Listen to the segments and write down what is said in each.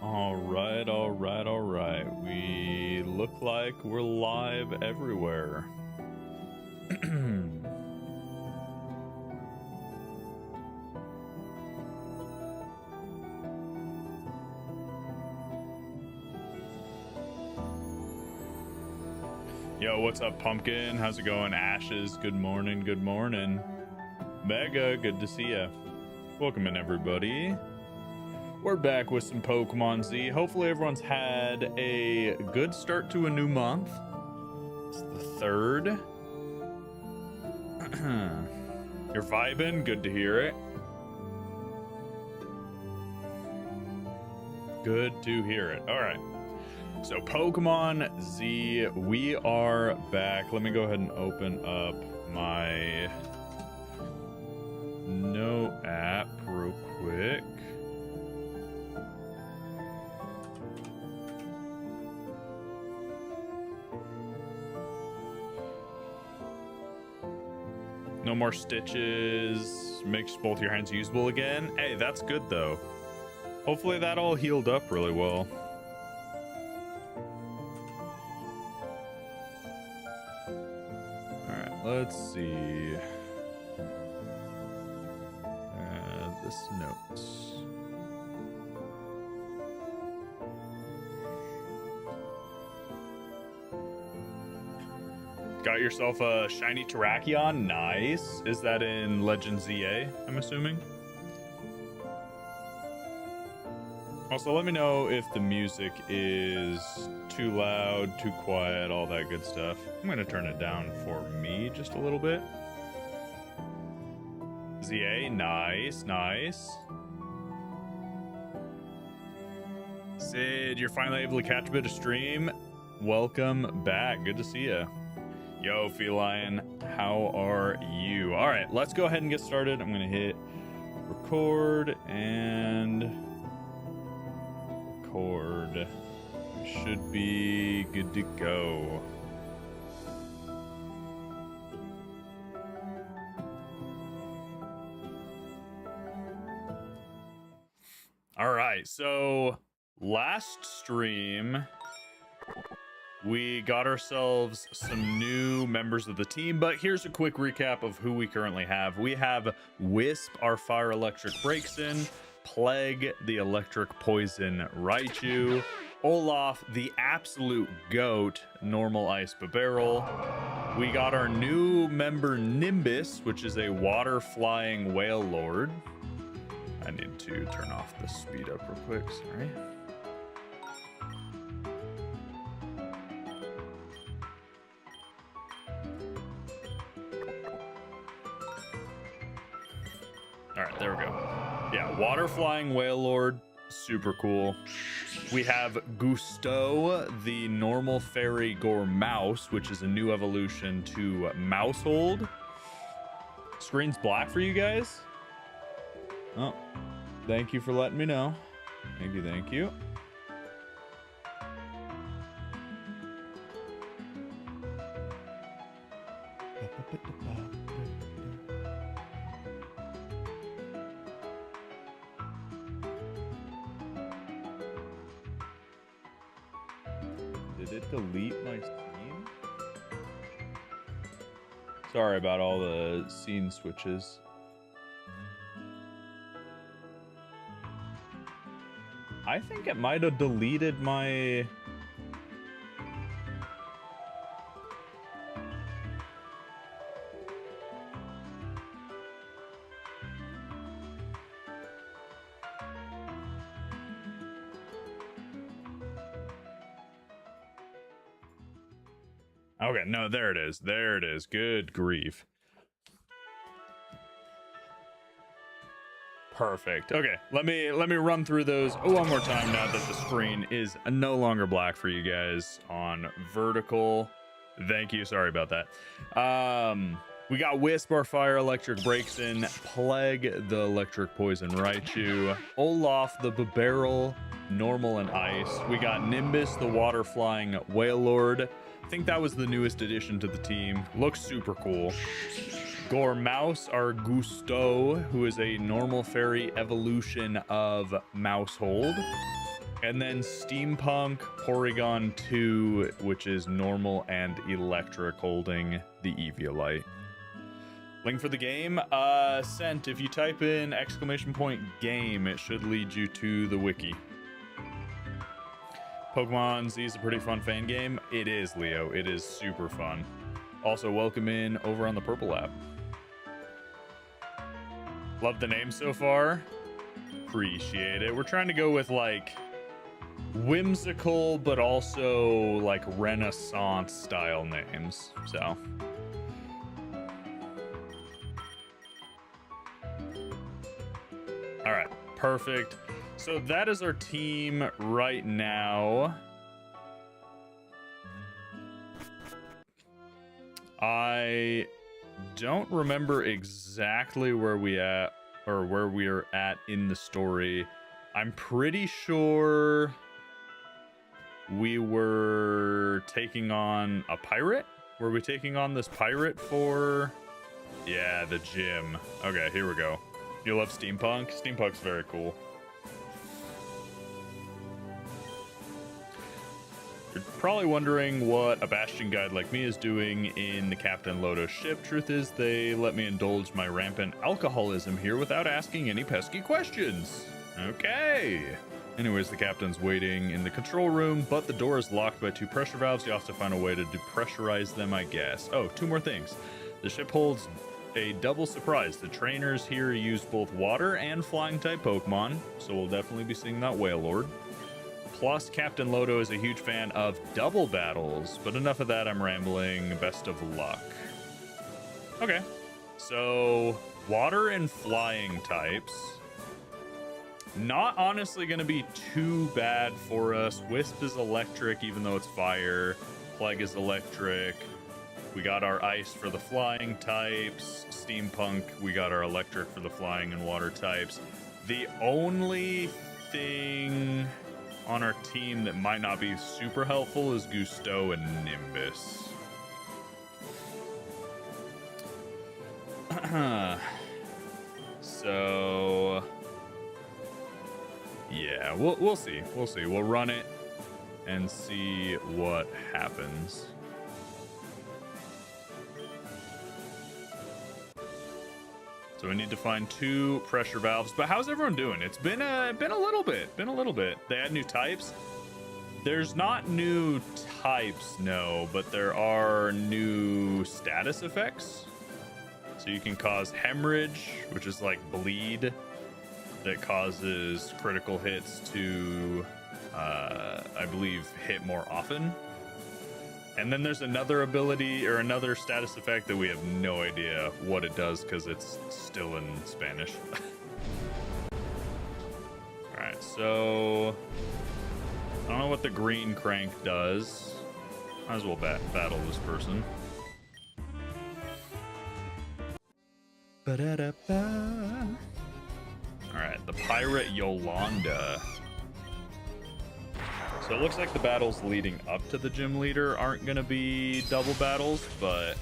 All right, all right, all right. We look like we're live everywhere. Yo, what's up, Pumpkin? How's it going? Ashes, good morning, good morning. Mega, good to see ya. Welcome in, everybody. We're back with some Pokemon Z. Hopefully everyone's had a good start to a new month. It's the 3rd. You're vibing? Good to hear it. Good to hear it. All right. So Pokemon Z, we are back. Let me go ahead and open up my No app real quick. No more stitches. Makes both your hands usable again. Hey, that's good though. Hopefully that all healed up really well. Alright, let's see. This notes. Got yourself a shiny Terrakion. Nice. Is that in Legend ZA, I'm assuming? Also, let me know if the music is too loud, too quiet, all that good stuff. I'm going to turn it down for me just a little bit. ZA, nice, nice. Sid, you're finally able to catch a bit of stream. Welcome back. Good to see you. Yo, Feline, how are you? All right, let's go ahead and get started. I'm going to hit record and record. Should be good to go. All right, so last stream, we got ourselves some new members of the team, but here's a quick recap of who we currently have. We have Wisp, our fire electric breaks in, Plague, the electric poison Raichu, Olaf, the absolute goat, normal ice Barrel. We got our new member Nimbus, which is a water flying whale lord. I need to turn off the speed up real quick, sorry. All right, there we go. Yeah, water flying whale lord, super cool. We have Gusto, the normal fairy Gormouse, which is a new evolution to Mousehold. Screen's black for you guys. Oh, thank you for letting me know. Thank you, thank you. Did it delete my scene? Sorry about all the scene switches. I think it might have deleted my... Okay, no, there it is. There it is. Good grief. Perfect. Okay, let me run through those one more time now that the screen is no longer black for you guys on vertical. Thank you. Sorry about that. We got Wisp, our fire electric breaks in, Plague, the electric poison Raichu, Olaf, the Barrel, normal and ice. We got Nimbus, the water flying whale lord. I think that was the newest addition to the team. Looks super cool. Gormouse, our Gusto, who is a normal fairy evolution of Mousehold. And then Steampunk Porygon 2, which is normal and electric, holding the Eviolite. Link for the game sent. If you type in !game, it should lead you to the wiki. Pokemon Z is a pretty fun fan game. It is, Leo. It is super fun. Also, welcome in over on the Purple app. Love the name so far. Appreciate it. We're trying to go with like whimsical, but also like Renaissance style names. So. All right, perfect. So that is our team right now. I don't remember exactly where we at or where we are at in the story. I'm pretty sure we were taking on a pirate. Were we taking on this pirate for? Yeah, the gym. Okay, here we go. You love Steampunk? Steampunk's very cool. You're probably wondering what a Bastion guide like me is doing in the Captain Lodo ship. Truth is, they let me indulge my rampant alcoholism here without asking any pesky questions. Okay. Anyways, the captain's waiting in the control room, but the door is locked by 2 pressure valves. You have to find a way to depressurize them, I guess. Oh, 2 more things. The ship holds a double surprise. The trainers here use both water and flying type Pokemon, so we'll definitely be seeing that Wailord. Plus, Captain Lodo is a huge fan of double battles, but enough of that, I'm rambling. Best of luck. Okay, so water and flying types. Not honestly going to be too bad for us. Wisp is electric, even though it's fire. Plague is electric. We got our ice for the flying types. Steampunk, we got our electric for the flying and water types. The only thing on our team that might not be super helpful is Gusto and Nimbus. So yeah, we'll see. We'll see. We'll run it and see what happens. So we need to find 2 pressure valves. But how's everyone doing? It's been a little bit. They add new types. There's not new types, no, but there are new status effects. So you can cause hemorrhage, which is like bleed, that causes critical hits to, I believe, hit more often. And then there's another ability or another status effect that we have no idea what it does because it's still in Spanish. Alright, so I don't know what the green crank does. Might as well battle this person. Alright, the pirate Yolanda. So it looks like the battles leading up to the gym leader aren't going to be double battles, but...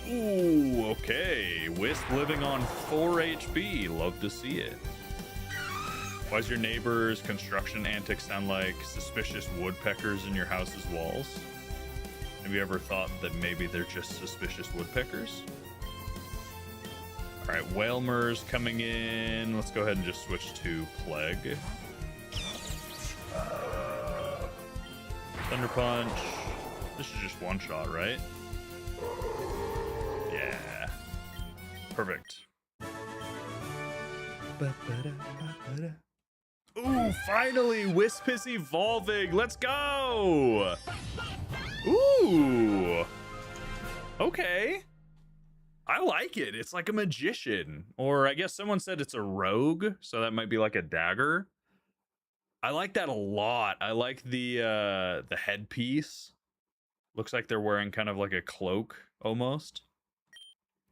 Ooh, okay. Wisp living on 4 HP. Love to see it. Why does your neighbor's construction antics sound like suspicious woodpeckers in your house's walls? Have you ever thought that maybe they're just suspicious woodpeckers? Alright, Wailmer's coming in. Let's go ahead and just switch to Plague. Thunder Punch. This is just one shot, right? Yeah. Perfect. Ooh, finally! Wisp is evolving! Let's go! Ooh! Okay. I like it. It's like a magician. Or I guess someone said it's a rogue, so that might be like a dagger. I like that a lot. I like the headpiece. Looks like they're wearing kind of like a cloak almost.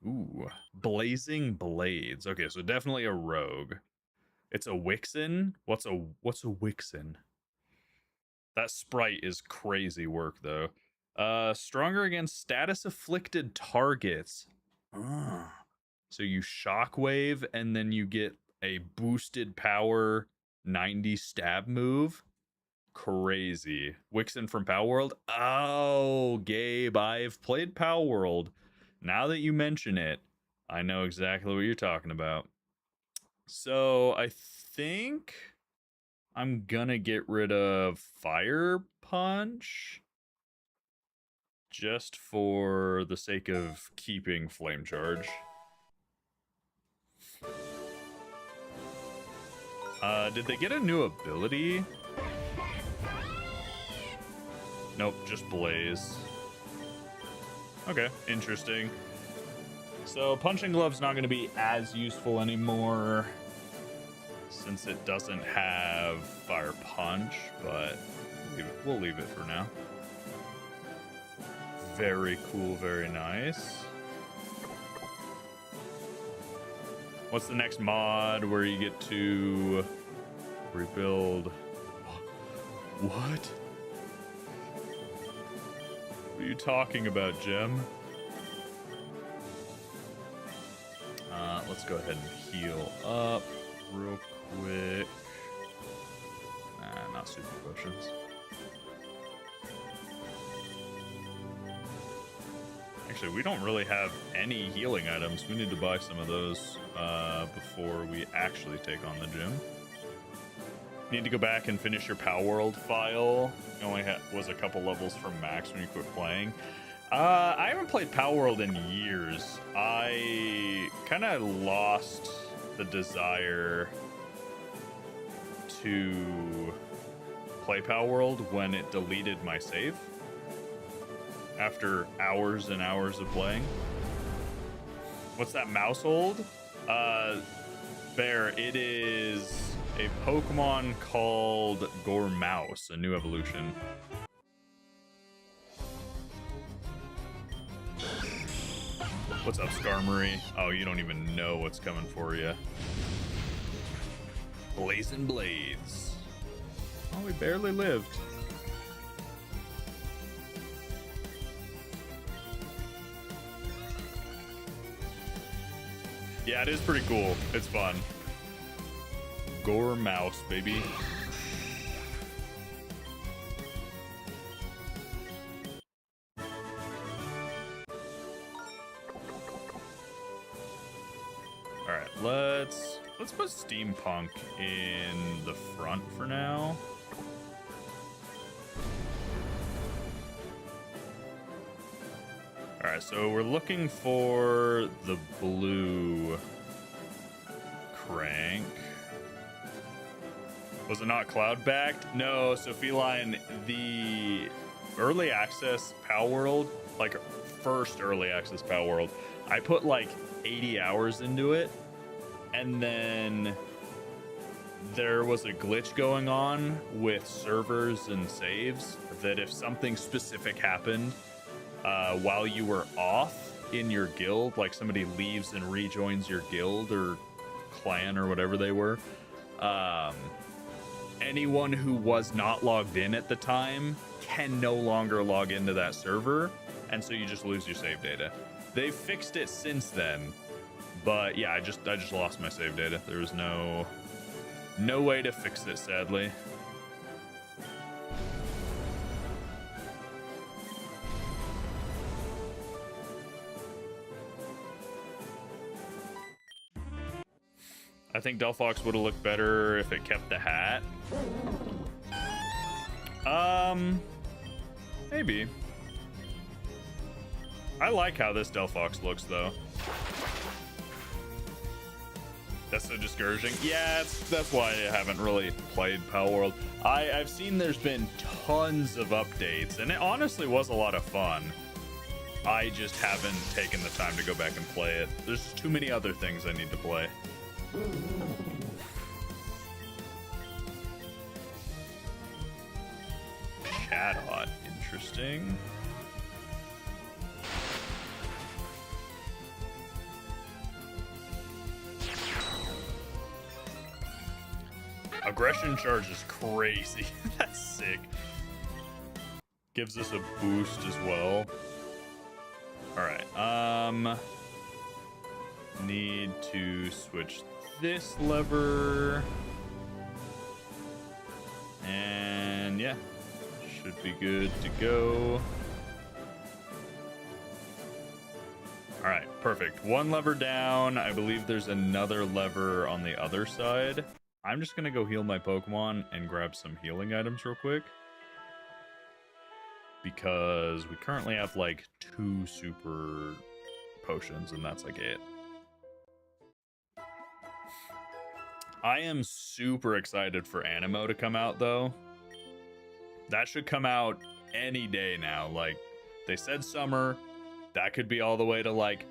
Ooh, blazing blades. Okay, so definitely a rogue. It's a Wixen. What's a Wixen? That sprite is crazy work though. Stronger against status afflicted targets. So you shockwave and then you get a boosted power 90 stab move. Crazy. Wixen from Power World. Oh, Gabe, I've played Power World. Now that you mention it, I know exactly what you're talking about. So I think I'm gonna get rid of Fire Punch just for the sake of keeping Flame Charge. Did they get a new ability? Nope, just Blaze. Okay, interesting. So Punching Glove's not going to be as useful anymore since it doesn't have Fire Punch, but we'll leave it for now. Very cool, very nice. What's the next mod where you get to rebuild? What? What are you talking about, Gem? Let's go ahead and heal up real quick. Nah, not super potions. Actually, we don't really have any healing items. We need to buy some of those before we actually take on the gym. Need to go back and finish your Power World file. It only was a couple levels from max when you quit playing. I haven't played Power World in years. I kind of lost the desire to play Power World when it deleted my save after hours and hours of playing. What's that mousehold? Bear, it is a Pokemon called Gormouse, a new evolution. What's up, Skarmory? Oh, you don't even know what's coming for you. Blazing Blades. Oh, we barely lived. Yeah, it is pretty cool. It's fun. Gormouse, baby. Alright, let's put Steampunk in the front for now. Alright, so we're looking for the blue Crank. Was it not cloud-backed? No, so Feline, the early access Power World, like first early access Power World, I put like 80 hours into it, and then there was a glitch going on with servers and saves that if something specific happened while you were off in your guild, like somebody leaves and rejoins your guild or clan or whatever they were, anyone who was not logged in at the time can no longer log into that server, and so you just lose your save data. They've fixed it since then, but yeah, I just lost my save data. There was no way to fix it, sadly. I think Delphox would have looked better if it kept the hat. Maybe. I like how this Delphox looks, though. That's so discouraging. Yeah, that's why I haven't really played Power World. I've seen there's been tons of updates, and it honestly was a lot of fun. I just haven't taken the time to go back and play it. There's too many other things I need to play. Chatot, interesting. Aggression charge is crazy. That's sick. Gives us a boost as well. Alright, need to switch this lever. And yeah, should be good to go. All right, perfect. One lever down. I believe there's another lever on the other side. I'm just gonna go heal my Pokemon and grab some healing items real quick, because we currently have like 2 super potions and that's like it. I am super excited for Anemo to come out though. That should come out any day now. Like, they said summer. That could be all the way to like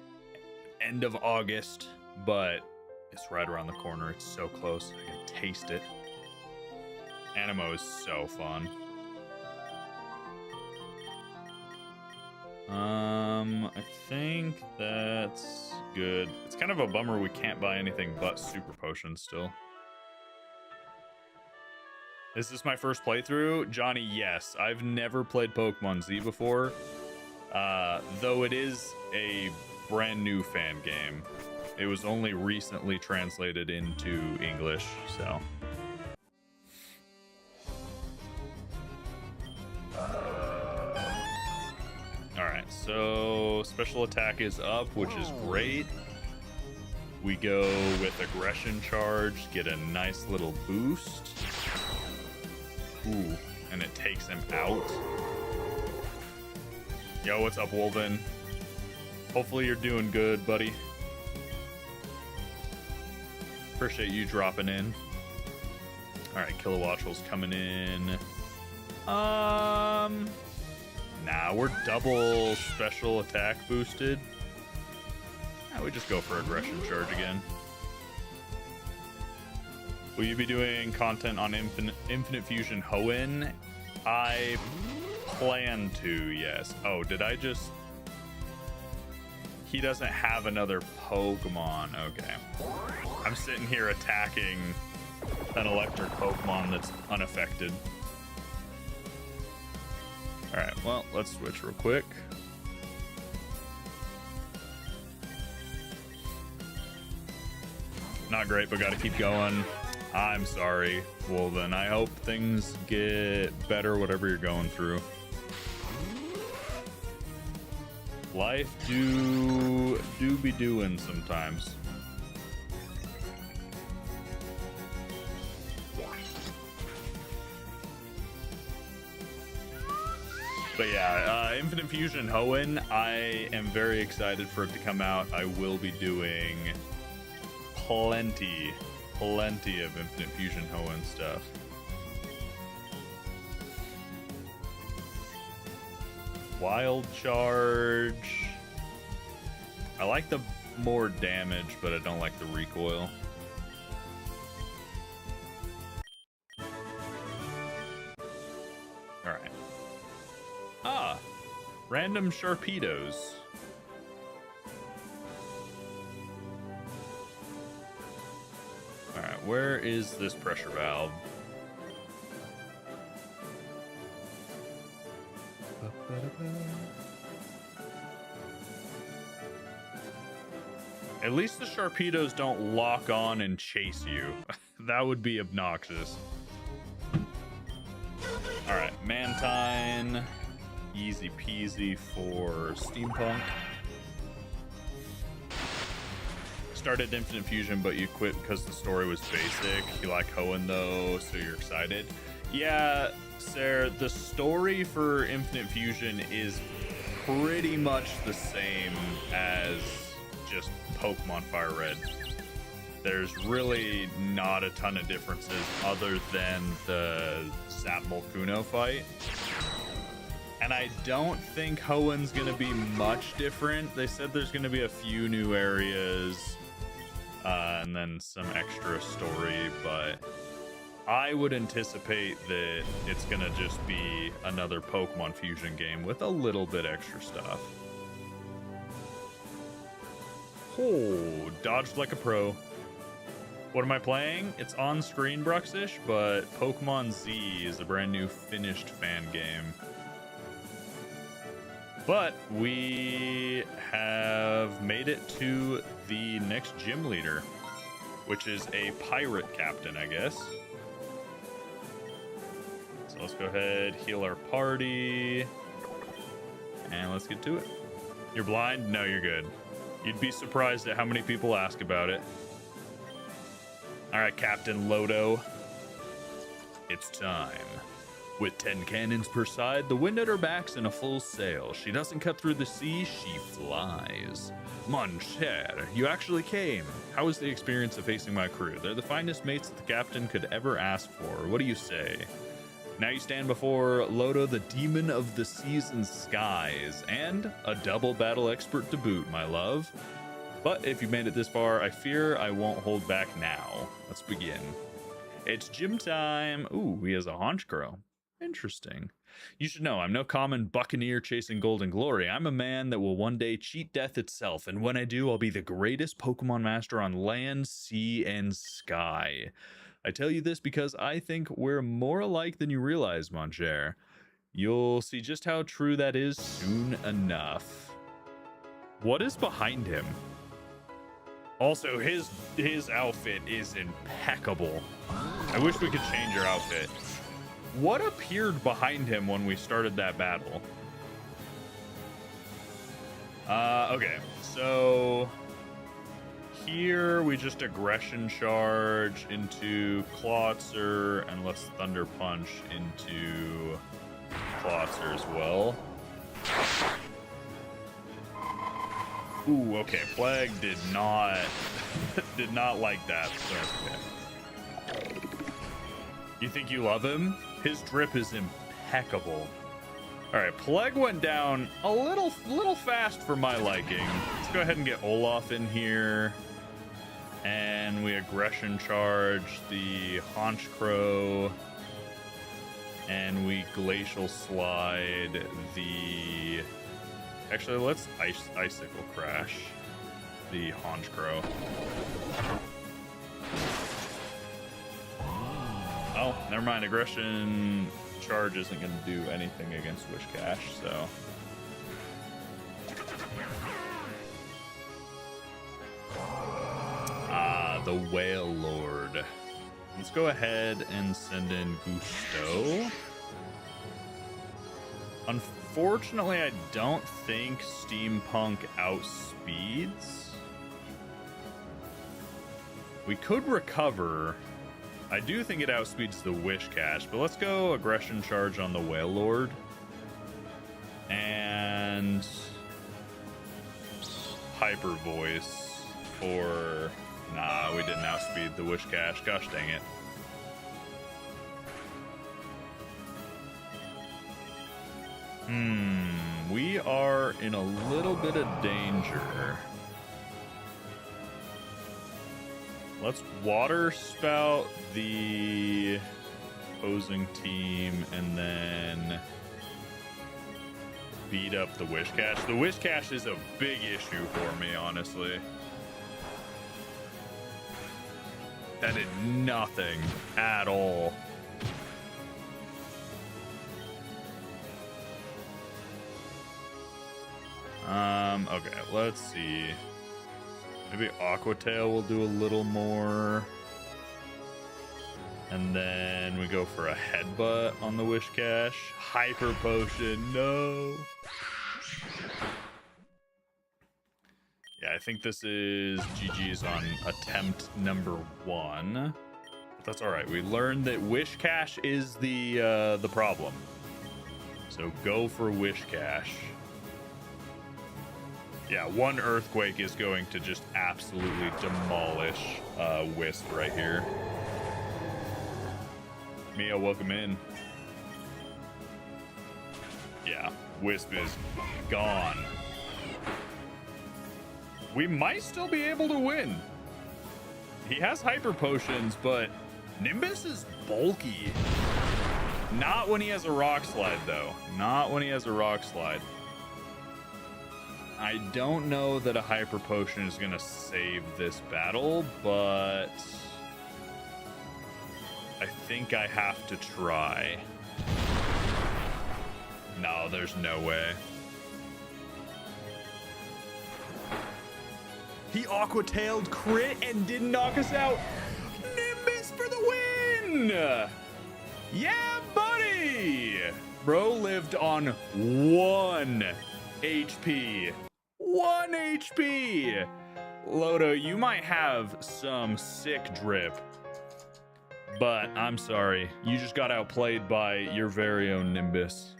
end of August, but it's right around the corner. It's so close. I can taste it. Anemo is so fun. I think that's good. It's kind of a bummer we can't buy anything but super potions still. Is this my first playthrough? Johnny, yes. I've never played Pokemon Z before. Though it is a brand new fan game. It was only recently translated into English, so. Alright, so special attack is up, which is great. We go with aggression charge, get a nice little boost. Ooh, and it takes him out. Yo, what's up, Wolven? Hopefully you're doing good, buddy. Appreciate you dropping in. Alright, Kilowattrel's coming in. Nah, we're double special attack boosted. Nah, we just go for aggression charge again. Will you be doing content on Infinite Fusion Hoenn? I plan to, yes. Oh, did I just... He doesn't have another Pokemon. Okay. I'm sitting here attacking an electric Pokemon that's unaffected. Alright, well, let's switch real quick. Not great, but gotta keep going. I'm sorry, Wolven. I hope things get better, whatever you're going through. Life do be doing sometimes. But yeah, Infinite Fusion Hoenn, I am very excited for it to come out. I will be doing plenty of Infinite Fusion Hoenn stuff. Wild Charge. I like the more damage, but I don't like the recoil. Alright. Random Sharpedos. Alright, where is this pressure valve? At least the Sharpedos don't lock on and chase you. That would be obnoxious. Alright, Mantine. Easy peasy for Steampunk. Started Infinite Fusion, but you quit because the story was basic. You like Hoenn though, so you're excited. Yeah, Sarah, the story for Infinite Fusion is pretty much the same as just Pokemon Fire Red. There's really not a ton of differences other than the Zapmolkuno fight. And I don't think Hoenn's gonna be much different. They said there's gonna be a few new areas and then some extra story, but I would anticipate that it's gonna just be another Pokemon Fusion game with a little bit extra stuff. Oh, dodged like a pro. What am I playing? It's on screen, Bruxish, but Pokemon Z is a brand new finished fan game. But we have made it to the next gym leader, which is a pirate captain, I guess. So let's go ahead, heal our party, and let's get to it. You're blind? No, you're good. You'd be surprised at how many people ask about it. All right, Captain Lodo. It's time. With 10 cannons per side, the wind at her back's in a full sail. She doesn't cut through the sea, she flies. Mon cher, you actually came. How was the experience of facing my crew? They're the finest mates that the captain could ever ask for. What do you say? Now you stand before Lodo, the demon of the seas and skies, and a double battle expert to boot, my love. But if you made it this far, I fear I won't hold back now. Let's begin. It's gym time. Ooh, he has a haunch crow. Interesting. You should know, I'm no common buccaneer chasing golden glory. I'm a man that will one day cheat death itself, and when I do, I'll be the greatest Pokemon master on land, sea, and sky. I tell you this because I think we're more alike than you realize, mon cher. You'll see just how true that is soon enough. What is behind him? Also, his outfit is impeccable. I wish we could change our outfit. What appeared behind him when we started that battle? Okay, so here we just aggression charge into Klotzer, and let's thunder punch into Klotzer as well. Ooh, okay, Plague did not like that. Okay. You think you love him? His drip is impeccable. All right, Plague went down a little fast for my liking. Let's go ahead and get Olaf in here. And we aggression charge the Haunch Crow. And we glacial slide the... Actually, let's icicle crash the Haunch Crow. Oh, never mind. Aggression charge isn't going to do anything against Wishcash, so... The Whale Lord. Let's go ahead and send in Gusto. Unfortunately, I don't think Steampunk outspeeds. We could recover. I do think it outspeeds the Wishcash, but let's go aggression charge on the Whale Lord. And Hyper Voice for... Nah, we didn't outspeed the Wishcash. Gosh dang it. We are in a little bit of danger. Let's water spout the opposing team and then beat up the Wishcash. The Wishcash is a big issue for me, honestly. That did nothing at all. Okay, let's see. Maybe Aqua Tail will do a little more. And then we go for a headbutt on the Wishcash. Hyper Potion, no. Yeah, I think this is GG's on attempt number 1. But that's all right. We learned that Wishcash is the problem. So go for Wishcash. Yeah, one Earthquake is going to just absolutely demolish Wisp right here. Mia, welcome in. Yeah, Wisp is gone. We might still be able to win. He has Hyper Potions, but Nimbus is bulky. Not when he has a Rock Slide, though. Not when he has a Rock Slide. I don't know that a Hyper Potion is going to save this battle, but I think I have to try. No, there's no way. He aqua-tailed crit and didn't knock us out. Nimbus for the win! Yeah, buddy! Bro lived on 1 HP. 1 HP! Lodo, you might have some sick drip, but I'm sorry. You just got outplayed by your very own Nimbus.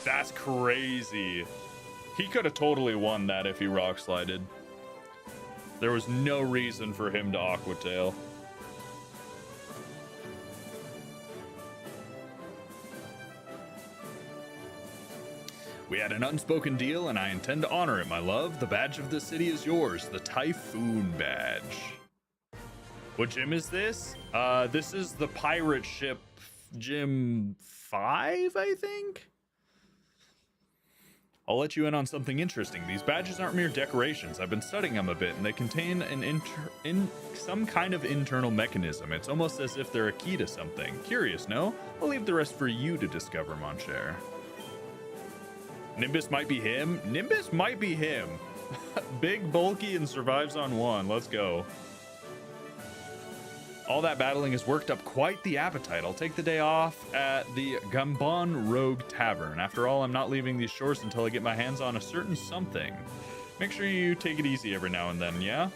That's crazy. He could have totally won that if he rock slided. There was no reason for him to aqua tail. We had an unspoken deal, and I intend to honor it, my love. The badge of the city is yours, the Typhoon badge. What gym is this? This is the pirate ship gym 5, I think? I'll let you in on something interesting. These badges aren't mere decorations. I've been studying them a bit, and they contain some kind of internal mechanism. It's almost as if they're a key to something. Curious, no? I'll leave the rest for you to discover, mon cher. Nimbus might be him. Nimbus might be him. Big, bulky, and survives on 1. Let's go. All that battling has worked up quite the appetite. I'll take the day off at the Gambon Rogue Tavern. After all, I'm not leaving these shores until I get my hands on a certain something. Make sure you take it easy every now and then, yeah?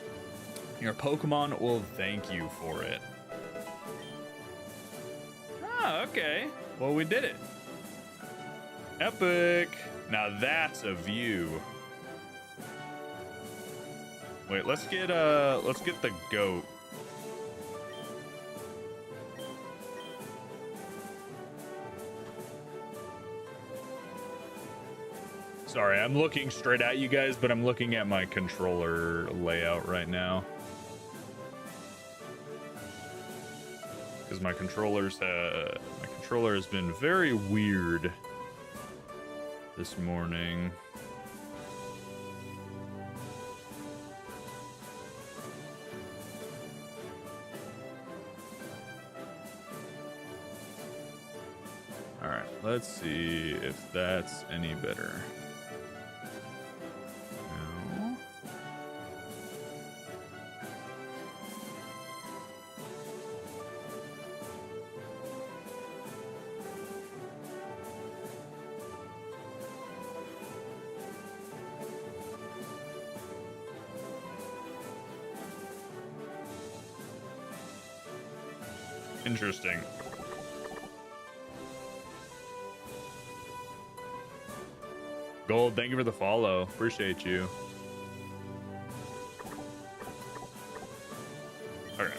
Your Pokemon will thank you for it. Ah, okay. Well, we did it. Epic. Now that's a view. Wait, let's get the goat. Sorry, I'm looking straight at you guys, but I'm looking at my controller layout right now. Because my controller has been very weird this morning. All right, let's see if that's any better. No. Interesting. Gold, thank you for the follow. Appreciate you. Okay.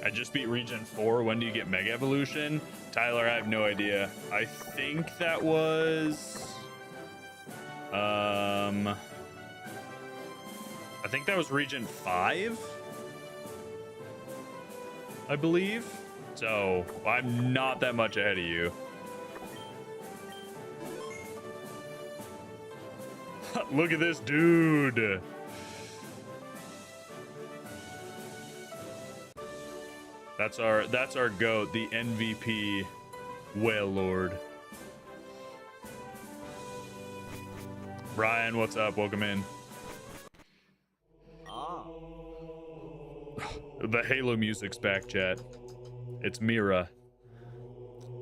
I just beat Region 4. When do you get Mega Evolution? Tyler, I have no idea. I think that was... I think that was Region 5, I believe. So, I'm not that much ahead of you. Look at this dude. That's our GOAT, the MVP Whale Lord. Brian, what's up? Welcome in. The Halo music's back, chat. It's Mira.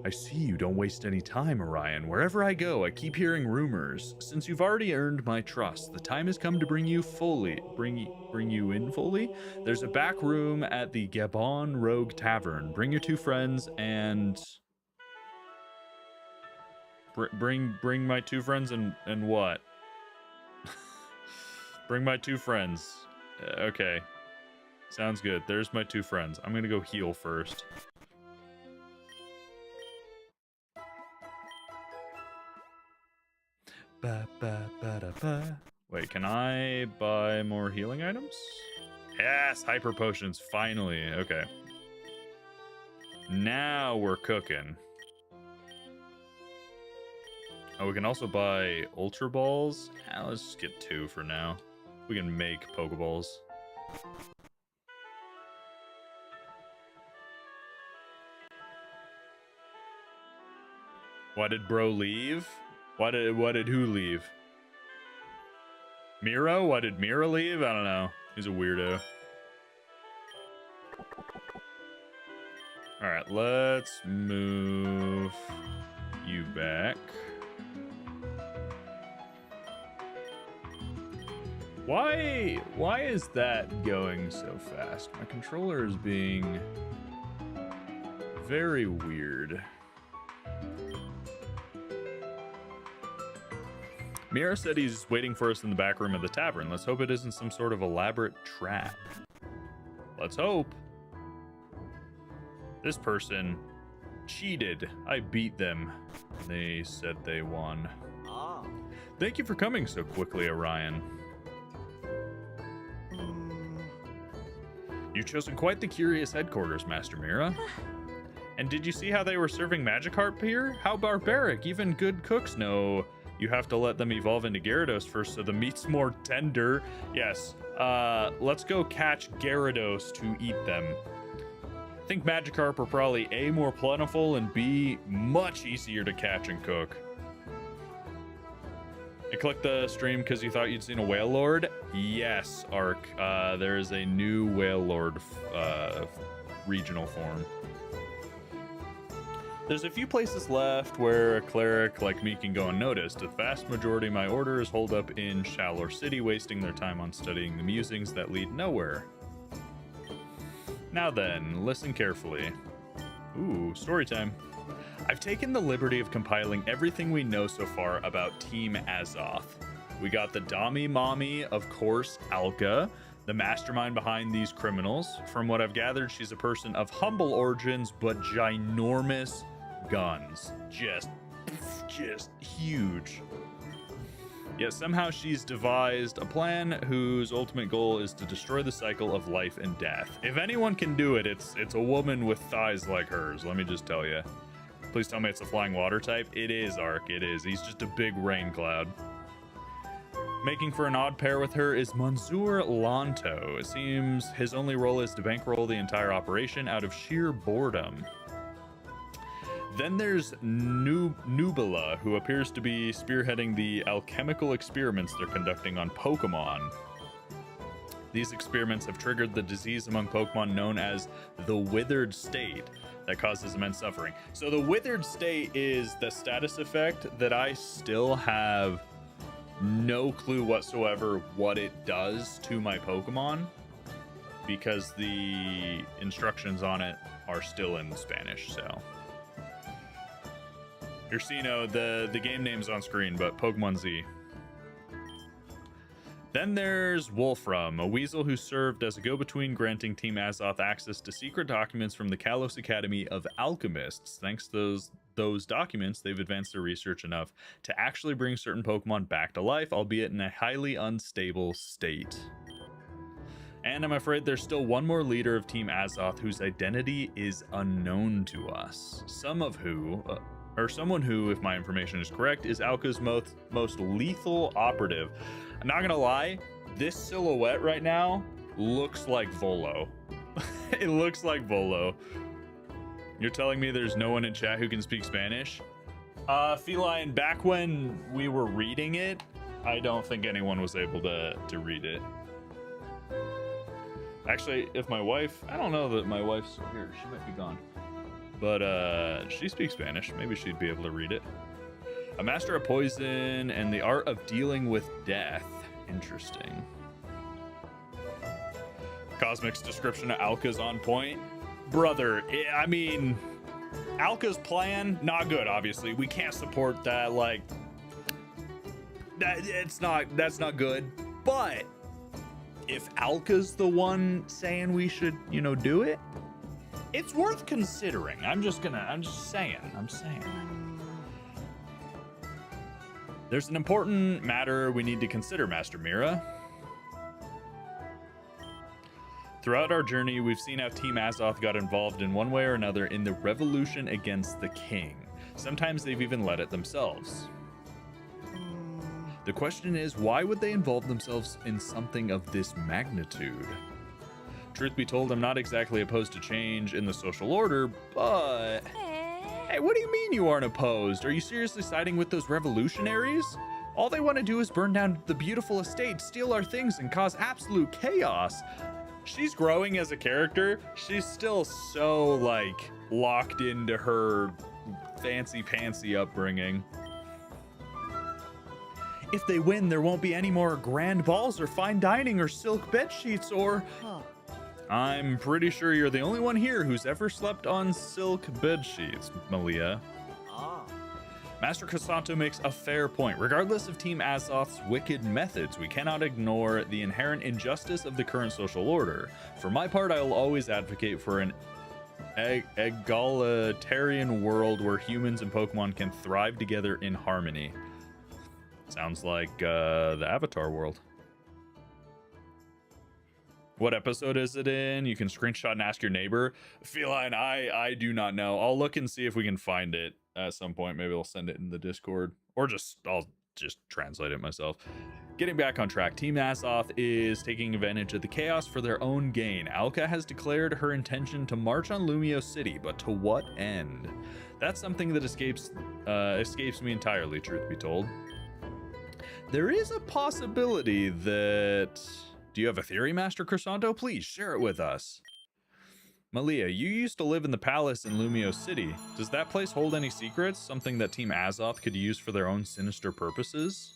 I see you don't waste any time, Orion. Wherever I go, I keep hearing rumors. Since you've already earned my trust, the time has come to bring you in fully. There's a back room at the Gabon Rogue Tavern. Bring your 2 friends and bring my 2 friends and what? Bring my 2 friends. Okay. Sounds good. There's my 2 friends. I'm gonna go heal first. Wait, can I buy more healing items? Yes, hyper potions, finally. Okay. Now we're cooking. Oh, we can also buy Ultra Balls. Let's just get 2 for now. We can make Pokeballs. Why did bro leave? Why did who leave? Miro? Why did Mira leave? I don't know. He's a weirdo. All right, let's move you back. Why is that going so fast? My controller is being very weird. Mira said he's waiting for us in the back room of the tavern. Let's hope it isn't some sort of elaborate trap. Let's hope. This person cheated. I beat them. They said they won. Thank you for coming so quickly, Orion. You've chosen quite the curious headquarters, Master Mira. And did you see how they were serving Magikarp here? How barbaric. Even good cooks know you have to let them evolve into Gyarados first so the meat's more tender. Yes, let's go catch Gyarados to eat them. I think Magikarp are probably A, more plentiful, and B, much easier to catch and cook. You clicked the stream because you thought you'd seen a Whale Lord? Yes, Ark. There is a new Whale Lord regional form. There's a few places left where a cleric like me can go unnoticed. The vast majority of my orders hold up in Shalor City, wasting their time on studying the musings that lead nowhere. Now then, listen carefully. Ooh, story time. I've taken the liberty of compiling everything we know so far about Team Azoth. We got the Dami Mommy, of course, Alka, the mastermind behind these criminals. From what I've gathered, she's a person of humble origins, but ginormous guns. Just huge. Yet somehow she's devised a plan whose ultimate goal is to destroy the cycle of life and death. If anyone can do it, it's a woman with thighs like hers, let me just tell you. Please tell me it's a flying water type. It is, Ark, it is. He's just a big rain cloud. Making for an odd pair with her is Manzur Lanto. It seems his only role is to bankroll the entire operation out of sheer boredom. Then there's Nubila, who appears to be spearheading the alchemical experiments they're conducting on Pokémon. These experiments have triggered the disease among Pokémon known as the Withered State that causes immense suffering. So the Withered State is the status effect that I still have no clue whatsoever what it does to my Pokemon, because the instructions on it are still in Spanish. So Ursino, the game name's on screen, but Pokemon Z. Then there's Wolfram, a weasel who served as a go-between, granting Team Azoth access to secret documents from the Kalos Academy of Alchemists. Thanks to those documents, they've advanced their research enough to actually bring certain Pokemon back to life, albeit in a highly unstable state. And I'm afraid there's still one more leader of Team Azoth whose identity is unknown to us. Someone who, if my information is correct, is Alka's most lethal operative. I'm not gonna lie, this silhouette right now looks like Volo. It looks like Volo. You're telling me there's no one in chat who can speak Spanish? Feline, back when we were reading it, I don't think anyone was able to read it. Actually, if my wife, I don't know that my wife's still here, she might be gone. But she speaks Spanish, maybe she'd be able to read it. A master of poison and the art of dealing with death. Interesting. Cosmic's description of Alka's on point. Brother, I mean, Alka's plan, not good, obviously. We can't support that, like, that's not good. But if Alka's the one saying we should, do it, it's worth considering. I'm saying. There's an important matter we need to consider, Master Mira. Throughout our journey, we've seen how Team Azoth got involved in one way or another in the revolution against the king. Sometimes they've even led it themselves. The question is, why would they involve themselves in something of this magnitude? Truth be told, I'm not exactly opposed to change in the social order, but Hey, what do you mean you aren't opposed? Are you seriously siding with those revolutionaries? All they want to do is burn down the beautiful estate, steal our things, and cause absolute chaos. She's growing as a character. She's still so, like, locked into her fancy-pantsy upbringing. If they win, there won't be any more grand balls or fine dining or silk bed sheets or... I'm pretty sure you're the only one here who's ever slept on silk bed sheets, Malia. Master Casanto makes a fair point. Regardless of Team Azoth's wicked methods, we cannot ignore the inherent injustice of the current social order. For my part, I will always advocate for an egalitarian world where humans and Pokemon can thrive together in harmony. Sounds like the Avatar world. What episode is it in? You can screenshot and ask your neighbor. Feline, I do not know. I'll look and see if we can find it at some point. Maybe I'll send it in the Discord, or I'll just translate it myself. Getting back on track, Team Azoth is taking advantage of the chaos for their own gain. Alka has declared her intention to march on Lumio City, but to what end? That's something that escapes me entirely, truth be told. There is a possibility that... Do you have a theory, Master Crisanto? Please share it with us. Malia, you used to live in the palace in Lumio City. Does that place hold any secrets? Something that Team Azoth could use for their own sinister purposes?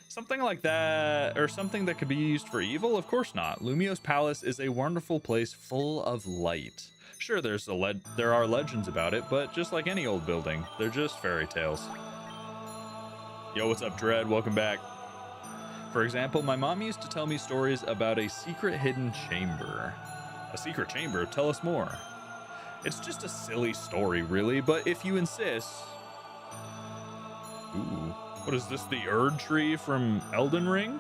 Something like that, or something that could be used for evil? Of course not. Lumio's palace is a wonderful place full of light. Sure, there are legends about it, but just like any old building, they're just fairy tales. Yo, what's up, Dread? Welcome back. For example, my mom used to tell me stories about a secret hidden chamber. A secret chamber? Tell us more. It's just a silly story, really, but if you insist... Ooh, what is this, the Erd tree from Elden Ring?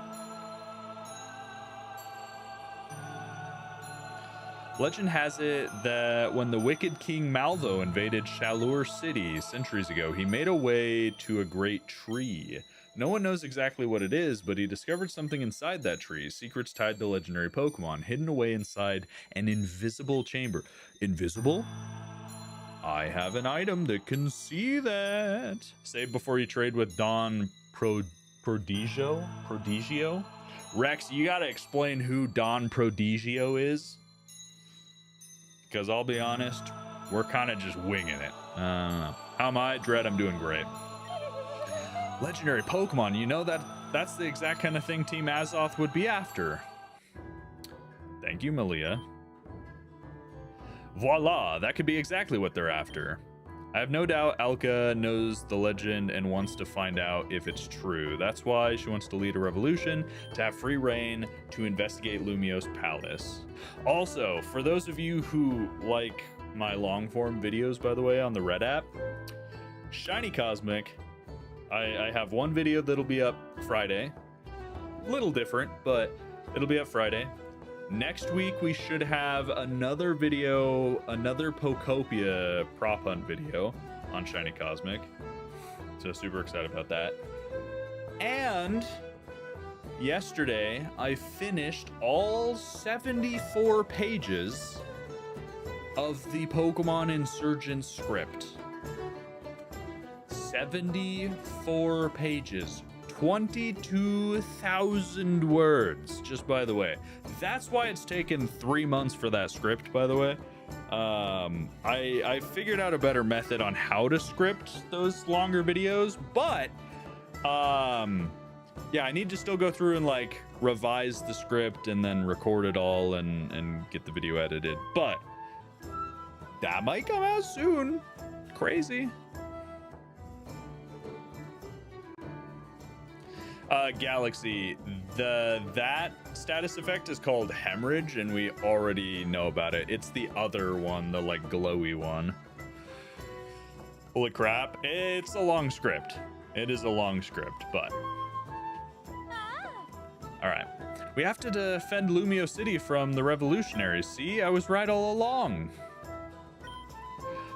Legend has it that when the wicked King Malvo invaded Shalur City centuries ago, he made a way to a great tree. No one knows exactly what it is, but he discovered something inside that tree, secrets tied to legendary Pokemon, hidden away inside an invisible chamber. Invisible? I have an item that can see that. Save before you trade with Don Prodigio? Rex, you gotta explain who Don Prodigio is. Because I'll be honest, we're kind of just winging it. How am I? Dread, I'm doing great. Legendary Pokemon, you know that's the exact kind of thing Team Azoth would be after. Thank you, Malia. Voila, that could be exactly what they're after. I have no doubt Alka knows the legend and wants to find out if it's true. That's why she wants to lead a revolution, to have free reign, to investigate Lumio's palace. Also, for those of you who like my long-form videos, by the way, on the Red app, Shiny Cosmic, I have one video that'll be up Friday. Little different, but it'll be up Friday. Next week, we should have another video, another Pokopia prop hunt video on Shiny Cosmic. So super excited about that. And yesterday, I finished all 74 pages of the Pokemon Insurgent script. 74 pages. 22,000 words, just by the way. That's why it's taken 3 months for that script, by the way. I figured out a better method on how to script those longer videos, but yeah, I need to still go through and like revise the script and then record it all and get the video edited, but that might come out soon. Crazy. Galaxy, that status effect is called hemorrhage, and we already know about it. It's the other one, the like glowy one. Holy crap, it's a long script. It is a long script, but all right, we have to defend Lumio City from the revolutionaries. See, I was right all along.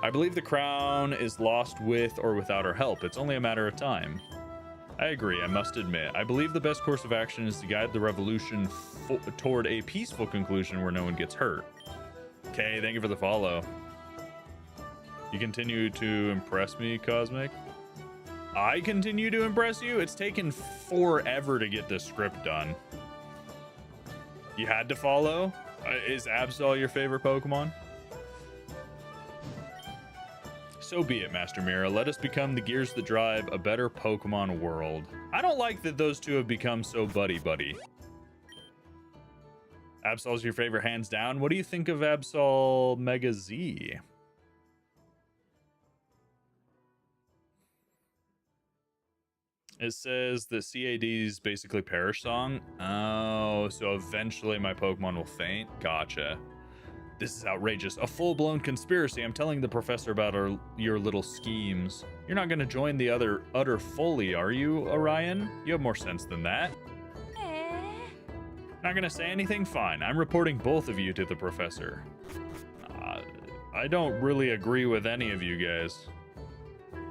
I believe the crown is lost with or without our help. It's only a matter of time. I agree, I must admit. I believe the best course of action is to guide the revolution toward a peaceful conclusion where no one gets hurt. Okay, thank you for the follow. You continue to impress me, Cosmic. I continue to impress you? It's taken forever to get this script done. You had to follow? Is Absol your favorite Pokemon? So be it, Master Mira. Let us become the gears that drive a better Pokemon world. I don't like that those two have become so buddy-buddy. Absol's your favorite hands down. What do you think of Absol Mega Z? It says the CAD's basically Perish Song. Oh, so eventually my Pokemon will faint? Gotcha. This is outrageous. A full-blown conspiracy. I'm telling the professor about your little schemes. You're not going to join the utter folly, are you, Orion? You have more sense than that. Not going to say anything? Fine. I'm reporting both of you to the professor. I don't really agree with any of you guys.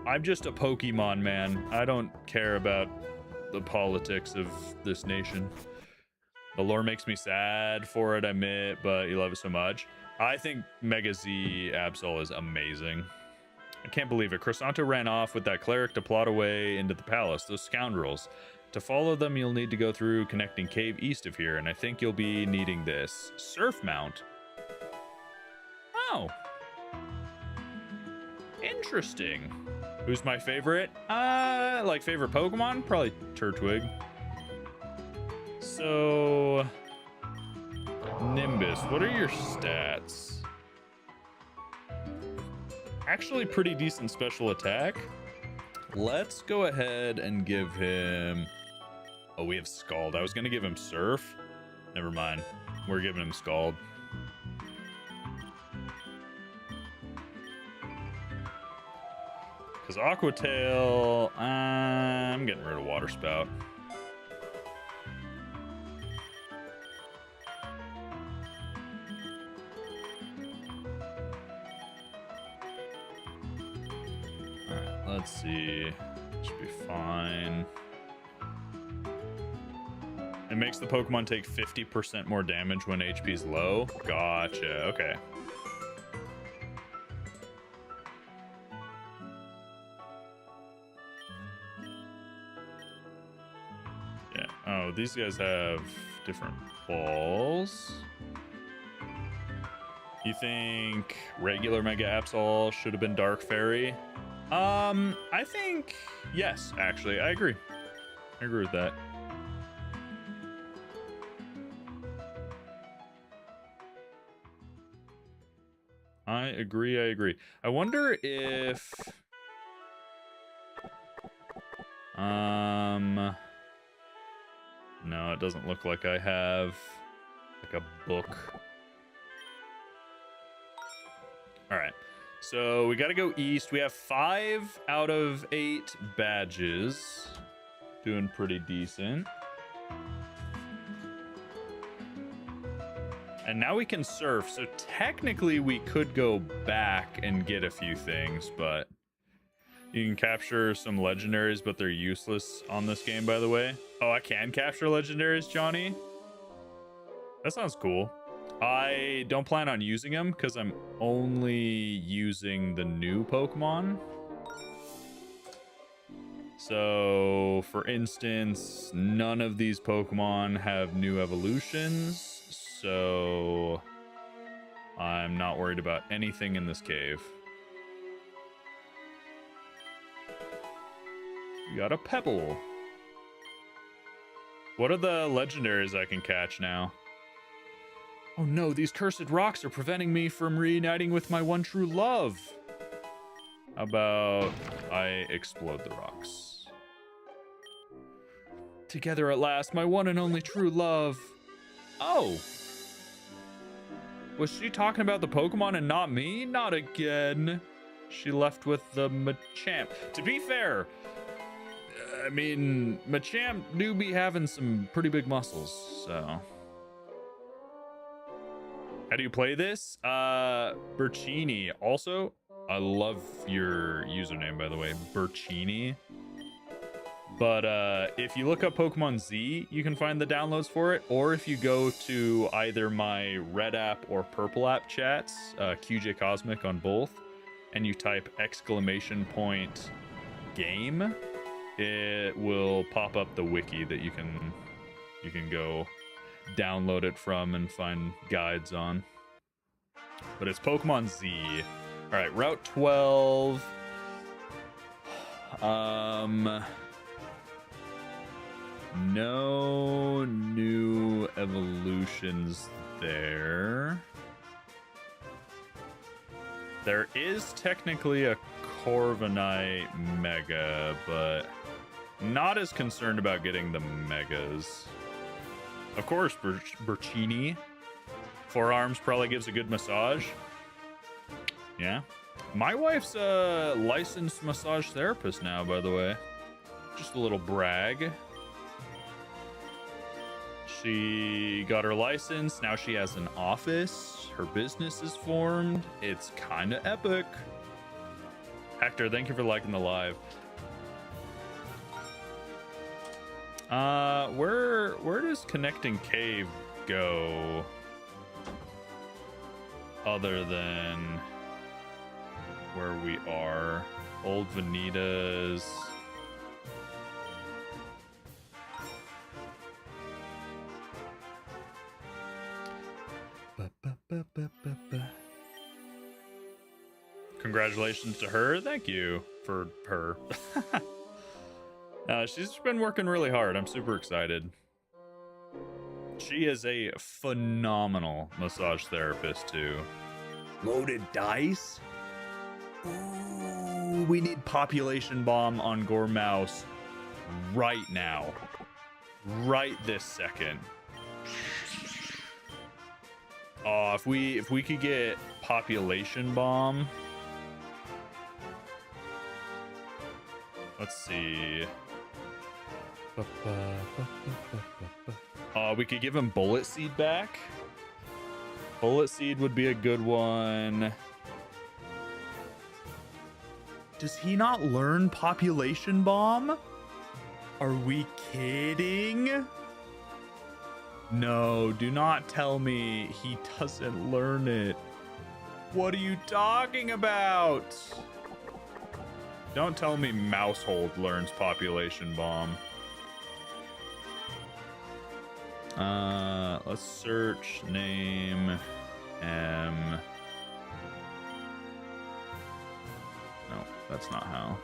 I'm just a Pokemon man. I don't care about the politics of this nation. The lore makes me sad for it, I admit, but you love it so much. I think Mega Z Absol is amazing. I can't believe it. Crisanto ran off with that cleric to plot away into the palace. Those scoundrels. To follow them, you'll need to go through connecting cave east of here, and I think you'll be needing this. Surf Mount. Oh. Interesting. Who's my favorite? Like favorite Pokemon? Probably Turtwig. So, Nimbus, what are your stats? Actually pretty decent special attack. Let's go ahead and give him... Oh, we have Scald. I was going to give him Surf. Never mind. We're giving him Scald. Because Aqua Tail, I'm getting rid of Water Spout. Alright, let's see. Should be fine. It makes the Pokemon take 50% more damage when HP is low. Gotcha, okay. Yeah, oh, these guys have different balls. You think regular Mega Absol should have been Dark Fairy? I think yes, actually. I agree. I agree with that. I agree. I wonder if no, it doesn't look like I have like a book. All right. So we got to go east. We have 5 out of 8 badges. Doing pretty decent. And now we can surf. So technically we could go back and get a few things, but you can capture some legendaries, but they're useless on this game, by the way. Oh, I can capture legendaries, Johnny? That sounds cool. I don't plan on using them because I'm only using the new Pokemon. So, for instance, none of these Pokemon have new evolutions. So, I'm not worried about anything in this cave. We got a Pebble. What are the legendaries I can catch now? Oh no, these cursed rocks are preventing me from reuniting with my one true love. How about I explode the rocks? Together at last, my one and only true love. Oh. Was she talking about the Pokemon and not me? Not again. She left with the Machamp. To be fair, I mean, Machamp do be having some pretty big muscles, so... How do you play this? Burchini. Also, I love your username, by the way, Burchini. But if you look up Pokemon Z, you can find the downloads for it. Or if you go to either my red app or purple app chats, QJ Cosmic on both, and you type !game, it will pop up the wiki that you can go download it from and find guides on. But it's Pokemon Z. All right, Route 12. No new evolutions there. There is technically a Corviknight Mega, but not as concerned about getting the Megas. Of course, Burchini. Forearms probably gives a good massage. Yeah. My wife's a licensed massage therapist now, by the way. Just a little brag. She got her license. Now she has an office. Her business is formed. It's kind of epic. Hector, thank you for liking the live. Where does Connecting Cave go? Other than where we are. Old Vanitas. Congratulations to her. Thank you for her. She's been working really hard. I'm super excited. She is a phenomenal massage therapist too. Loaded dice? Ooh, we need Population Bomb on Gormouse right now. Right this second. Oh, if we could get Population Bomb. Let's see. We could give him Bullet Seed back. Bullet Seed would be a good one. Does he not learn Population Bomb? Are we kidding? No, do not tell me he doesn't learn it. What are you talking about? Don't tell me Mousehold learns Population Bomb. Let's search name M. No, that's not how.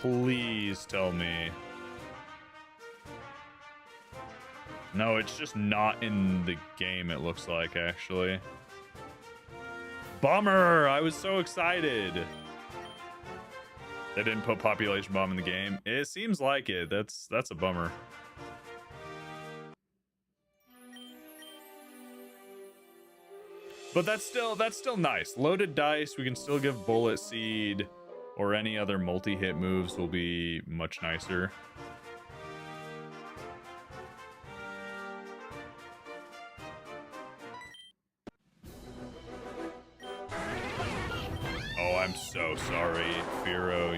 Please tell me. No, it's just not in the game, it looks like, actually. Bummer! I was so excited. They didn't put Population Bomb in the game. It seems like it. That's a bummer. But that's still nice. Loaded dice, we can still give Bullet Seed or any other multi-hit moves will be much nicer. I'm so sorry, Firo.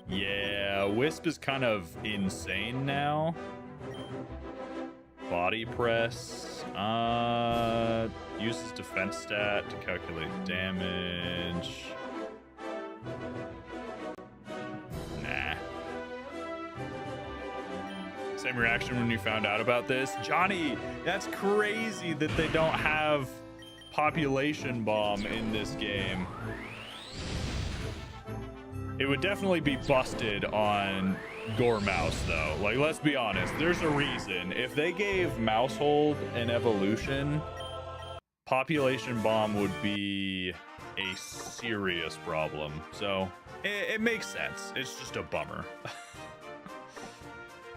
Yeah, Wisp is kind of insane now. Body press. Uses defense stat to calculate damage. Nah. Same reaction when you found out about this. Johnny, that's crazy that they don't have Population Bomb in this game. It would definitely be busted on Gormouse though. Like, let's be honest, there's a reason. If they gave Mousehold an evolution, Population Bomb would be a serious problem. So it makes sense. It's just a bummer.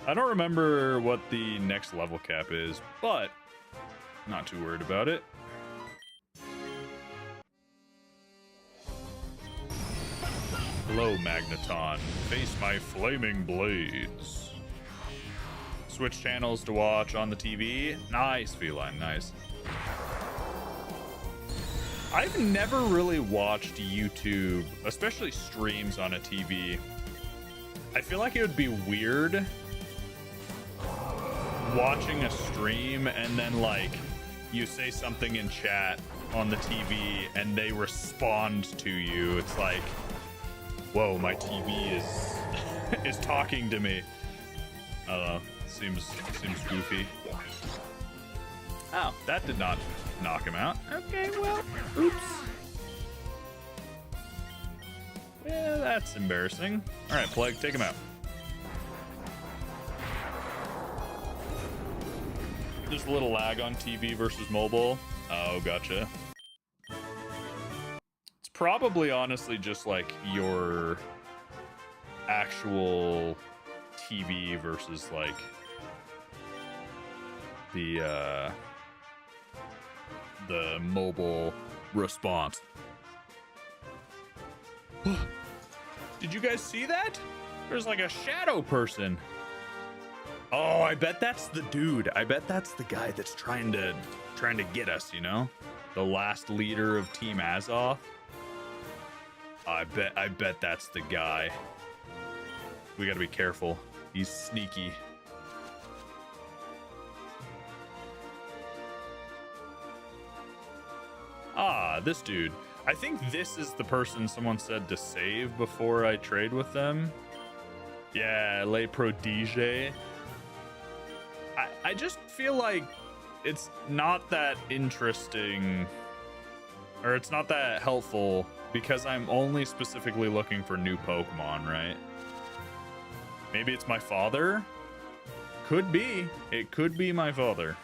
I don't remember what the next level cap is, but not too worried about it. Hello, Magneton. Face my flaming blades. Switch channels to watch on the TV. Nice, Feline, nice. I've never really watched YouTube, especially streams on a TV. I feel like it would be weird watching a stream and then like you say something in chat on the TV and they respond to you. It's like, whoa, my TV is talking to me. I don't know. Seems goofy. Oh, that did not knock him out. Okay, well, oops. Yeah, that's embarrassing. All right, Plague, take him out. There's a little lag on TV versus mobile. Oh, gotcha. It's probably honestly just like your actual TV versus like the mobile response. Did you guys see that? There's like a shadow person. Oh, I bet that's the dude. I bet that's the guy that's trying to get us, you know? The last leader of Team Azoth. I bet that's the guy. We gotta be careful. He's sneaky. Ah, this dude. I think this is the person someone said to save before I trade with them. Yeah, Le Prodige. I just feel like it's not that interesting, or it's not that helpful, because I'm only specifically looking for new Pokemon, right? Maybe it's my father? Could be. It could be my father.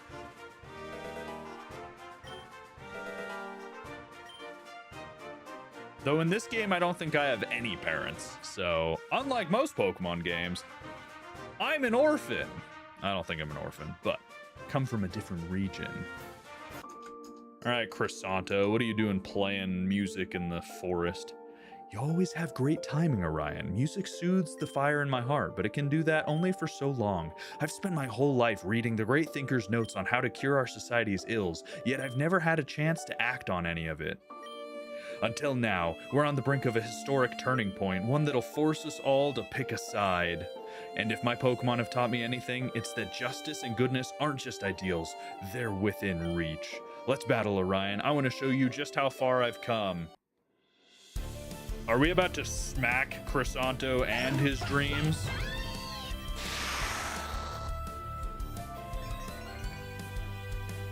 Though in this game, I don't think I have any parents. So, unlike most Pokemon games, I'm an orphan. I don't think I'm an orphan, but come from a different region. All right, Crisanto, what are you doing playing music in the forest? You always have great timing, Orion. Music soothes the fire in my heart, but it can do that only for so long. I've spent my whole life reading the great thinker's notes on how to cure our society's ills, yet I've never had a chance to act on any of it. Until now, we're on the brink of a historic turning point, one that'll force us all to pick a side. And if my Pokemon have taught me anything, it's that justice and goodness aren't just ideals, they're within reach. Let's battle, Orion. I want to show you just how far I've come. Are we about to smack Crisanto and his dreams?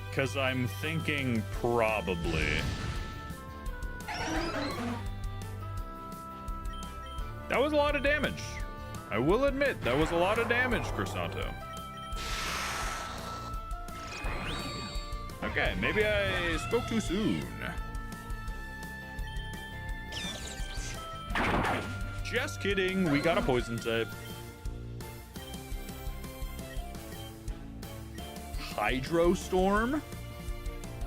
Because I'm thinking probably. That was a lot of damage. I will admit, that was a lot of damage, Crisanto. Okay, maybe I spoke too soon. Just kidding, we got a poison type. Hydrostorm?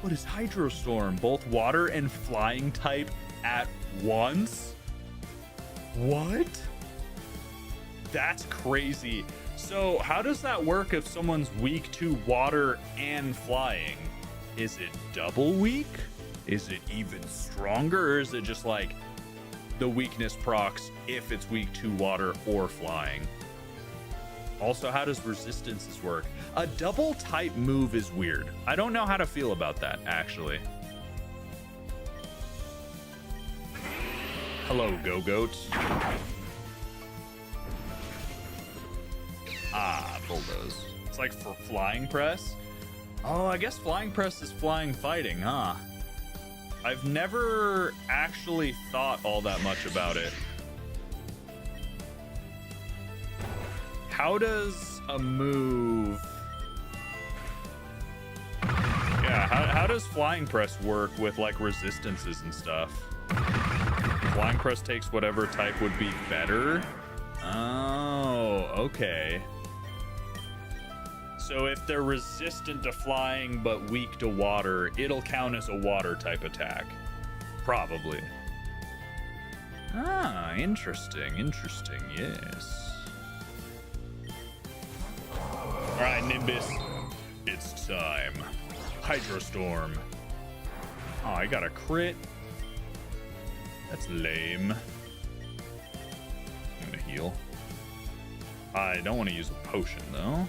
What is Hydrostorm? Both water and flying type at once? What? That's crazy. So how does that work if someone's weak to water and flying? Is it double weak? Is it even stronger? Or is it just like the weakness procs if it's weak to water or flying? Also, how does resistances work? A double type move is weird. I don't know how to feel about that, actually. Hello, Go-Goats. Ah, Bulldoze. It's like for Flying Press. Oh, I guess Flying Press is flying fighting, huh? I've never actually thought all that much about it. How does a move... Yeah, how does Flying Press work with, like, resistances and stuff? Flying Press takes whatever type would be better? Oh, okay. So if they're resistant to flying but weak to water, it'll count as a water type attack. Probably. Ah, interesting, interesting, yes. Alright, Nimbus. It's time. Hydrostorm. Oh, I got a crit. That's lame. I'm gonna heal. I don't want to use a potion, though.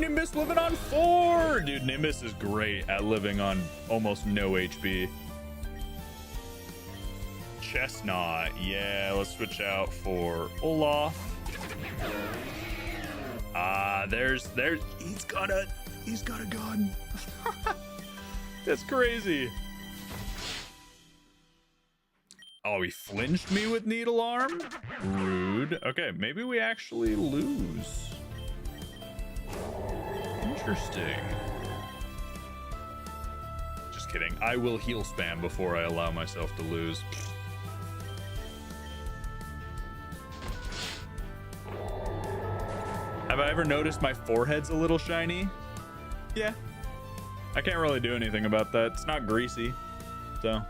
Nimbus living on 4. Dude, Nimbus is great at living on almost no HP. Chestnut. Yeah, let's switch out for Olaf. There's he's got a gun. That's crazy. Oh, he flinched me with Needle Arm? Rude. Okay, maybe we actually lose. Interesting. Just kidding. I will heal spam before I allow myself to lose. Have I ever noticed my forehead's a little shiny? Yeah. I can't really do anything about that. It's not greasy, so.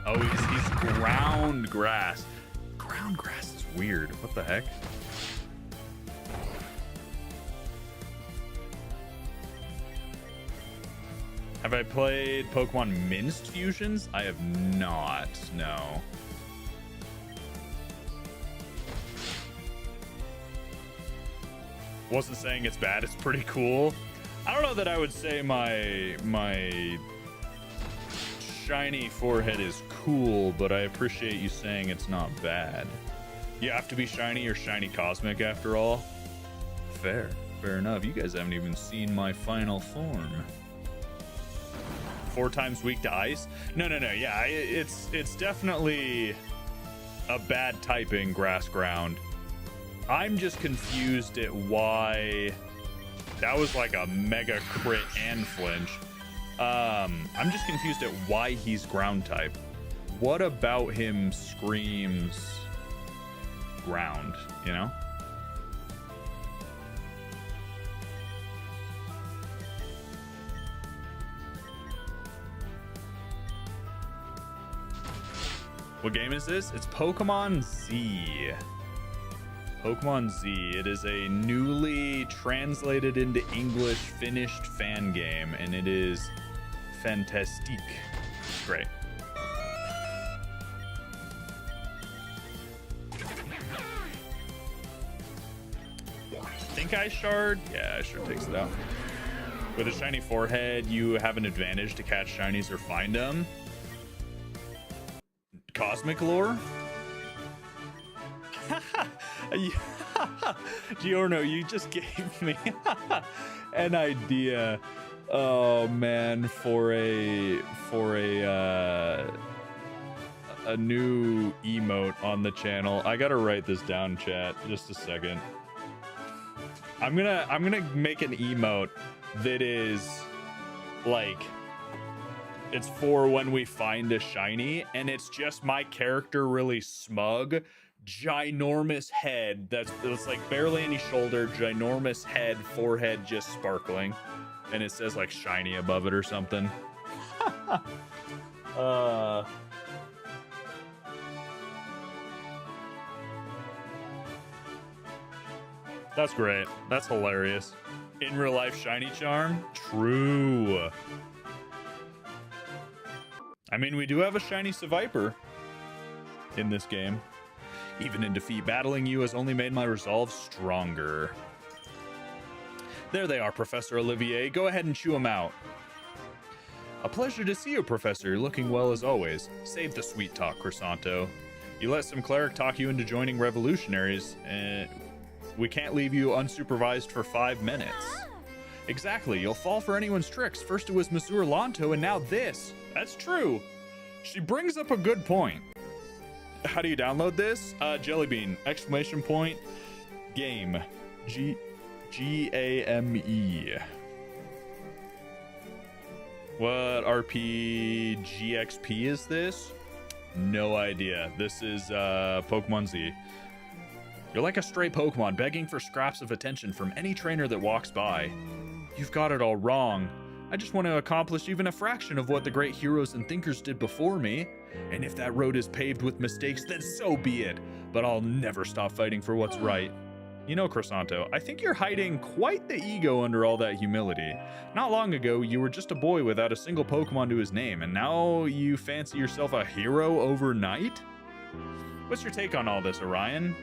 Oh, he's ground grass. Ground grass is weird. What the heck? Have I played Pokemon Minced Fusions? I have not, no. Wasn't saying it's bad, it's pretty cool. I don't know that I would say my shiny forehead is cool, but I appreciate you saying it's not bad. You have to be shiny or shiny cosmic after all. Fair enough. You guys haven't even seen my final form. 4 times weak to ice? No. Yeah, it's definitely a bad typing grass ground. I'm just confused at why that was like a mega crit and flinch. I'm just confused at why he's ground type. What about him screams ground, you know? What game is this? It's Pokemon Z. Pokemon Z. It is a newly translated into English finished fan game, and it is fantastique. Great. Think Ice Shard? Yeah, Ice Shard takes it out. With a shiny forehead, you have an advantage to catch shinies or find them. Cosmic lore? Giorno, you just gave me an idea. Oh man, for a new emote on the channel. I gotta write this down, chat. Just a second. I'm gonna make an emote that is like, it's for when we find a shiny, and it's just my character really smug, ginormous head that's like barely any shoulder, ginormous head, forehead just sparkling, and it says like shiny above it or something. That's great. That's hilarious. In real life, shiny charm? True. I mean, we do have a shiny Seviper in this game. Even in defeat, battling you has only made my resolve stronger. There they are, Professor Olivier. Go ahead and chew them out. A pleasure to see you, Professor. You're looking well as always. Save the sweet talk, Crisanto. You let some cleric talk you into joining revolutionaries, and we can't leave you unsupervised for 5 minutes. Exactly, you'll fall for anyone's tricks. First it was Monsieur Lanto, and now this. That's true. She brings up a good point. How do you download this? Jellybean, exclamation point, game, G-A-M-E. What RPGXP is this? No idea. This is Pokemon Z. You're like a stray Pokemon begging for scraps of attention from any trainer that walks by. You've got it all wrong. I just want to accomplish even a fraction of what the great heroes and thinkers did before me. And if that road is paved with mistakes, then so be it. But I'll never stop fighting for what's right. You know, Croissanto, I think you're hiding quite the ego under all that humility. Not long ago, you were just a boy without a single Pokemon to his name, and now you fancy yourself a hero overnight? What's your take on all this, Orion?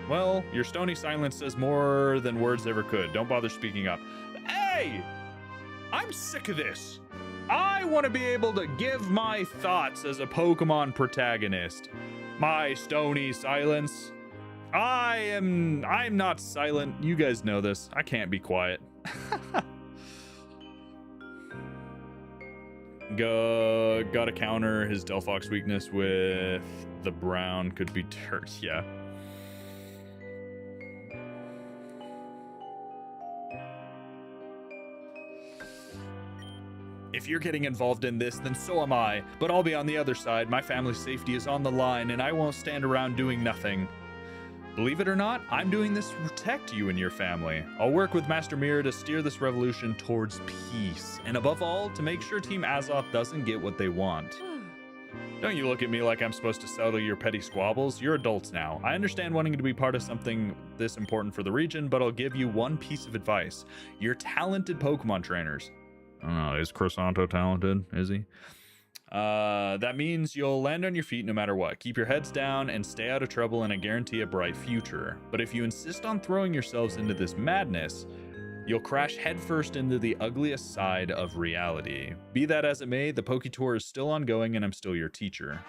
Well, your stony silence says more than words ever could. Don't bother speaking up. Hey! I'm sick of this. I want to be able to give my thoughts as a Pokemon protagonist. My stony silence. I'm not silent. You guys know this. I can't be quiet. Gotta counter his Delphox weakness with the brown could be dirt. Yeah. If you're getting involved in this, then so am I. But I'll be on the other side. My family's safety is on the line, and I won't stand around doing nothing. Believe it or not, I'm doing this to protect you and your family. I'll work with Master Mirror to steer this revolution towards peace. And above all, to make sure Team Azoth doesn't get what they want. Don't you look at me like I'm supposed to settle your petty squabbles. You're adults now. I understand wanting to be part of something this important for the region, but I'll give you one piece of advice. You're talented Pokemon trainers. I don't know, is Croissanto talented? Is he? That means you'll land on your feet no matter what. Keep your heads down and stay out of trouble, and I guarantee a bright future. But if you insist on throwing yourselves into this madness, you'll crash headfirst into the ugliest side of reality. Be that as it may, the Poke Tour is still ongoing, and I'm still your teacher.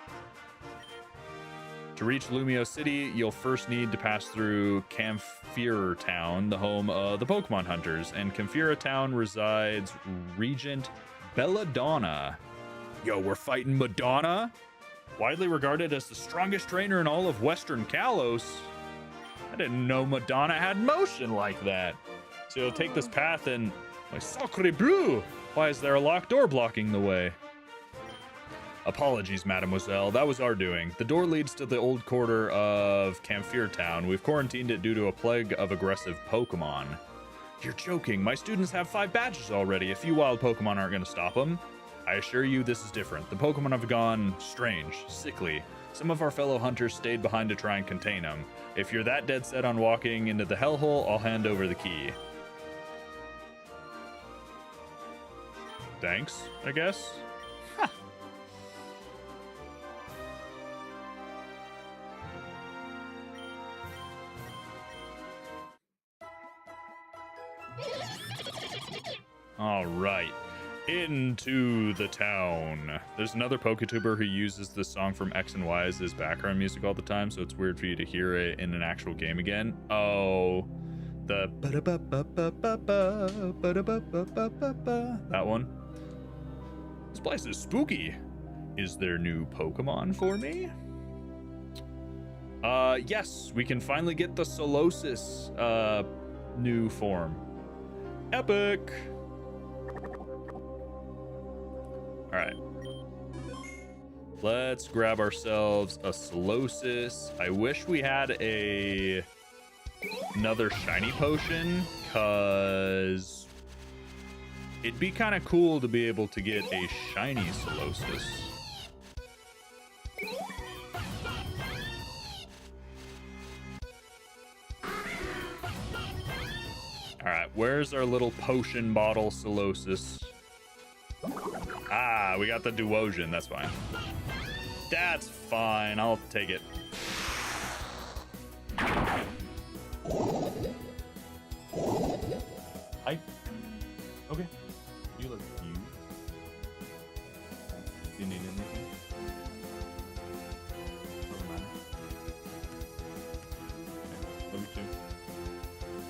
To reach Lumio City, you'll first need to pass through Camphira Town, the home of the Pokemon Hunters, and Camphira Town resides Regent Belladonna. Yo, we're fighting Madonna? Widely regarded as the strongest trainer in all of Western Kalos. I didn't know Madonna had motion like that. So you'll take this path and... My sacre bleu! Why is there a locked door blocking the way? Apologies, mademoiselle. That was our doing. The door leads to the old quarter of Camphira Town. We've quarantined it due to a plague of aggressive Pokemon. You're joking. My students have 5 badges already. A few wild Pokemon aren't going to stop them. I assure you this is different. The Pokemon have gone strange, sickly. Some of our fellow hunters stayed behind to try and contain them. If you're that dead set on walking into the hellhole, I'll hand over the key. Thanks, I guess. Ha. All right. Into the town. There's another PokeTuber who uses this song from X and Y as his background music all the time, so it's weird for you to hear it in an actual game again. Oh, the that one. This place is spooky. Is there new Pokemon for me? Yes, we can finally get the Solosis new form. Epic. All right, let's grab ourselves a Solosis. I wish we had another shiny potion, because it'd be kind of cool to be able to get a shiny Solosis. All right, where's our little potion bottle Solosis? Ah, we got the Duosion. That's fine. That's fine. I'll take it. Hi. Okay. You look cute. You need anything? Doesn't matter. Okay. Love you too.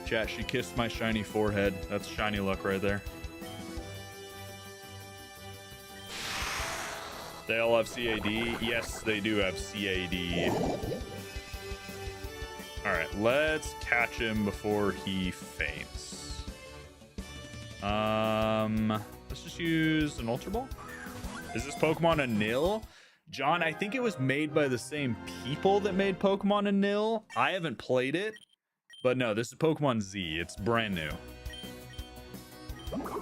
Chat, she kissed my shiny forehead. That's shiny luck right there. They all have CAD? Yes, they do have CAD. Alright, let's catch him before he faints. Let's just use an Ultra Ball. Is this Pokemon a nil? John, I think it was made by the same people that made Pokemon a nil. I haven't played it, but no, this is Pokemon Z. It's brand new.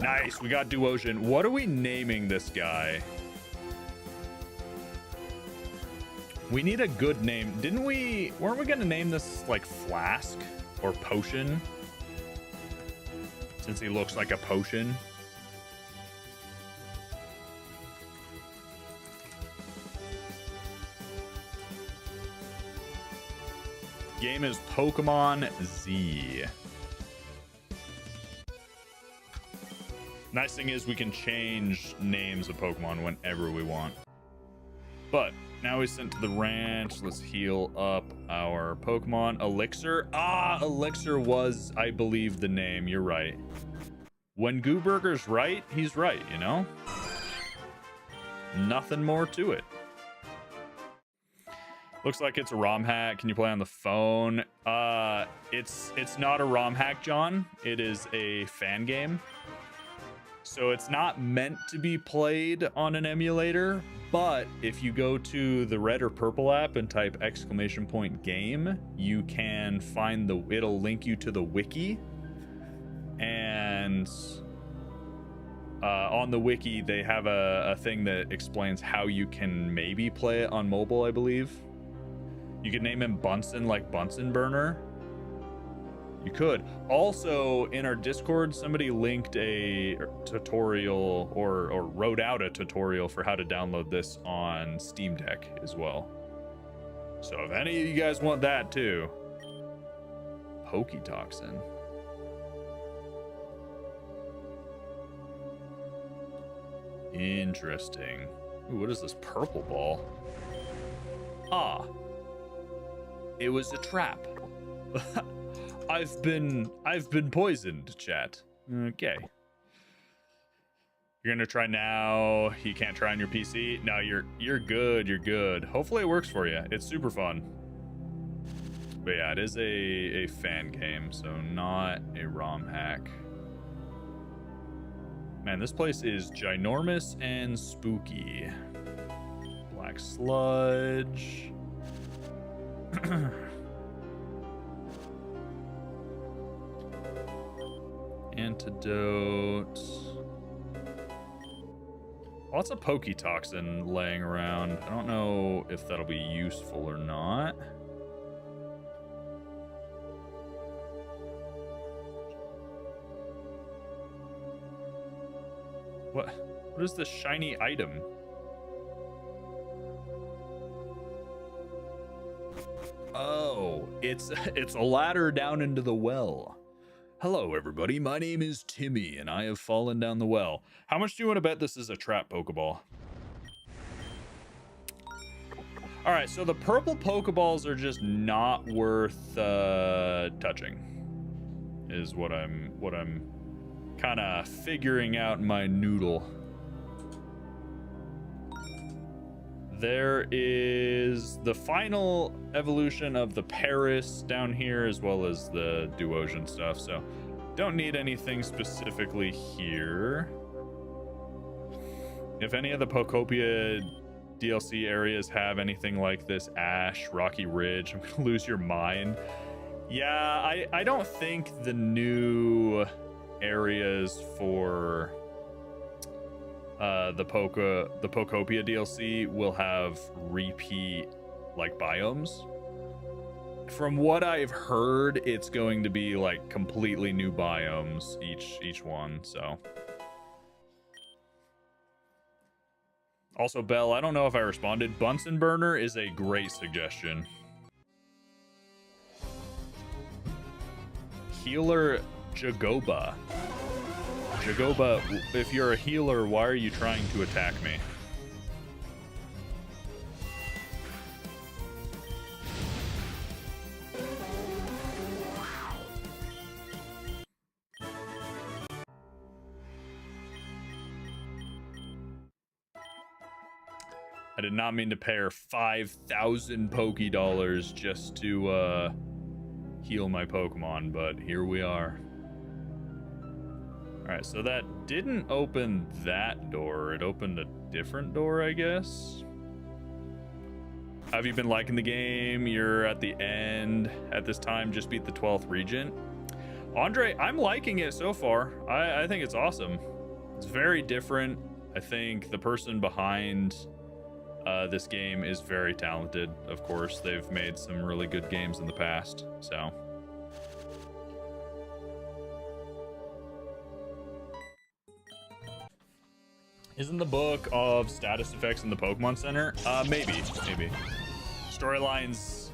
Nice, we got Duosion. What are we naming this guy? We need a good name. Weren't we gonna name this like Flask? or potion, since he looks like a potion. Game is Pokemon Z. Nice thing is we can change names of Pokemon whenever we want. But now we sent to the ranch. Let's heal up our Pokemon. Elixir. Ah, Elixir was, I believe, the name. You're right. When Gooburger's right, he's right, you know? Nothing more to it. Looks like it's a ROM hack. Can you play on the phone? It's not a ROM hack, John. It is a fan game. So it's not meant to be played on an emulator, but if you go to the red or purple app and type !game, you can find it'll link you to the wiki. And on the wiki, they have a thing that explains how you can maybe play it on mobile, I believe. You could name him Bunsen, like Bunsen Burner. You could. Also, in our Discord, somebody linked a tutorial or wrote out a tutorial for how to download this on Steam Deck as well. So if any of you guys want that too. Poketoxin. Interesting. Ooh, what is this purple ball? Ah. It was a trap. I've been poisoned, chat. Okay. You're gonna try now. You can't try on your PC. No, you're good. You're good. Hopefully it works for you. It's super fun. But yeah, it is a fan game, so not a ROM hack. Man, this place is ginormous and spooky. Black sludge. Antidote. Lots of Poketoxin laying around. I don't know if that'll be useful or not. What is this shiny item? Oh, it's a ladder down into the well. Hello, everybody. My name is Timmy, and I have fallen down the well. How much do you want to bet this is a trap Pokeball? All right, so the purple Pokeballs are just not worth touching, is what I'm kind of figuring out in my noodle. There is the final evolution of the Paris down here, as well as the Duosion stuff, so don't need anything specifically here. If any of the Pokopia DLC areas have anything like this, Ash, Rocky Ridge, I'm gonna lose your mind. Yeah, I don't think the new areas for the Pokopia DLC will have repeat like biomes. From what I've heard, it's going to be like completely new biomes each one, so. Also, Belle, I don't know if I responded. Bunsen Burner is a great suggestion. Healer Jagoba. Jagoba, if you're a healer, why are you trying to attack me? I did not mean to pay her 5,000 Poké-Dollars just to heal my Pokemon, but here we are. All right, so that didn't open that door. It opened a different door, I guess. Have you been liking the game? You're at the end at this time, just beat the 12th region. Andre, I'm liking it so far. I think it's awesome. It's very different. I think the person behind this game is very talented. Of course, they've made some really good games in the past, so Isn't the book of status effects in the Pokemon Center? Maybe. Storylines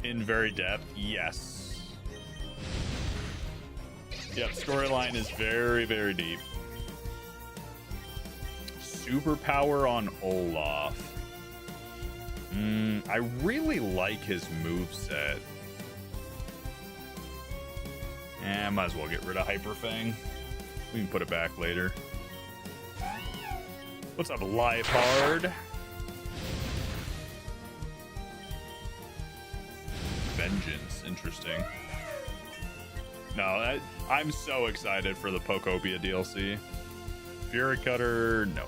in very depth, yes. Yep, storyline is very, very deep. Superpower on Olaf. I really like his moveset. Might as well get rid of Hyper Fang. We can put it back later. What's up, Liepard? Vengeance, interesting. No, I'm so excited for the Pokopia DLC. Fury Cutter, no.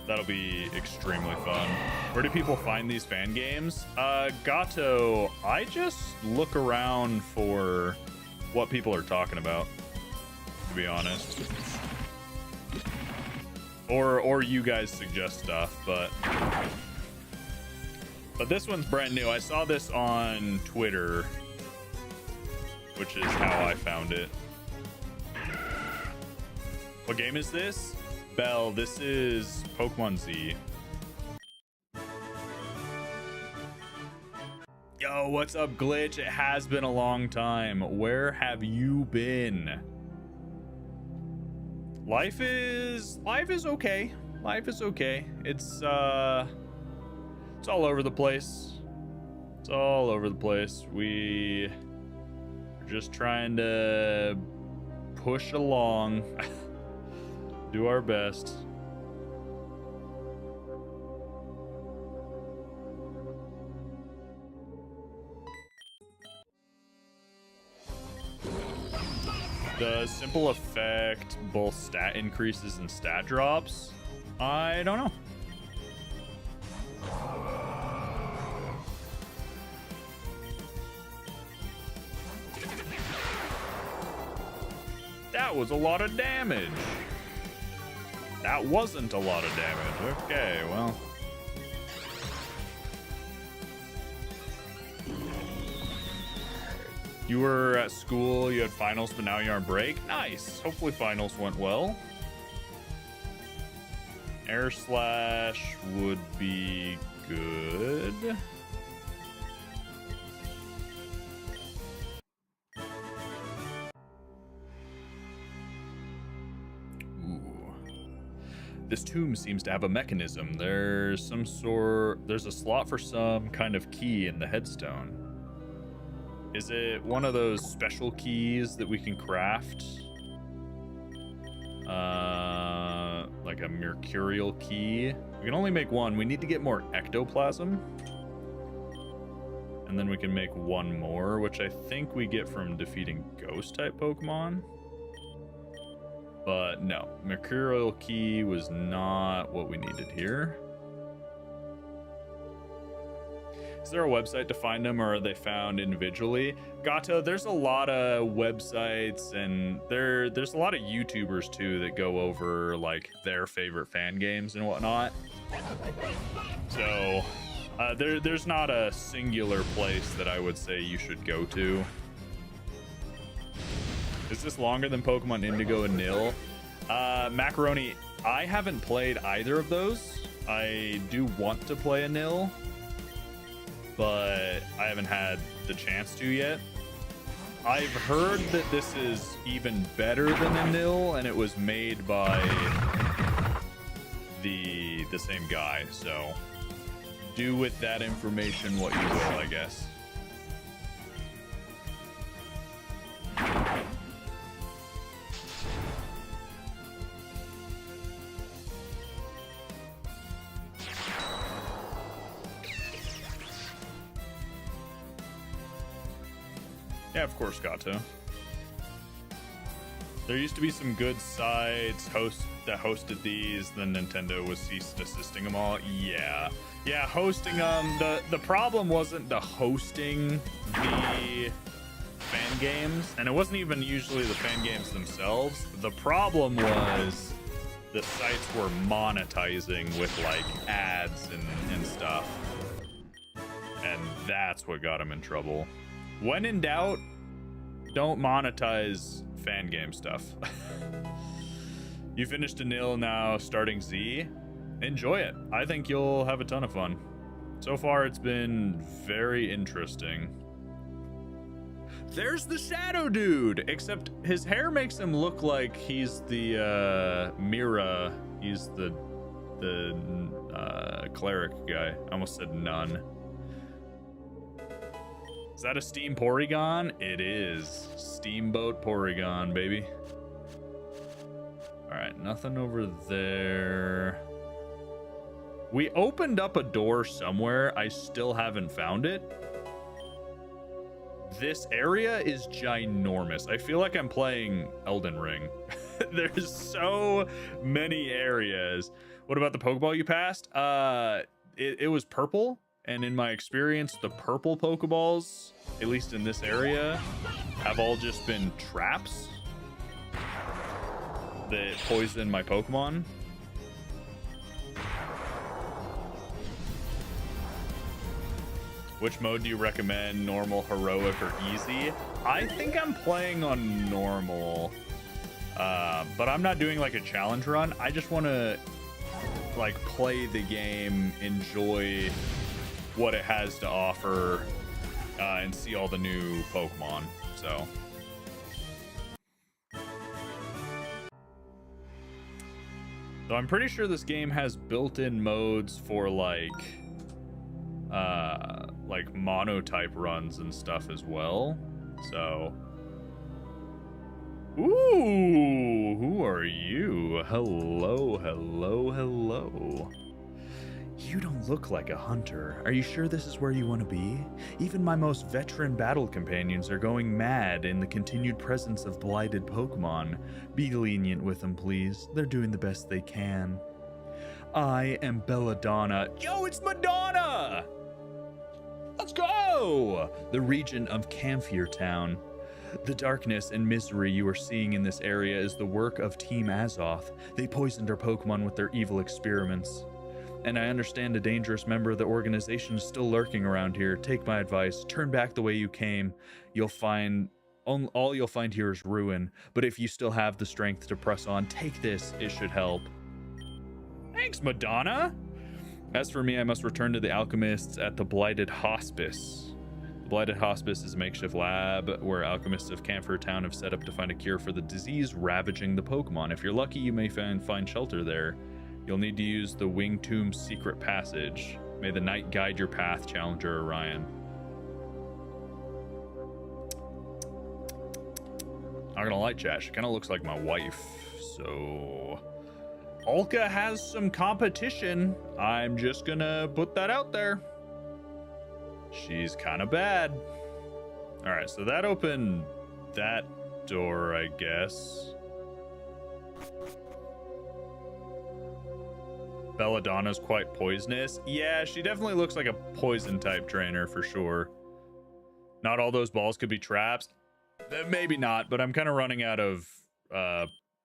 That'll be extremely fun. Where do people find these fan games? Gato, I just look around for what people are talking about, to be honest. Or you guys suggest stuff, but this one's brand new. I saw this on Twitter, which is how I found it. What game is this? Bell, this is Pokémon Z. Yo, what's up, Glitch? It has been a long time. Where have you been? Life is okay. Life is okay. It's all over the place. It's all over the place. We're just trying to push along. Do our best. Does simple affect both stat increases and stat drops? I don't know. That was a lot of damage. That wasn't a lot of damage. Okay, well. You were at school, you had finals, but now you're on break? Nice. Hopefully finals went well. Air Slash would be good. This tomb seems to have a mechanism. There's a slot for some kind of key in the headstone. Is it one of those special keys that we can craft? Like a mercurial key? We can only make one. We need to get more ectoplasm. And then we can make one more, which I think we get from defeating ghost type Pokemon. But no, mercurial key was not what we needed here. Is there a website to find them, or are they found individually? Gato, there's a lot of websites, and there's a lot of YouTubers too that go over like their favorite fan games and whatnot. So there's not a singular place that I would say you should go to. Is this longer than Pokemon Indigo and Nil? Macaroni, I haven't played either of those. I do want to play a Nil, but I haven't had the chance to yet. I've heard that this is even better than a Nil, and it was made by the same guy, so do with that information what you will, I guess. Yeah, of course, Gato. There used to be some good sites that hosted these, then Nintendo was ceased assisting them all. Yeah, hosting them. The problem wasn't the hosting the fan games, and it wasn't even usually the fan games themselves. The problem was the sites were monetizing with like ads and stuff, and that's what got them in trouble. When in doubt, don't monetize fan game stuff. You finished a nil, now starting Z. Enjoy it. I think you'll have a ton of fun. So far, it's been very interesting. There's the Shadow Dude, except his hair makes him look like he's the Mira. He's the cleric guy. I almost said nun. Is that a Steam Porygon? It is. Steamboat Porygon, baby. All right, nothing over there. We opened up a door somewhere. I still haven't found it. This area is ginormous. I feel like I'm playing Elden Ring. There's so many areas. What about the Pokeball you passed? It was purple. And in my experience, the purple Pokeballs, at least in this area, have all just been traps that poison my Pokemon. Which mode do you recommend? Normal, heroic, or easy? I think I'm playing on normal. But I'm not doing like a challenge run. I just want to like play the game, enjoy what it has to offer, and see all the new Pokemon. So I'm pretty sure this game has built-in modes for like monotype runs and stuff as well. So ooh, who are you? Hello, hello, hello. You don't look like a hunter. Are you sure this is where you want to be? Even my most veteran battle companions are going mad in the continued presence of blighted Pokemon. Be lenient with them, please. They're doing the best they can. I am Belladonna. Yo, it's Madonna! Let's go! The region of Camphor Town. The darkness and misery you are seeing in this area is the work of Team Azoth. They poisoned our Pokemon with their evil experiments. And I understand a dangerous member of the organization is still lurking around here. Take my advice. Turn back the way you came. You'll find... all you'll find here is ruin. But if you still have the strength to press on, take this. It should help. Thanks, Madonna! As for me, I must return to the alchemists at the Blighted Hospice. The Blighted Hospice is a makeshift lab where alchemists of Camphor Town have set up to find a cure for the disease ravaging the Pokemon. If you're lucky, you may find shelter there. You'll need to use the Wing Tomb's secret passage. May the night guide your path, Challenger Orion. Not gonna lie, chat, she kind of looks like my wife, so... Olka has some competition. I'm just gonna put that out there. She's kind of bad. All right, so that opened that door, I guess. Belladonna's quite poisonous. Yeah, she definitely looks like a poison type trainer for sure. Not all those balls could be traps. Maybe not, but I'm kind of running out of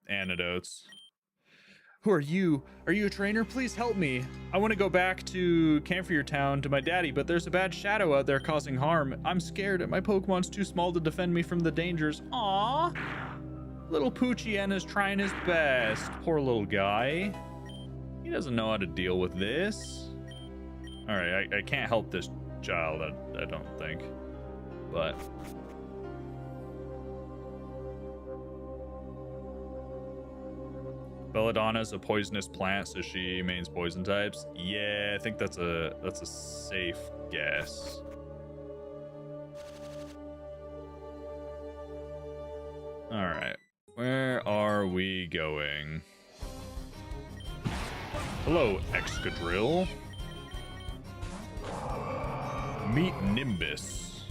antidotes. Who are you? Are you a trainer? Please help me. I want to go back to Camphor Town to my daddy, but there's a bad shadow out there causing harm. I'm scared and my Pokemon's too small to defend me from the dangers. Aww. Little Poochien is trying his best. Poor little guy. He doesn't know how to deal with this. All right, I can't help this child, I don't think. But... Belladonna's a poisonous plant, so she mains poison types. Yeah, I think that's a safe guess. All right, where are we going? Hello, Excadrill. Meet Nimbus.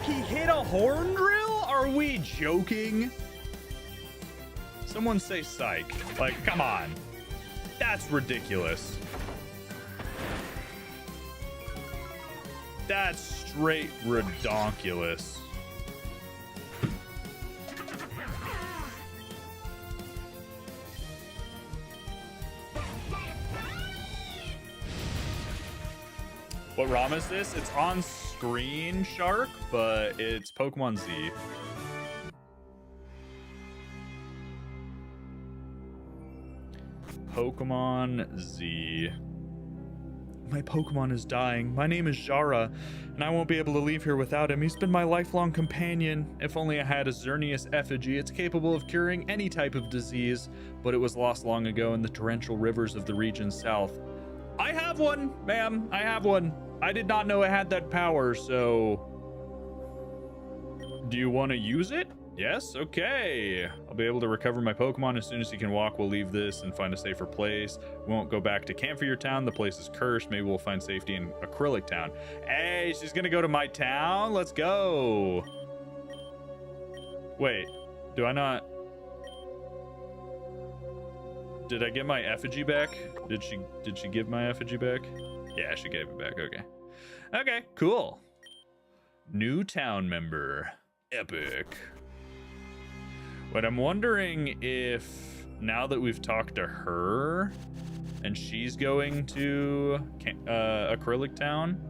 He hit a horn drill? Are we joking? Someone say psych. Like, come on. That's ridiculous. That's straight redonkulous. What ROM is this? It's on screen, Shark, but it's Pokemon Z. Pokemon Z. My Pokemon is dying. My name is Jara, and I won't be able to leave here without him. He's been my lifelong companion. If only I had a Xerneas effigy. It's capable of curing any type of disease, but it was lost long ago in the torrential rivers of the region south. I have one, ma'am. I have one. I did not know it had that power, so... Do you want to use it? Yes? Okay. I'll be able to recover my Pokemon as soon as he can walk. We'll leave this and find a safer place. We won't go back to Camphor Town. The place is cursed. Maybe we'll find safety in Acrylic Town. Hey, she's gonna go to my town? Let's go. Wait, do I not... Did I get my effigy back? Did she give my effigy back? Yeah, she gave it back. Okay. Okay, cool. New town member. Epic. But I'm wondering if now that we've talked to her and she's going to Acrylic Town,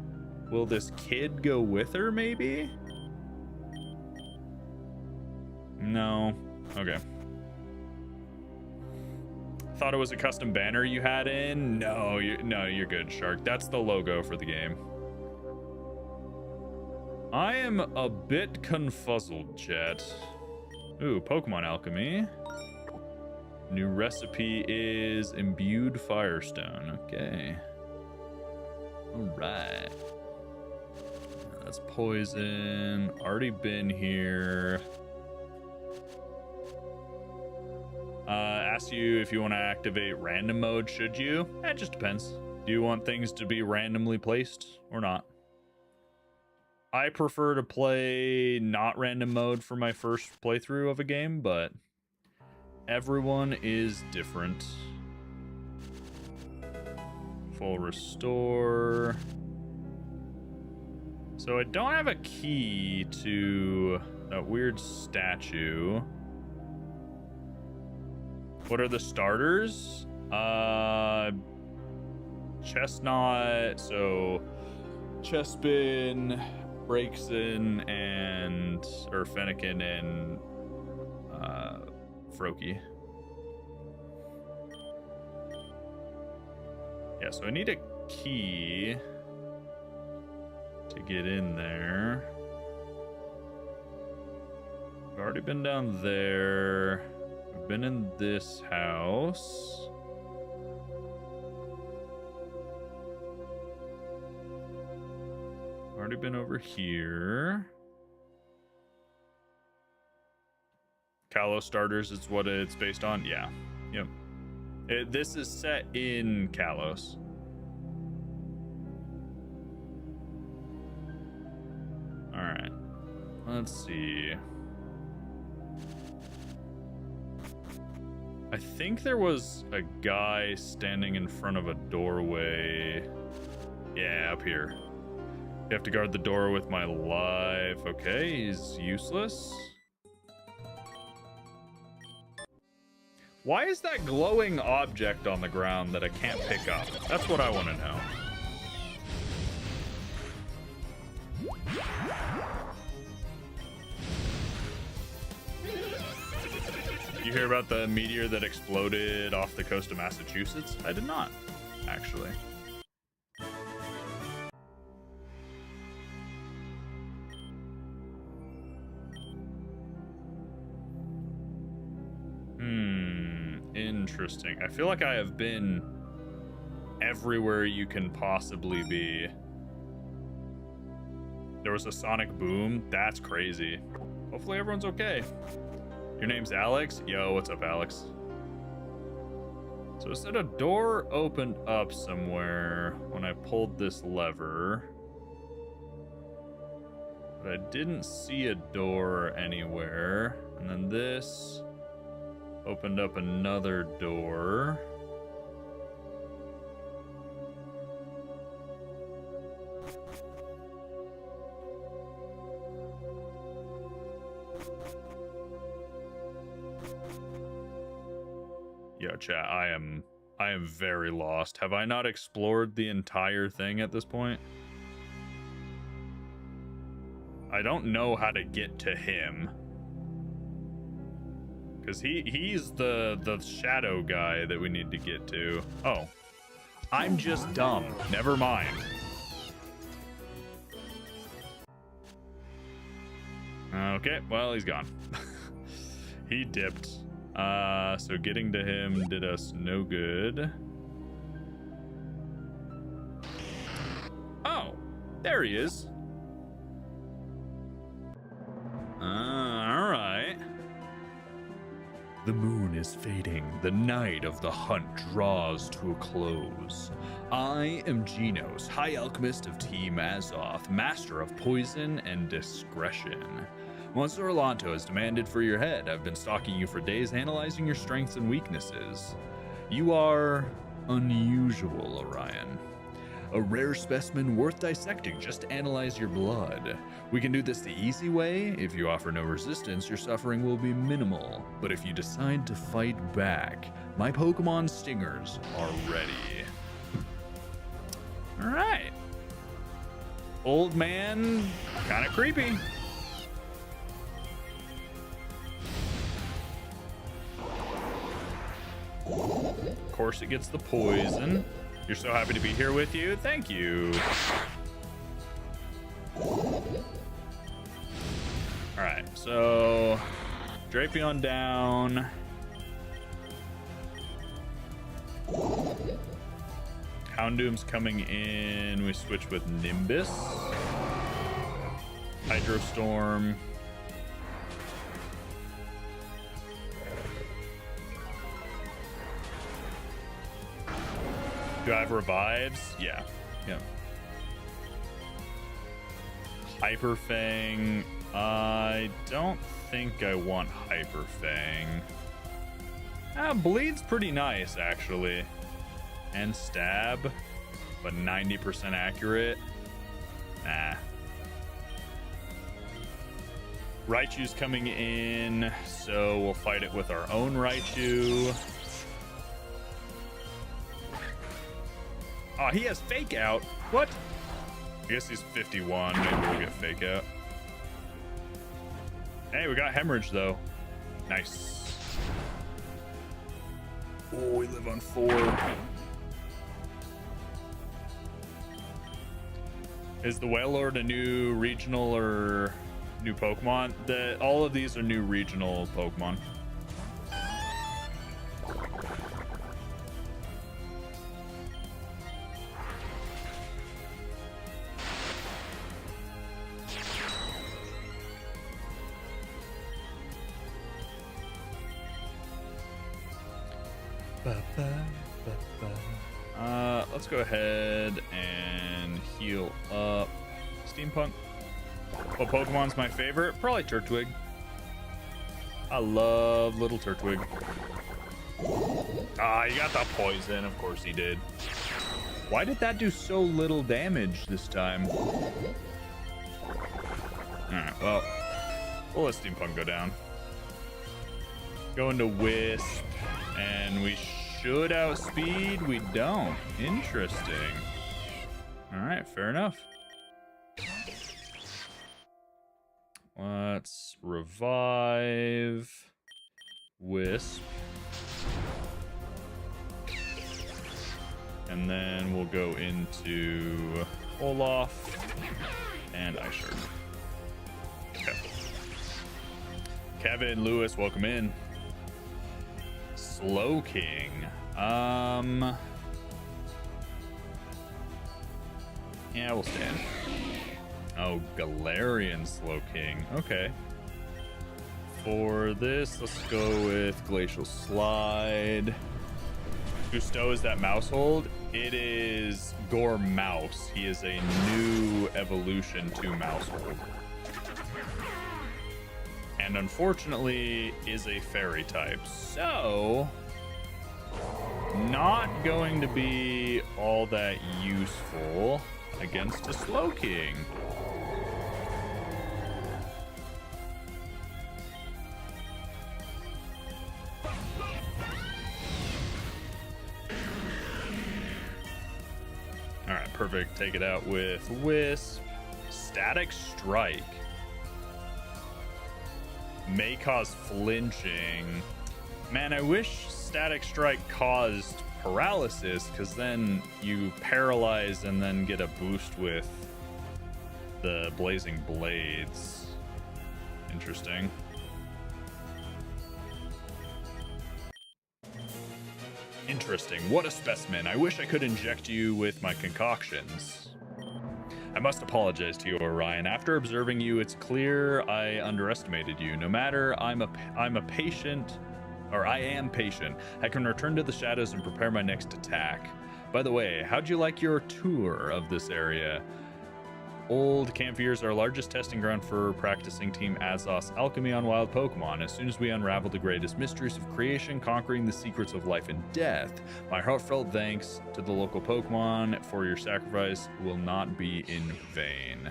will this kid go with her maybe? No. Okay. Thought it was a custom banner you had in. No, you're good, Shark. That's the logo for the game. I am a bit confuzzled, chat. Ooh, Pokemon Alchemy. New recipe is imbued Firestone. Okay. Alright. That's poison. Already been here. Ask you if you want to activate random mode, should you? It just depends. Do you want things to be randomly placed or not? I prefer to play not random mode for my first playthrough of a game, but everyone is different. Full restore. So I don't have a key to that weird statue. What are the starters? Chestnut, so Chespin, Braixen, or Fennekin and Froakie. Yeah, so I need a key to get in there. I've already been down there. I've been in this house. Already been over here. Kalos starters is what it's based on. Yeah. Yep. This is set in Kalos. All right. Let's see. I think there was a guy standing in front of a doorway. Yeah, up here. You have to guard the door with my life. Okay, he's useless. Why is that glowing object on the ground that I can't pick up? That's what I want to know. You hear about the meteor that exploded off the coast of Massachusetts? I did not, actually. Interesting. I feel like I have been everywhere you can possibly be. There was a sonic boom. That's crazy. Hopefully everyone's okay. Your name's Alex? Yo, what's up, Alex? So it said a door opened up somewhere when I pulled this lever. But I didn't see a door anywhere. And then this opened up another door. Yo, chat, I am very lost. Have I not explored the entire thing at this point? I don't know how to get to him. Because he's the shadow guy that we need to get to. Oh. I'm just dumb. Never mind. Okay, well, he's gone. He dipped. So getting to him did us no good. Oh, there he is. All right. The moon is fading. The night of the hunt draws to a close. I am Genos, High Alchemist of Team Azoth, Master of Poison and Discretion. Monster Orlanto has demanded for your head. I've been stalking you for days, analyzing your strengths and weaknesses. You are unusual, Orion. A rare specimen worth dissecting. Just analyze your blood. We can do this the easy way. If you offer no resistance, your suffering will be minimal. But if you decide to fight back, my Pokemon stingers are ready. All right. Old man, kind of creepy. Of course it gets the poison. You're so happy to be here with you. Thank you. All right, so Drapion down. Houndoom's coming in. We switch with Nimbus. Hydrostorm. Do I have revives? Yeah. Yep. Hyper Fang. I don't think I want Hyper Fang. Bleed's pretty nice, actually. And Stab, but 90% accurate. Nah. Raichu's coming in, so we'll fight it with our own Raichu. Oh, he has Fake Out. What? I guess he's 51. Maybe we'll get Fake Out. Hey, we got Hemorrhage, though. Nice. Oh, we live on 4. Is the Wailord a new regional or new Pokemon? All of these are new regional Pokemon. Let's go ahead and heal up. Steampunk. What Pokemon's my favorite? Probably Turtwig. I love little Turtwig. Ah, he got the poison. Of course he did. Why did that do so little damage this time? Alright, well, we'll let Steampunk go down. Go into Wisp, and we should outspeed. We don't. Interesting. Alright, fair enough. Let's revive Wisp. And then we'll go into Olaf and Ice Shard. Okay. Kevin Lewis, welcome in. Slow King. Yeah, we'll stand. Oh, Galarian Slow King. Okay. For this, let's go with Glacial Slide. Gusto is that Mousehold? It is Gormouse. He is a new evolution to Mousehold. And unfortunately is a fairy type. So, not going to be all that useful against a Slow King. Alright, perfect. Take it out with Wisp. Static Strike. may cause flinching. Man, I wish Static Strike caused paralysis, because then you paralyze and then get a boost with the Blazing Blades. Interesting. Interesting. What a specimen. I wish I could inject you with my concoctions. I must apologize to you, Orion. After observing you, it's clear I underestimated you. No matter, I am patient. I can return to the shadows and prepare my next attack. By the way, how'd you like your tour of this area? Old Camphire's our largest testing ground for practicing Team Azos alchemy on wild Pokemon. As soon as we unravel the greatest mysteries of creation, conquering the secrets of life and death, my heartfelt thanks to the local Pokemon for your sacrifice will not be in vain.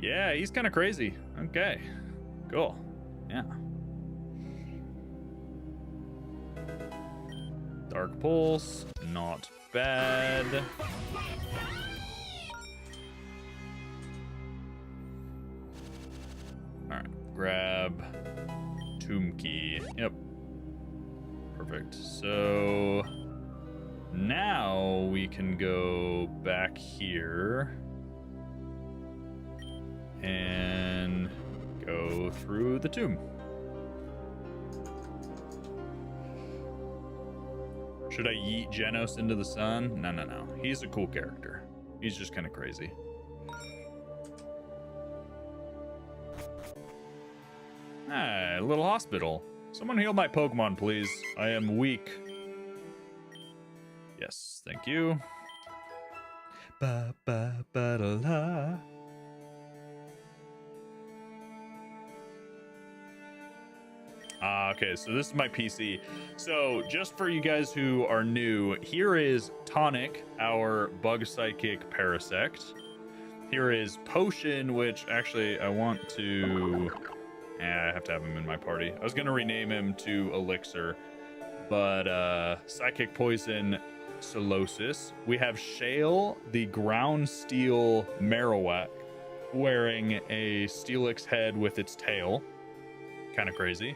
Yeah, he's kind of crazy. Okay, cool. Yeah. Dark Pulse, not bad. Alright, grab Tomb Key. Yep. Perfect. So now we can go back here and go through the tomb. Should I yeet Genos into the sun? No. He's a cool character. He's just kind of crazy. Ah, little hospital. Someone heal my Pokemon, please. I am weak. Yes, thank you. Ba ba ba da la. Okay, so this is my PC. So just for you guys who are new, here is Tonic, our Bug Psychic Parasect. Here is Potion, which actually I want to... I have to have him in my party. I was going to rename him to Elixir, but Psychic Poison Solosis. We have Shale, the Ground Steel Marowak, wearing a Steelix head with its tail. Kind of crazy.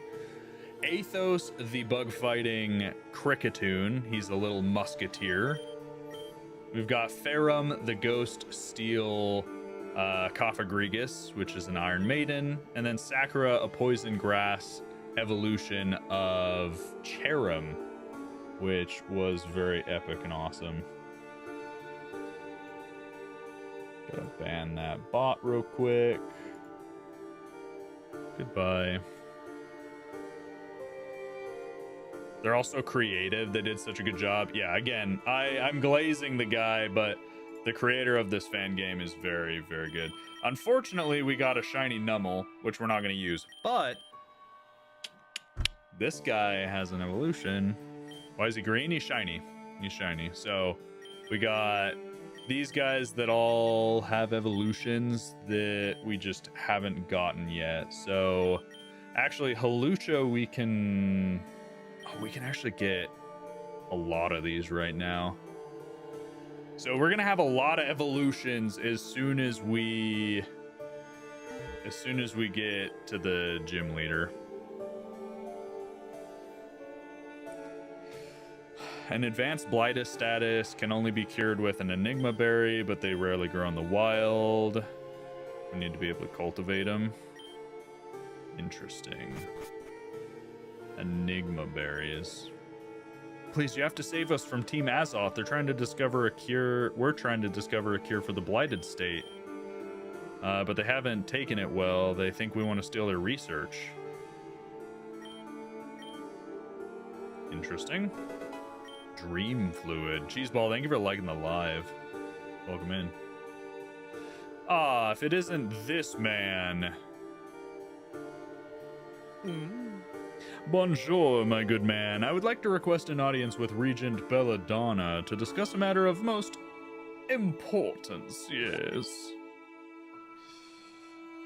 Athos, the bug-fighting Cricketoon. He's a little musketeer. We've got Ferrum, the Ghost Steel Cophagrigus, which is an Iron Maiden. And then Sakura, a Poison Grass evolution of Cherim, which was very epic and awesome. Gotta ban that bot real quick. Goodbye. They're also creative. They did such a good job. Yeah, again, I'm glazing the guy, but the creator of this fan game is very, very good. Unfortunately, we got a shiny Numel, which we're not going to use, but this guy has an evolution. Why is he green? He's shiny. He's shiny. So we got these guys that all have evolutions that we just haven't gotten yet. So actually, Hawlucha, we can actually get a lot of these right now. So we're gonna have a lot of evolutions as soon as we get to the gym leader. An advanced Blightus status can only be cured with an Enigma berry, but they rarely grow in the wild. We need to be able to cultivate them. Interesting. Enigma berries. Please, you have to save us from Team Azoth. They're trying to discover a cure. We're trying to discover a cure for the blighted state. But they haven't taken it well. They think we want to steal their research. Interesting. Dream Fluid. Cheeseball, thank you for liking the live. Welcome in. Ah, if it isn't this man. Bonjour, my good man. I would like to request an audience with Regent Belladonna to discuss a matter of most importance, yes.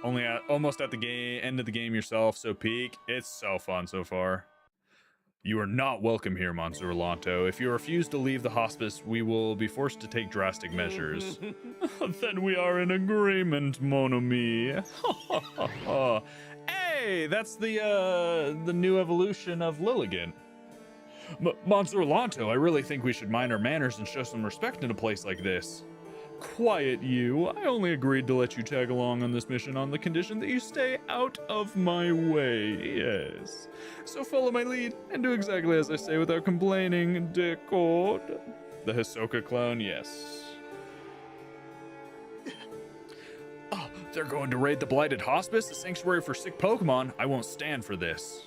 Almost at the end of the game yourself, so peak. It's so fun so far. You are not welcome here, Monsieur Rolanto. If you refuse to leave the hospice, we will be forced to take drastic measures. Then we are in agreement, mon ami. Hey, that's the new evolution of Lilligant. Monsieur Lanto, I really think we should mind our manners and show some respect in a place like this. Quiet, you. I only agreed to let you tag along on this mission on the condition that you stay out of my way. Yes. So follow my lead and do exactly as I say without complaining. Decode. The Hisoka clone, yes. Oh, they're going to raid the Blighted Hospice, a sanctuary for sick Pokemon. I won't stand for this.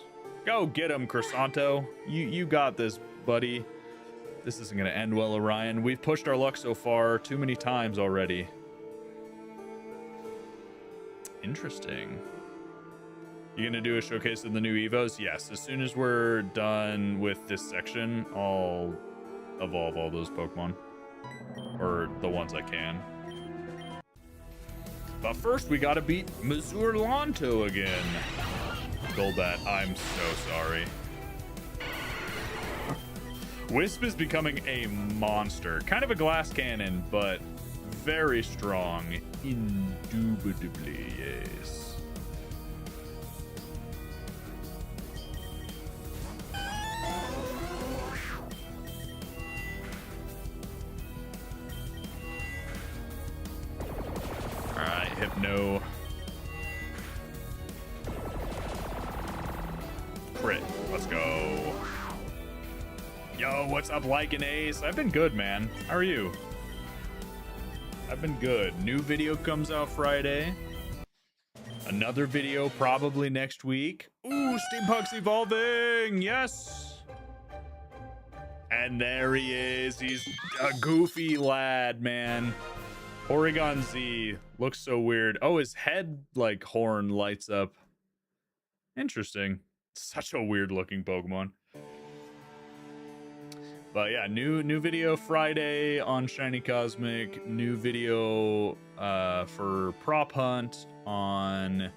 Go get him, Crisanto. You got this, buddy. This isn't going to end well, Orion. We've pushed our luck so far too many times already. Interesting. You going to do a showcase of the new Evos? Yes. As soon as we're done with this section, I'll evolve all those Pokemon. Or the ones I can. But first, we got to beat Monsieur Lanto again. Golbat, I'm so sorry. Wisp is becoming a monster. Kind of a glass cannon, but very strong. Indubitably, yes. Alright, Hypno. Crit. Let's go. Yo, what's up, Lycan Ace? I've been good, man. How are you? I've been good. New video comes out Friday. Another video probably next week. Ooh, Steampunk's evolving! Yes! And there he is. He's a goofy lad, man. Porygon Z looks so weird. Oh, his head, like, horn lights up. Interesting. Such a weird looking Pokemon. But yeah, new video Friday on Shiny Cosmic. New video for Prop Hunt on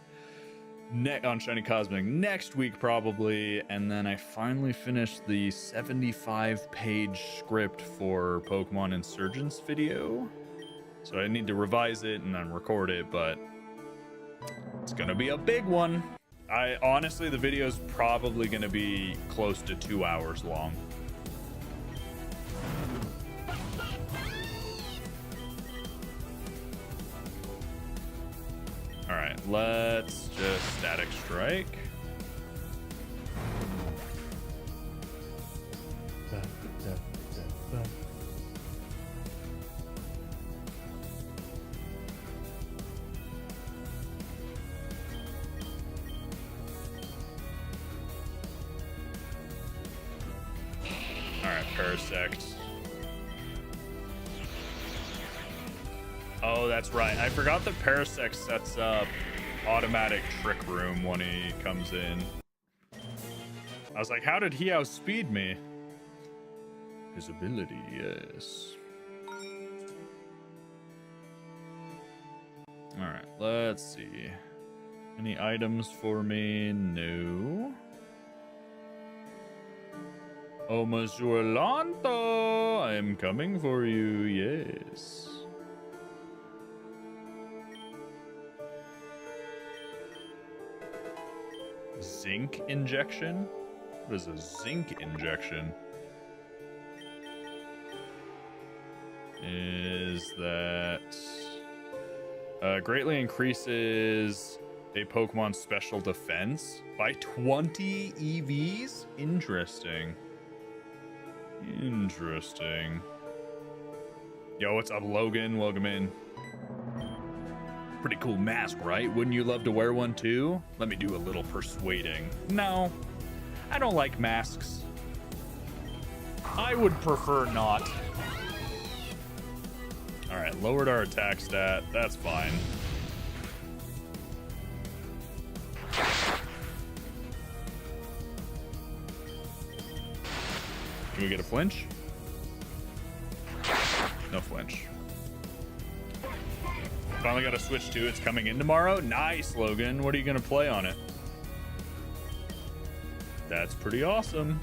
Shiny Cosmic next week probably. And then I finally finished the 75-page script for Pokemon Insurgence video. So I need to revise it and then record it, but it's gonna be a big one. Honestly, the video is probably gonna be close to 2 hours long. All right, let's just Static Strike. All right, Parasect. Oh, that's right. I forgot that Parasect sets up automatic Trick Room when he comes in. I was like, how did he outspeed me? His ability, yes. Alright, let's see. Any items for me? No. Oh, Monsieur Lanto, I am coming for you, yes. Zinc injection? What is a zinc injection? Is that... greatly increases a Pokemon's special defense by 20 EVs? Interesting. Interesting. Yo, what's up, Logan? Welcome in. Pretty cool mask, right? Wouldn't you love to wear one too? Let me do a little persuading. No, I don't like masks. I would prefer not. All right, lowered our attack stat. That's fine. Can we get a flinch? No flinch. Finally got a Switch 2. It's coming in tomorrow. Nice, Logan. What are you going to play on it? That's pretty awesome.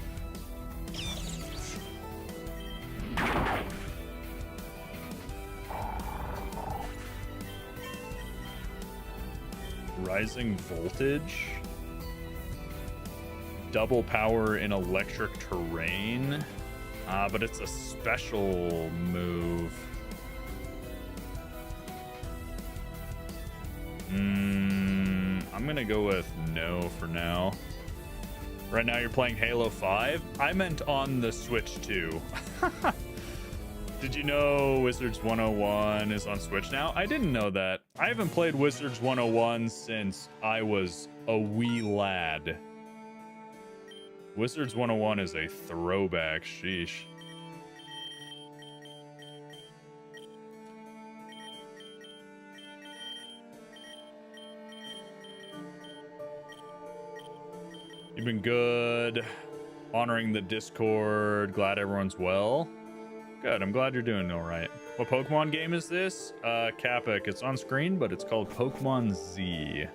Rising voltage? double power in electric terrain, but it's a special move. I'm gonna go with no for now. Right now you're playing Halo 5? I meant on the Switch 2. Did you know Wizards 101 is on Switch now? I didn't know that. I haven't played Wizards 101 since I was a wee lad. Wizards 101 is a throwback, sheesh. You've been good. Honoring the Discord. Glad everyone's well. Good, I'm glad you're doing all right. What Pokemon game is this? Capic. It's on screen, but it's called Pokémon Z.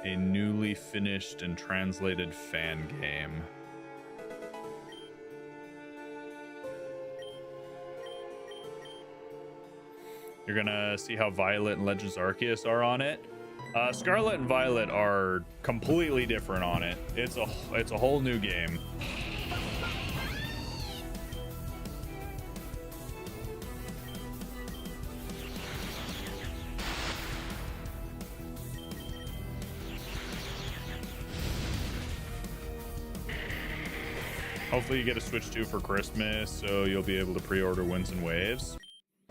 A newly finished and translated fan game. You're gonna see how Violet and Legends Arceus are on it. Scarlet and Violet are completely different on it. It's a whole new game. Hopefully you get a Switch 2 for Christmas, so you'll be able to pre-order Winds and Waves.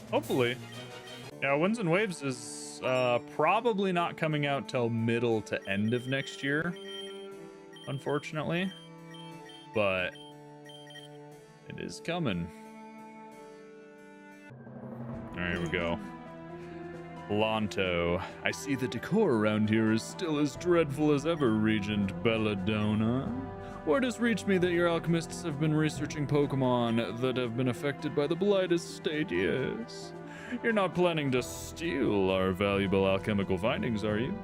Hopefully. Yeah, Winds and Waves is probably not coming out till middle to end of next year, unfortunately. But it is coming. All right, here we go. Lonto. I see the decor around here is still as dreadful as ever, Regent Belladonna. Word has reached me that your alchemists have been researching Pokemon that have been affected by the Blighted state, yes. You're not planning to steal our valuable alchemical findings, are you?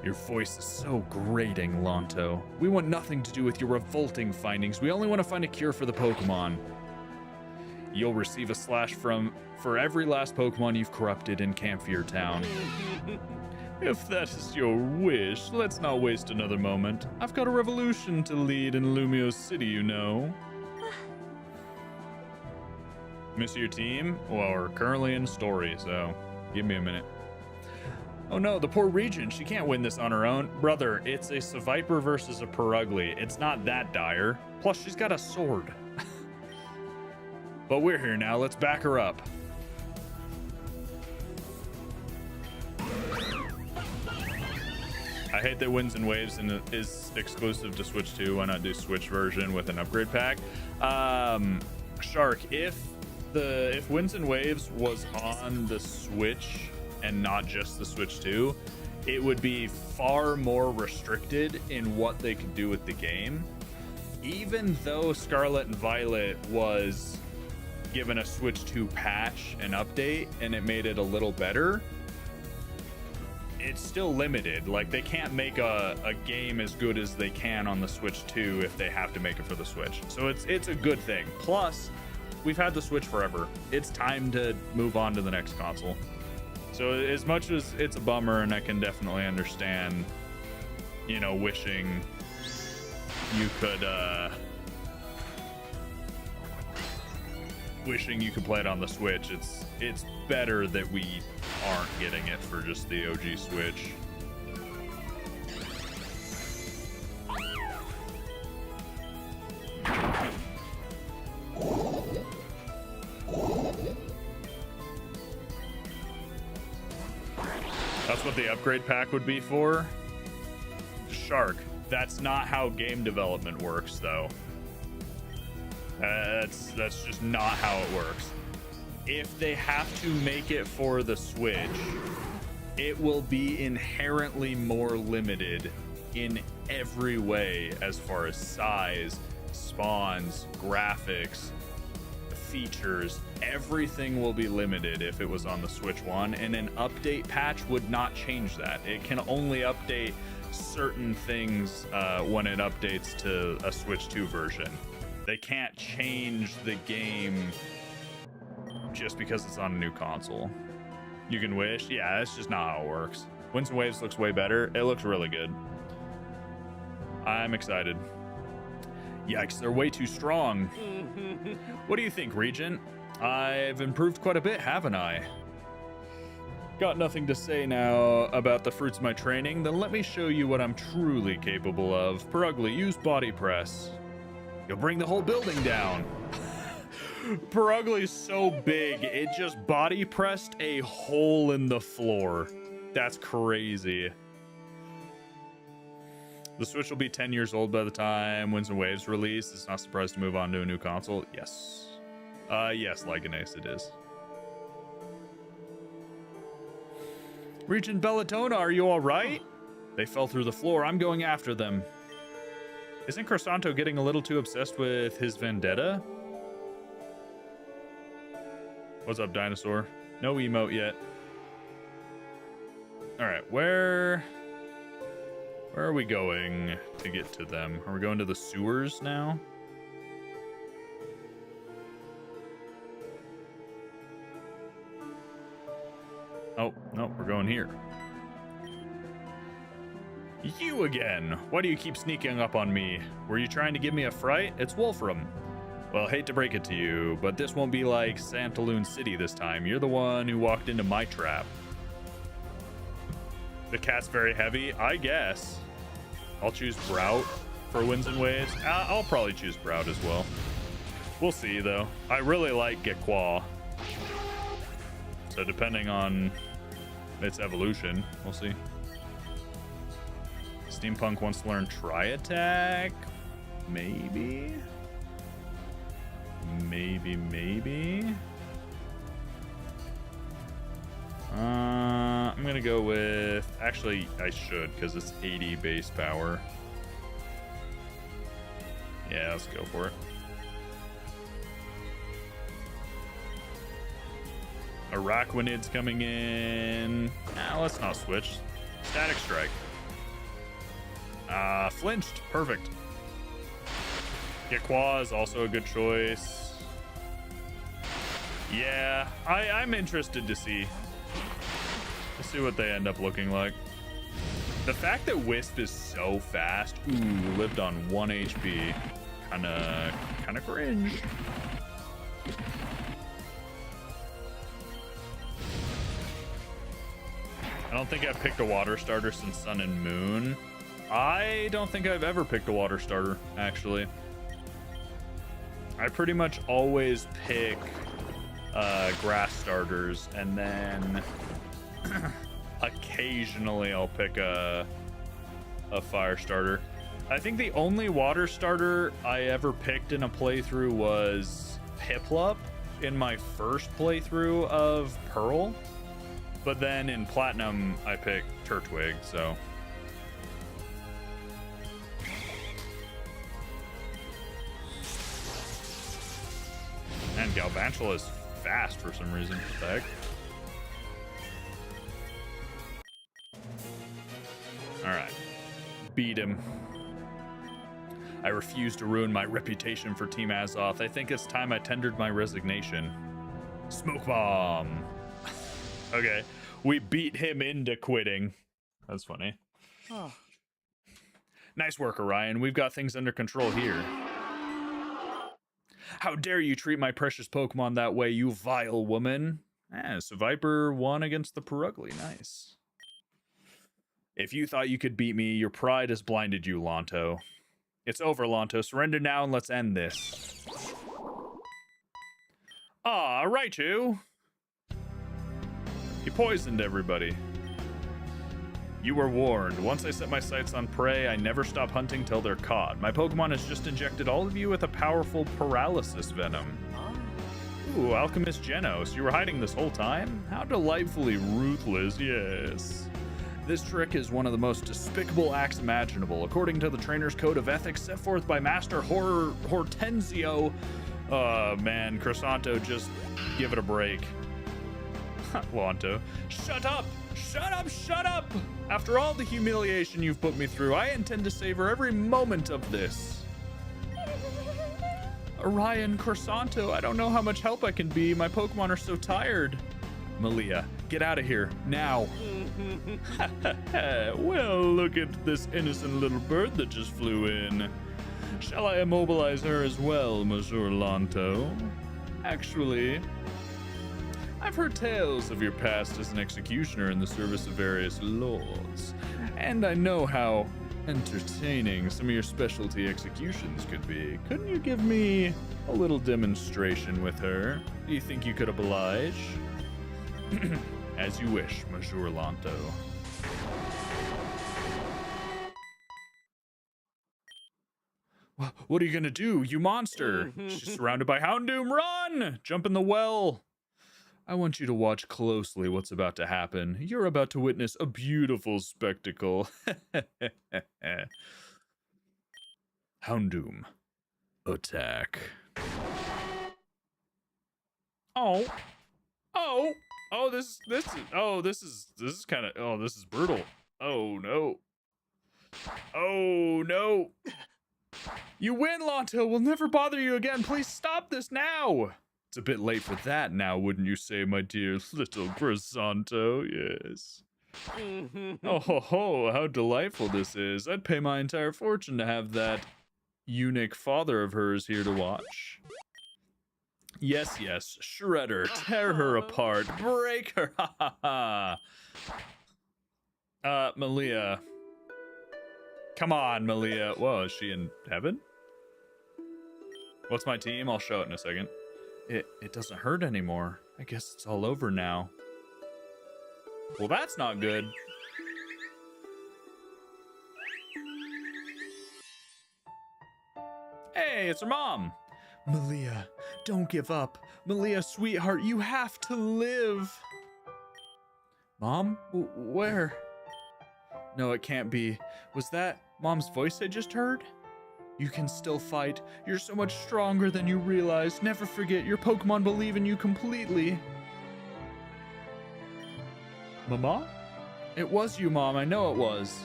Your voice is so grating, Lonto. We want nothing to do with your revolting findings. We only want to find a cure for the Pokemon. You'll receive a slash for every last Pokemon you've corrupted in Camphor Town. If that is your wish, let's not waste another moment. I've got a revolution to lead in Lumio City, you know. Miss your team? Well, we're currently in story, so give me a minute. Oh no, the poor Regent. She can't win this on her own. Brother, it's a Seviper versus a Perugly. It's not that dire. Plus, she's got a sword. But we're here now. Let's back her up. I hate that Winds and Waves is exclusive to Switch 2. Why not do Switch version with an upgrade pack? Shark, if Winds and Waves was on the Switch and not just the Switch 2, it would be far more restricted in what they could do with the game. Even though Scarlet and Violet was given a Switch 2 patch and update and it made it a little better, it's still limited. Like, they can't make a game as good as they can on the Switch 2 if they have to make it for the Switch. So it's a good thing. Plus, we've had the Switch forever. It's time to move on to the next console. So as much as it's a bummer, and I can definitely understand, you know, wishing you could play it on the Switch, it's better that we aren't getting it for just the OG Switch. That's what the upgrade pack would be for? Shark, that's not how game development works, though. That's just not how it works. If they have to make it for the Switch, it will be inherently more limited in every way as far as size, spawns, graphics, features. Everything will be limited if it was on the Switch 1, and an update patch would not change that. It can only update certain things when it updates to a Switch 2 version. They can't change the game just because it's on a new console. You can wish. Yeah, that's just not how it works. Winds and Waves looks way better. It looks really good. I'm excited. Yikes, they're way too strong. What do you think, Regent? I've improved quite a bit, haven't I? Got nothing to say now about the fruits of my training, then let me show you what I'm truly capable of. Perugly, use body press. You'll bring the whole building down. Perugly's so big, it just body pressed a hole in the floor. That's crazy. The Switch will be 10 years old by the time Winds and Waves release. It's not surprised to move on to a new console. Yes. Yes, Lycanace, it is. Regent Belladonna, are you alright? They fell through the floor. I'm going after them. Isn't Crosanto getting a little too obsessed with his vendetta? What's up, dinosaur? No emote yet. Alright, where are we going to get to them? Are we going to the sewers now? Oh, no, we're going here. You again! Why do you keep sneaking up on me? Were you trying to give me a fright? It's Wolfram. Well, hate to break it to you, but this won't be like Santaloon City this time. You're the one who walked into my trap. The cat's very heavy? I guess. I'll choose Brout for Winds and Waves. I'll probably choose Brout as well. We'll see, though. I really like Gekwa. So depending on its evolution, we'll see. Steampunk wants to learn Tri-Attack? Maybe? Maybe. I'm gonna go with... Actually, I should, because it's 80 base power. Yeah, let's go for it. Araquanid's coming in. Let's not switch. Static Strike. Flinched. Perfect. Gekwa is also a good choice. Yeah, I'm interested to see. Let's see what they end up looking like. The fact that Wisp is so fast, lived on 1 HP, kinda cringe. I don't think I've picked a water starter since Sun and Moon. I don't think I've ever picked a water starter, actually. I pretty much always pick grass starters, and then occasionally I'll pick a fire starter. I think the only water starter I ever picked in a playthrough was Piplup in my first playthrough of Pearl. But then in Platinum, I picked Turtwig, so... And Galvantula is fast for some reason. What the heck? Alright. Beat him. I refuse to ruin my reputation for Team Azoth. I think it's time I tendered my resignation. Smoke Bomb! Okay. We beat him into quitting. That's funny. Oh. Nice work, Orion. We've got things under control here. How dare you treat my precious Pokemon that way, you vile woman. So Viper won against the Perugly. Nice. If you thought you could beat me, your pride has blinded you, Lanto. It's over, Lanto. Surrender now and let's end this. Raichu. He poisoned everybody. You were warned. Once I set my sights on prey, I never stop hunting till they're caught. My Pokemon has just injected all of you with a powerful paralysis venom. Ooh, Alchemist Genos. You were hiding this whole time? How delightfully ruthless, yes. This trick is one of the most despicable acts imaginable. According to the trainer's code of ethics set forth by Master Hortensio. Man, Crosanto, just give it a break. Lanto. Shut up! Shut up! Shut up! After all the humiliation you've put me through, I intend to savor every moment of this. Orion, Corsanto, I don't know how much help I can be. My Pokemon are so tired. Malia, get out of here, now. Well, look at this innocent little bird that just flew in. Shall I immobilize her as well, Monsieur Lanto? Actually, I've heard tales of your past as an executioner in the service of various lords, and I know how entertaining some of your specialty executions could be. Couldn't you give me a little demonstration with her? Do you think you could oblige? As you wish, Monsieur Lanto. What are you gonna do, you monster? She's surrounded by Houndoom. Run! Jump in the well. I want you to watch closely what's about to happen. You're about to witness a beautiful spectacle. Houndoom, attack. Oh, this is kind of, this is brutal. Oh no. You win, Lanto. We'll never bother you again. Please stop this now. It's a bit late for that now, wouldn't you say, my dear little Brisanto? Yes. Oh ho ho, how delightful this is. I'd pay my entire fortune to have that eunuch father of hers here to watch. Yes, Shredder, tear her apart, break her, ha. Malia. Come on, Malia. Whoa, is she in heaven? What's my team? I'll show it in a second. It doesn't hurt anymore. I guess it's all over now. Well, that's not good. Hey, it's her mom. Malia, don't give up. Malia, sweetheart, you have to live. Mom? Where? No, it can't be. Was that Mom's voice I just heard? You can still fight. You're so much stronger than you realize. Never forget, your Pokemon believe in you completely. Mama? It was you, Mom. I know it was.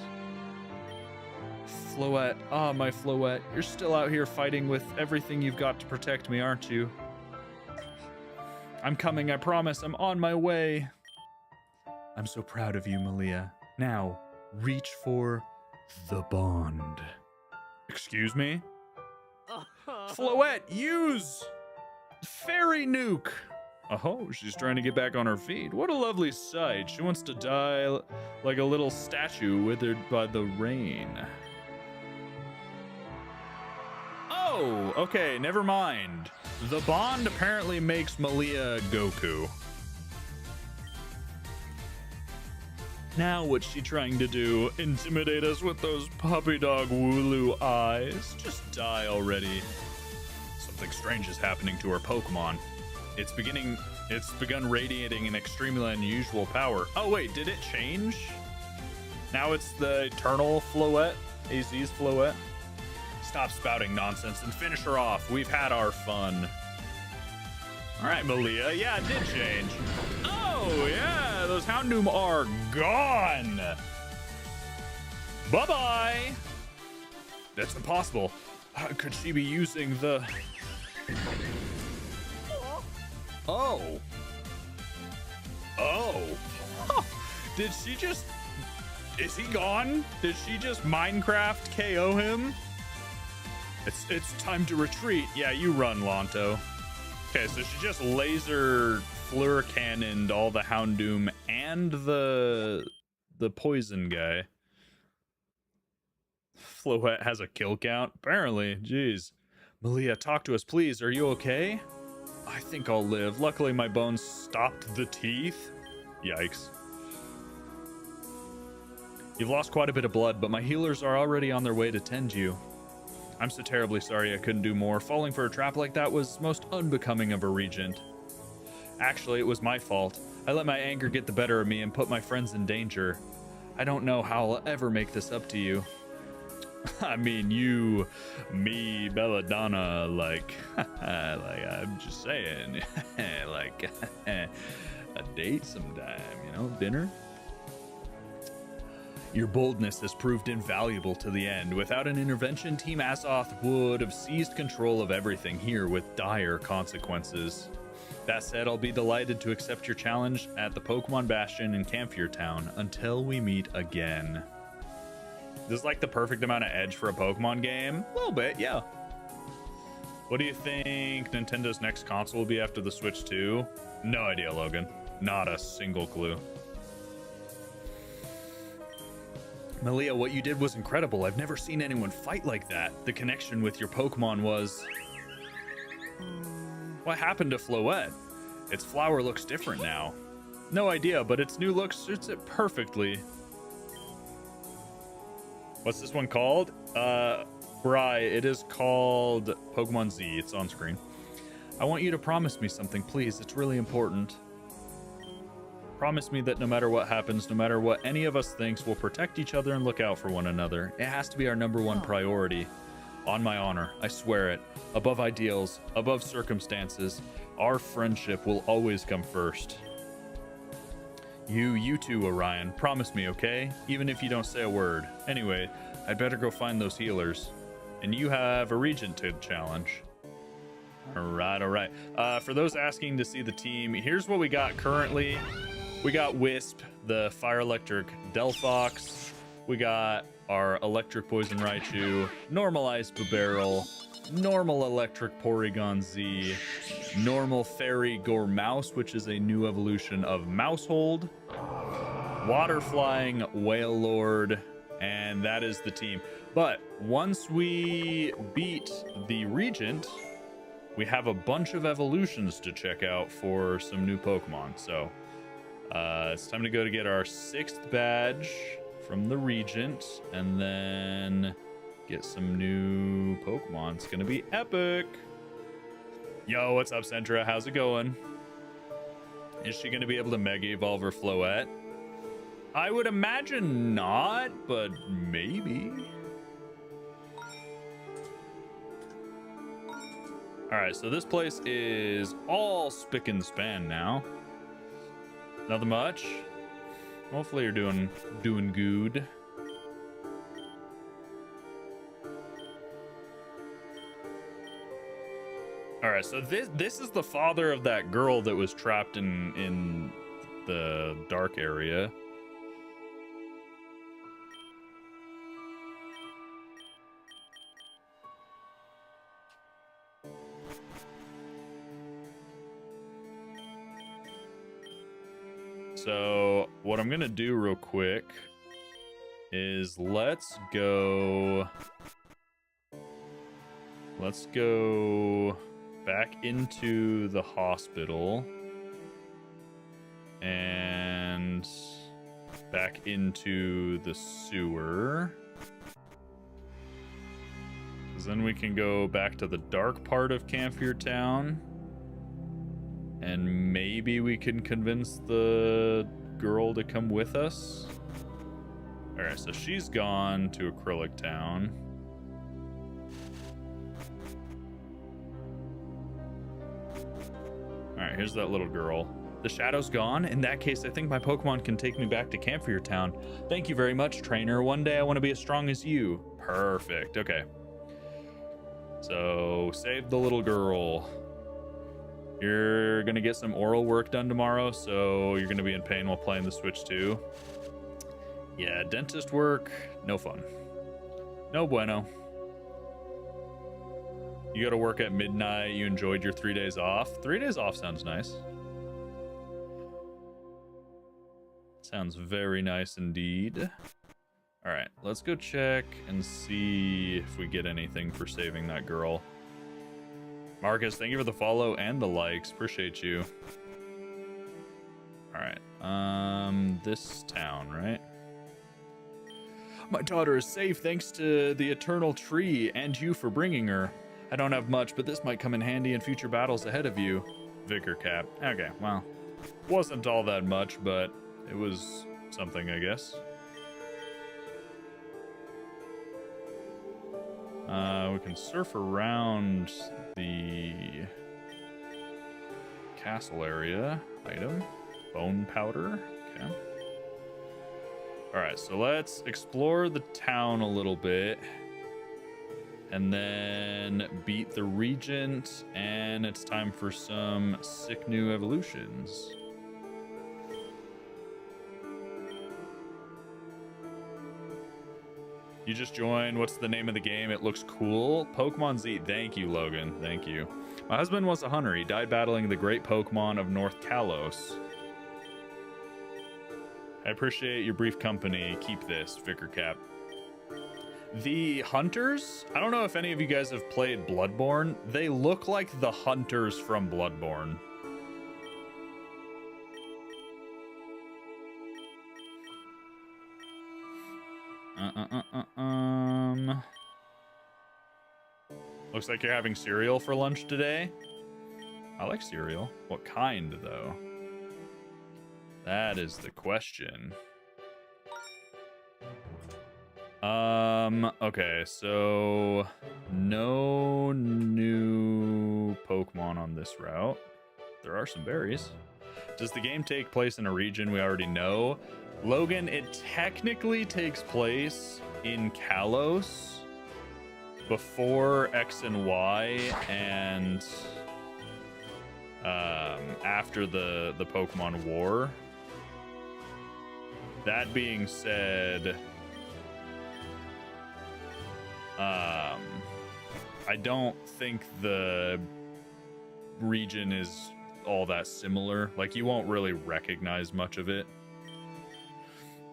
Floette. Ah, my Floette. You're still out here fighting with everything you've got to protect me, aren't you? I'm coming, I promise. I'm on my way. I'm so proud of you, Malia. Now, reach for the bond. Excuse me? Floette, use Fairy Nuke. Oh, she's trying to get back on her feet. What a lovely sight. She wants to die like a little statue withered by the rain. Oh, okay, never mind. The bond apparently makes Malia Goku. Now what's she trying to do? Intimidate us with those puppy dog Wooloo eyes? Just die already. Something strange is happening to her Pokemon. It's begun radiating an extremely unusual power. Oh wait, did it change? Now it's the Eternal Floette, AZ's Floette. Stop spouting nonsense and finish her off. We've had our fun. All right, Malia. Yeah, it did change. Oh, yeah. Those Houndoom are gone. Bye-bye. That's impossible. Could she be using the... Oh. Huh. Did she just... Is he gone? Did she just Minecraft KO him? It's time to retreat. Yeah, you run, Lanto. Okay, so she just laser fleur cannoned all the Houndoom and the poison guy. Floette has a kill count, apparently. Jeez. Malia, talk to us, please. Are you okay? I think I'll live. Luckily, my bones stopped the teeth. Yikes. You've lost quite a bit of blood, but my healers are already on their way to tend you. I'm so terribly sorry I couldn't do more. Falling for a trap like that was most unbecoming of a regent. Actually, it was my fault. I let my anger get the better of me and put my friends in danger. I don't know how I'll ever make this up to you. I mean, you, me, Belladonna, like I'm just saying, like a date sometime, you know, dinner. Your boldness has proved invaluable to the end. Without an intervention, Team Azoth would have seized control of everything here with dire consequences. That said, I'll be delighted to accept your challenge at the Pokemon Bastion in Camphor Town until we meet again. This is like the perfect amount of edge for a Pokemon game. A little bit, yeah. What do you think Nintendo's next console will be after the Switch 2? No idea, Logan. Not a single clue. Malia, what you did was incredible. I've never seen anyone fight like that. The connection with your Pokemon was... What happened to Floette? Its flower looks different now. No idea, but its new look suits it perfectly. What's this one called? Bri, it is called Pokemon Z. It's on screen. I want you to promise me something, please. It's really important. Promise me that no matter what happens, no matter what any of us thinks, we'll protect each other and look out for one another. It has to be our #1 priority. On my honor, I swear it. Above ideals, above circumstances, our friendship will always come first. You too, Orion. Promise me, okay? Even if you don't say a word. Anyway, I'd better go find those healers. And you have a Regent to challenge. All right. For those asking to see the team, here's what we got currently. We got Wisp, the Fire Electric Delphox. We got our Electric Poison Raichu, normal Ice Barrel, normal Electric Porygon Z, normal Fairy Gormouse, which is a new evolution of Mousehold, Water Flying Wailord, and that is the team. But once we beat the Regent, we have a bunch of evolutions to check out for some new Pokemon. So it's time to go to get our 6th badge from the Regent and then get some new Pokemon. It's gonna be epic. Yo, what's up, Centra? How's it going? Is she gonna be able to Mega Evolve her Floette? I would imagine not, but maybe. All right, so this place is all spick and span now. Nothing much. Hopefully you're doing good. All right, so this is the father of that girl that was trapped in the dark area. So what I'm gonna do real quick is let's go back into the hospital and back into the sewer, 'cause then we can go back to the dark part of Camphor Town. And maybe we can convince the girl to come with us. All right, so she's gone to Acrylic Town. All right, here's that little girl. The shadow's gone. In that case, I think my Pokemon can take me back to Camphor Town. Thank you very much, trainer. One day I want to be as strong as you. Perfect. Okay. So save the little girl. You're gonna get some oral work done tomorrow, so you're gonna be in pain while playing the Switch too. Yeah, dentist work, no fun. No bueno. You gotta work at midnight. You enjoyed your 3 days off. 3 days off sounds nice. Sounds very nice indeed. All right, let's go check and see if we get anything for saving that girl. Marcus, thank you for the follow and the likes. Appreciate you. All right, this town, right? My daughter is safe thanks to the eternal tree and you for bringing her. I don't have much, but this might come in handy in future battles ahead of you. Vicar Cap. Okay, well, wasn't all that much, but it was something, I guess. We can surf around the castle area. Item. Bone powder. Okay. Alright, so let's explore the town a little bit. and then beat the Regent, and it's time for some sick new evolutions. You just joined. What's the name of the game? It looks cool. Pokemon Z. Thank you, Logan. Thank you. My husband was a hunter. He died battling the great Pokemon of North Kalos. I appreciate your brief company. Keep this, Vicar Cap. The hunters, I don't know if any of you guys have played Bloodborne. They look like the hunters from Bloodborne. Looks like you're having cereal for lunch today. I like cereal. What kind, though? That is the question. Okay, so no new Pokemon on this route. There are some berries. Does the game take place in a region we already know? Logan, it technically takes place in Kalos before X and Y and after the Pokemon War. That being said, I don't think the region is all that similar. Like, you won't really recognize much of it.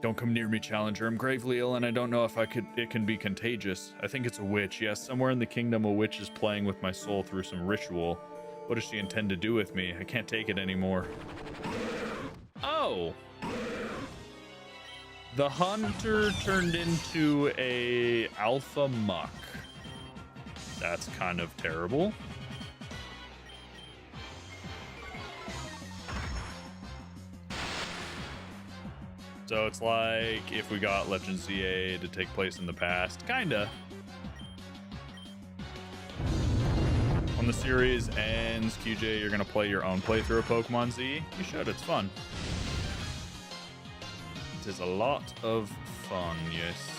Don't come near me, Challenger. I'm gravely ill, and I don't know if it can be contagious. I think it's a witch. Yes, somewhere in the kingdom, a witch is playing with my soul through some ritual. What does she intend to do with me? I can't take it anymore. Oh! The hunter turned into a alpha muck. That's kind of terrible. So it's like if we got Legend ZA to take place in the past. Kinda. When the series ends, QJ, you're gonna play your own playthrough of Pokemon Z? You should, it's fun. It is a lot of fun, yes.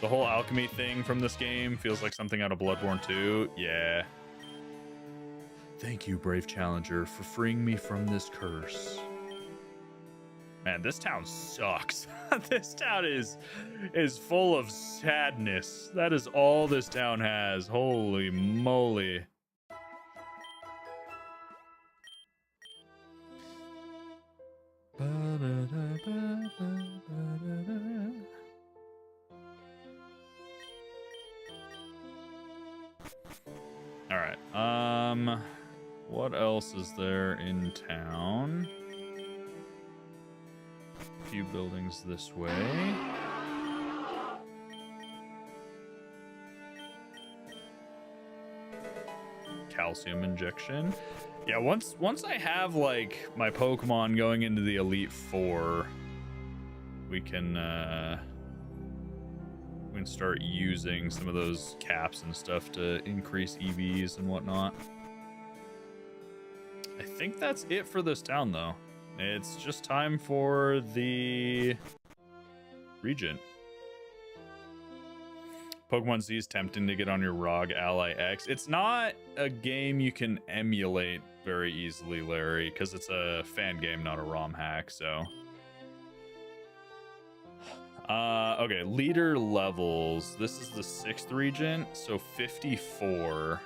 The whole alchemy thing from this game feels like something out of Bloodborne 2. Yeah. Thank you, brave challenger, for freeing me from this curse. Man, this town sucks. This town is full of sadness. That is all this town has. Holy moly. All right. What else is there in town? A few buildings this way. Calcium injection. Yeah, once I have like my Pokemon going into the Elite Four, we can start using some of those caps and stuff to increase EVs and whatnot. I think that's it for this town, though. It's just time for the Regent. Pokemon Z is tempting to get on your ROG Ally X. It's not a game you can emulate very easily, Larry, because it's a fan game, not a ROM hack, so... Okay, leader levels. This is the 6th Regent, so 54.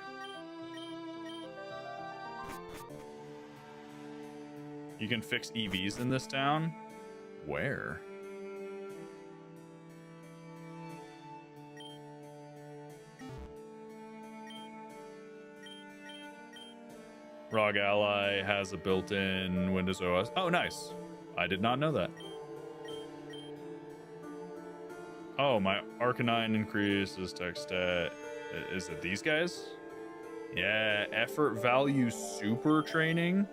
You can fix EVs in this town? Where? ROG Ally has a built-in Windows OS. Oh, nice. I did not know that. Oh, my Arcanine increases tech stat. Is it these guys? Yeah, effort value super training.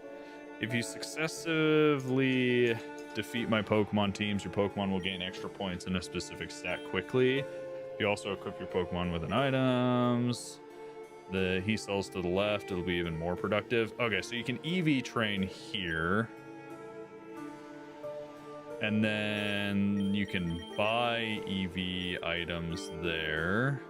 If you successively defeat my Pokemon teams, your Pokemon will gain extra points in a specific stat quickly. If you also equip your Pokemon with an items, the he cells to the left, it'll be even more productive. Okay, so you can EV train here. And then you can buy EV items there.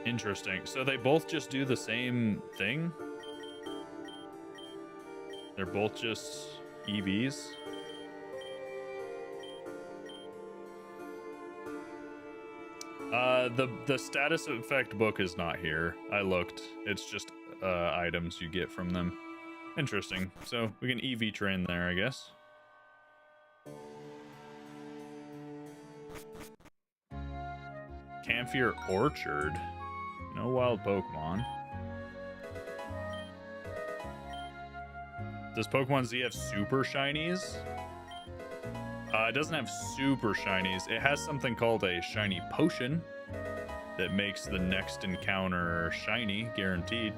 Interesting. So they both just do the same thing? They're both just EVs? The status effect book is not here. I looked. It's just items you get from them. Interesting. So we can EV train there, I guess. Camphor Orchard. No wild Pokemon. Does Pokemon Z have super shinies? It doesn't have super shinies. It has something called a shiny potion that makes the next encounter shiny, guaranteed.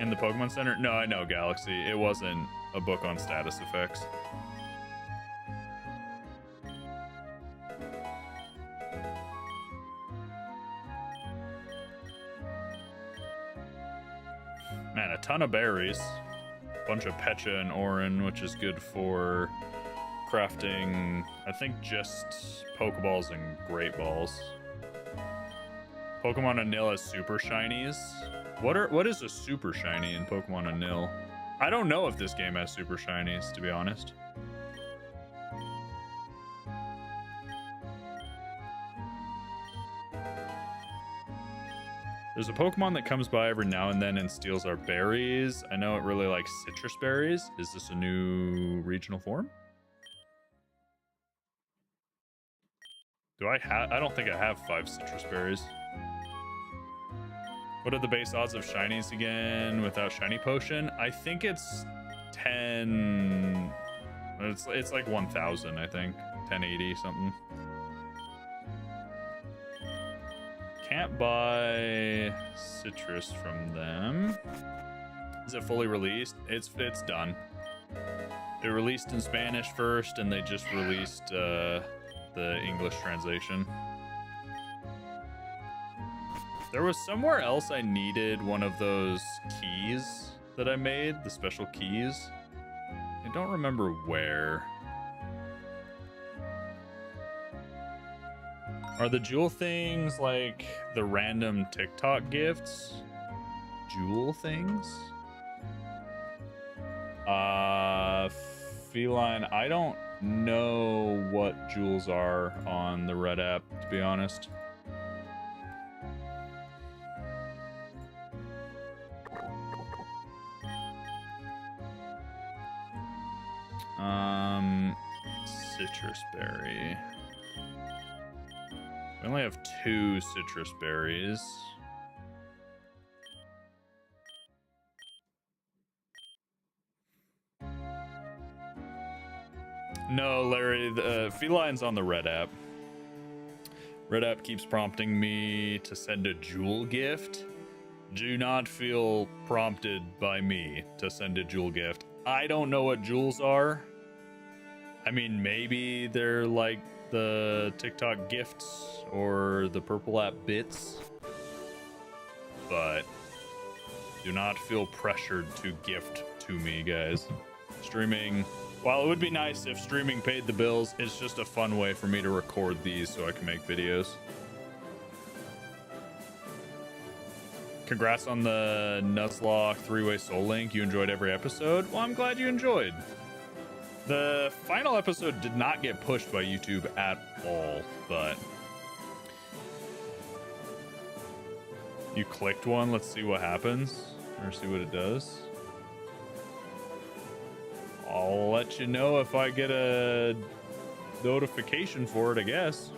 In the Pokemon Center? No, I know, Galaxy. It wasn't a book on status effects. Man, a ton of berries. Bunch of Pecha and Orin, which is good for crafting, I think, just Pokeballs and Great Balls. Pokemon Anil has super shinies. What is a super shiny in Pokemon Anil? I don't know if this game has super shinies, to be honest. There's a Pokemon that comes by every now and then and steals our berries. I know it really likes citrus berries. Is this a new regional form? Do I have? I don't think I have 5 citrus berries. What are the base odds of shinies again without shiny potion? I think it's 10. It's like 1,000, I think. 1080 something. Can't buy citrus from them. Is it fully released? It's done. It released in Spanish first, and they just released the English translation. There was somewhere else I needed one of those keys that I made, the special keys. I don't remember where. Are the jewel things like the random TikTok gifts? Jewel things? Feline, I don't know what jewels are on the Red app, to be honest. Citrus berry. We only have 2 citrus berries. No, Larry, the Feline's on the Red app. Red app keeps prompting me to send a jewel gift. Do not feel prompted by me to send a jewel gift. I don't know what jewels are. I mean, maybe they're like the TikTok gifts or the Purple app bits, but do not feel pressured to gift to me, guys. Streaming, while it would be nice if streaming paid the bills, it's just a fun way for me to record these so I can make videos. Congrats on the Nuzlocke 3-way Soul Link. You enjoyed every episode? Well, I'm glad you enjoyed. The final episode did not get pushed by YouTube at all, but you clicked one. Let's see what happens, or see what it does. I'll let you know if I get a notification for it, I guess.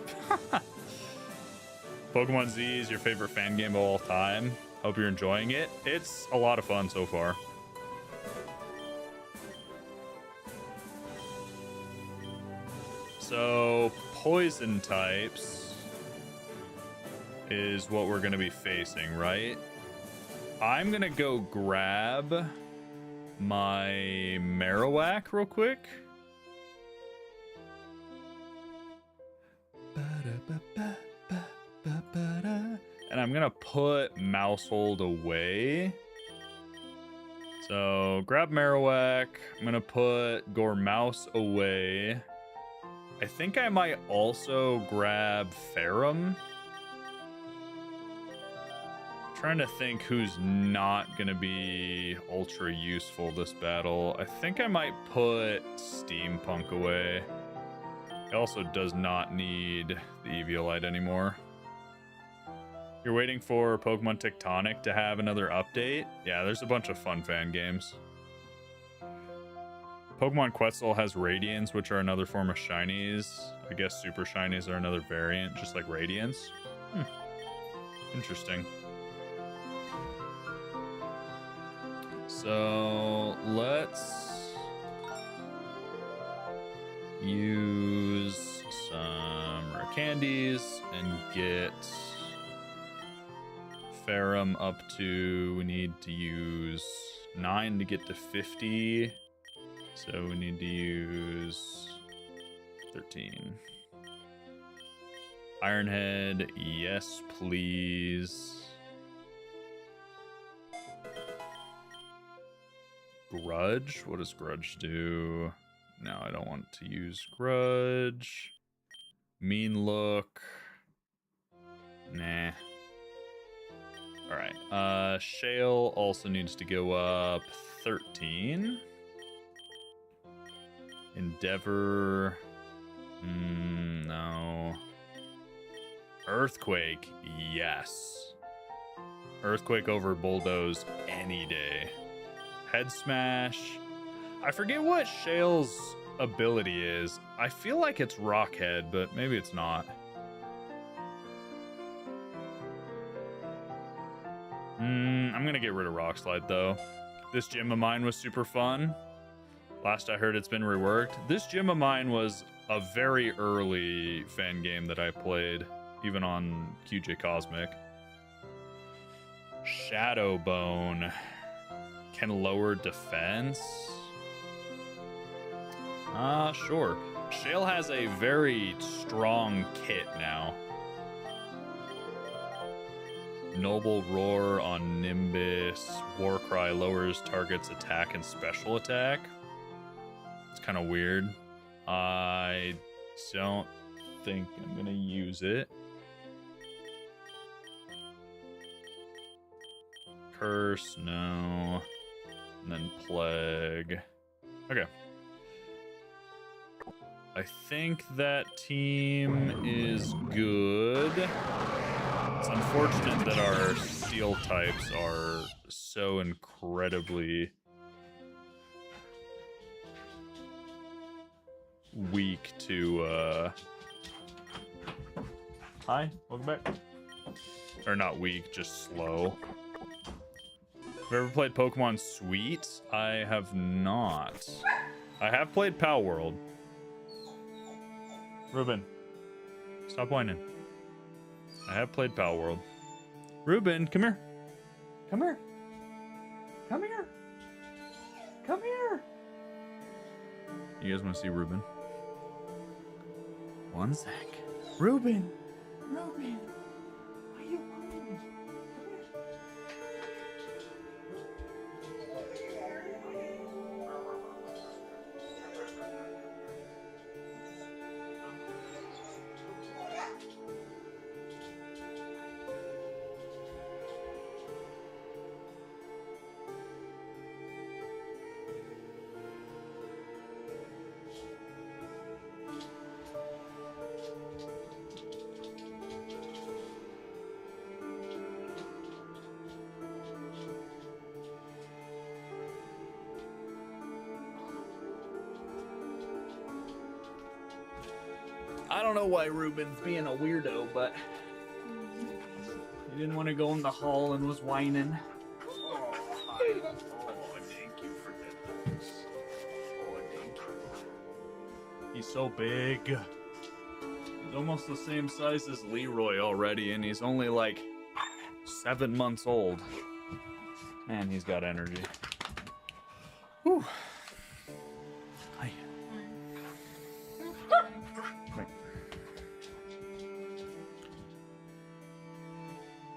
Pokemon Z is your favorite fan game of all time. Hope you're enjoying it. It's a lot of fun so far. So, poison types is what we're going to be facing, right? I'm gonna go grab my Marowak real quick. And I'm gonna put Mousehold away. So grab Marowak. I'm gonna put Gormouse away. I think I might also grab Ferrum. Trying to think who's not gonna be ultra useful this battle. I think I might put Steampunk away. It also does not need the Eviolite anymore. You're waiting for Pokemon Tectonic to have another update? Yeah, there's a bunch of fun fan games. Pokemon Quetzal has Radiants, which are another form of Shinies. I guess Super Shinies are another variant, just like Radiants. Interesting. So let's use some rare candies and get Ferrum up to, we need to use 9 to get to 50. So we need to use 13. Ironhead, yes please. Grudge? What does Grudge do? No, I don't want to use Grudge. Mean Look. Nah. Alright. Shale also needs to go up 13. Endeavor. No. Earthquake. Yes. Earthquake over Bulldoze any day. Head Smash. I forget what Shale's ability is. I feel like it's Rockhead, but maybe it's not. I'm gonna get rid of Rock Slide though. This gym of mine was super fun. Last I heard it's been reworked. This gym of mine was a very early fan game that I played, even on QJ Cosmic. Shadow Bone. Can lower defense? Sure. Shale has a very strong kit now. Noble Roar on Nimbus. Warcry lowers target's attack and special attack. It's kind of weird. I don't think I'm gonna use it. Curse, no. And then Plague. Okay. I think that team is good. It's unfortunate that our steel types are so incredibly weak to, Hi, welcome back. Or not weak, just slow. Have you ever played Pokemon Sweet? I have not. I have played Pal World. Ruben, stop whining. I have played Pal World. Ruben, come here. Come here. Come here. Come here. You guys want to see Ruben? One sec. Ruben. Ruben. Why are you whining? I don't know why Ruben's being a weirdo, but he didn't want to go in the hall and was whining. Oh, hi. Oh, thank you for that. Oh, thank you. He's so big. He's almost the same size as Leroy already, and he's only like 7 months old. Man, he's got energy. Whew. Hi.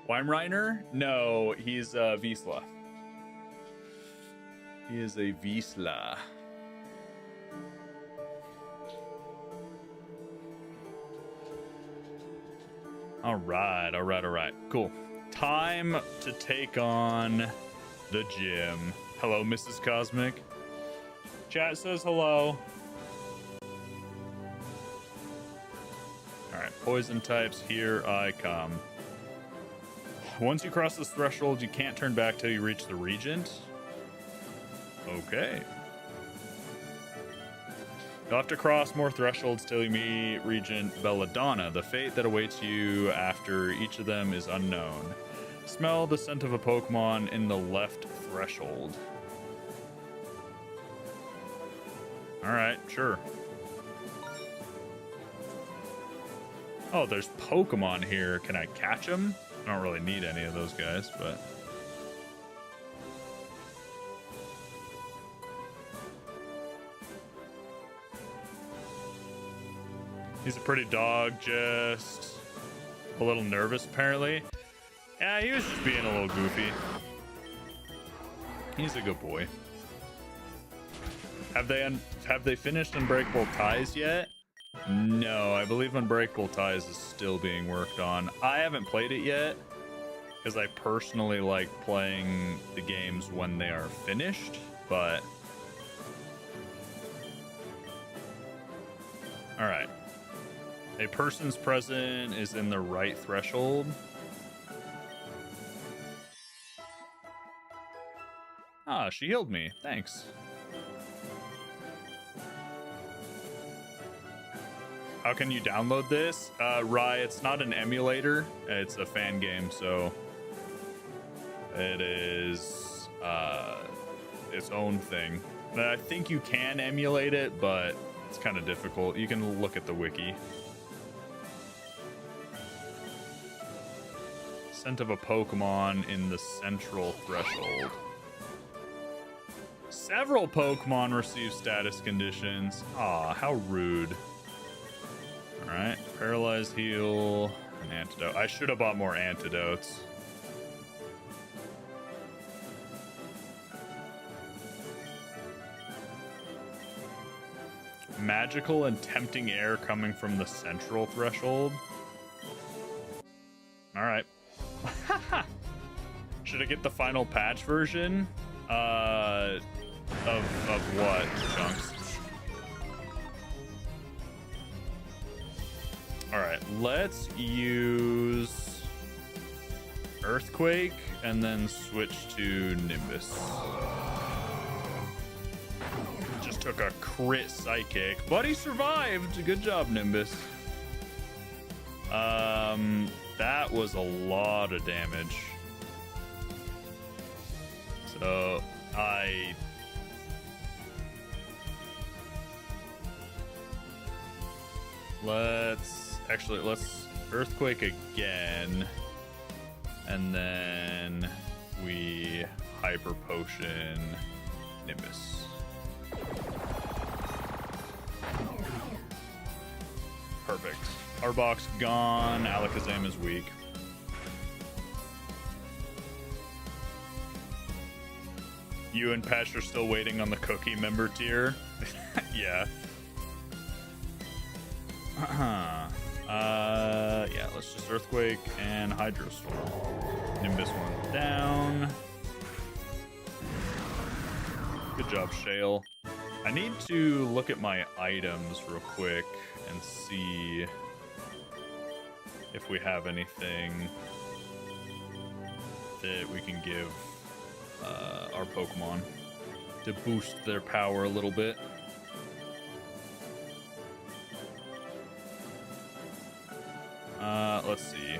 Weimreiner? No, he's Wiesla. He is a Wiesla. All right. Cool. Time to take on the gym. Hello, Mrs. Cosmic. Chat says hello. All right, poison types, here I come. Once you cross this threshold, you can't turn back till you reach the Regent. Okay. You'll have to cross more thresholds till you meet Regent Belladonna. The fate that awaits you after each of them is unknown. Smell the scent of a Pokemon in the left threshold. Alright, sure. Oh, there's Pokemon here. Can I catch them? I don't really need any of those guys, but... He's a pretty dog, just a little nervous, apparently. Yeah, he was just being a little goofy. He's a good boy. Have they finished Unbreakable Ties yet? No, I believe Unbreakable Ties is still being worked on. I haven't played it yet because I personally like playing the games when they are finished, but... Alright. A person's present is in the right threshold. Ah, she healed me. Thanks. How can you download this? Rye, it's not an emulator. It's a fan game, so it is its own thing. I think you can emulate it, but it's kind of difficult. You can look at the wiki. Scent of a Pokemon in the central threshold. Several Pokemon receive status conditions. Aw, how rude. Alright, paralyzed heal, an antidote. I should have bought more antidotes. Magical and tempting air coming from the central threshold. Alright. Should I get the final patch version? Of what, Chunks? Alright, let's use Earthquake and then switch to Nimbus. Just took a crit Psychic, but he survived. Good job, Nimbus. That was a lot of damage. So, let's Earthquake again, and then we Hyper Potion Nimbus. Perfect. Arbok's gone. Alakazam is weak. You and Pesh are still waiting on the cookie member tier. Yeah. Yeah, let's just Earthquake and Hydro Storm. Nimbus one down. Good job, Shale. I need to look at my items real quick and see if we have anything that we can give our Pokemon to boost their power a little bit. Let's see.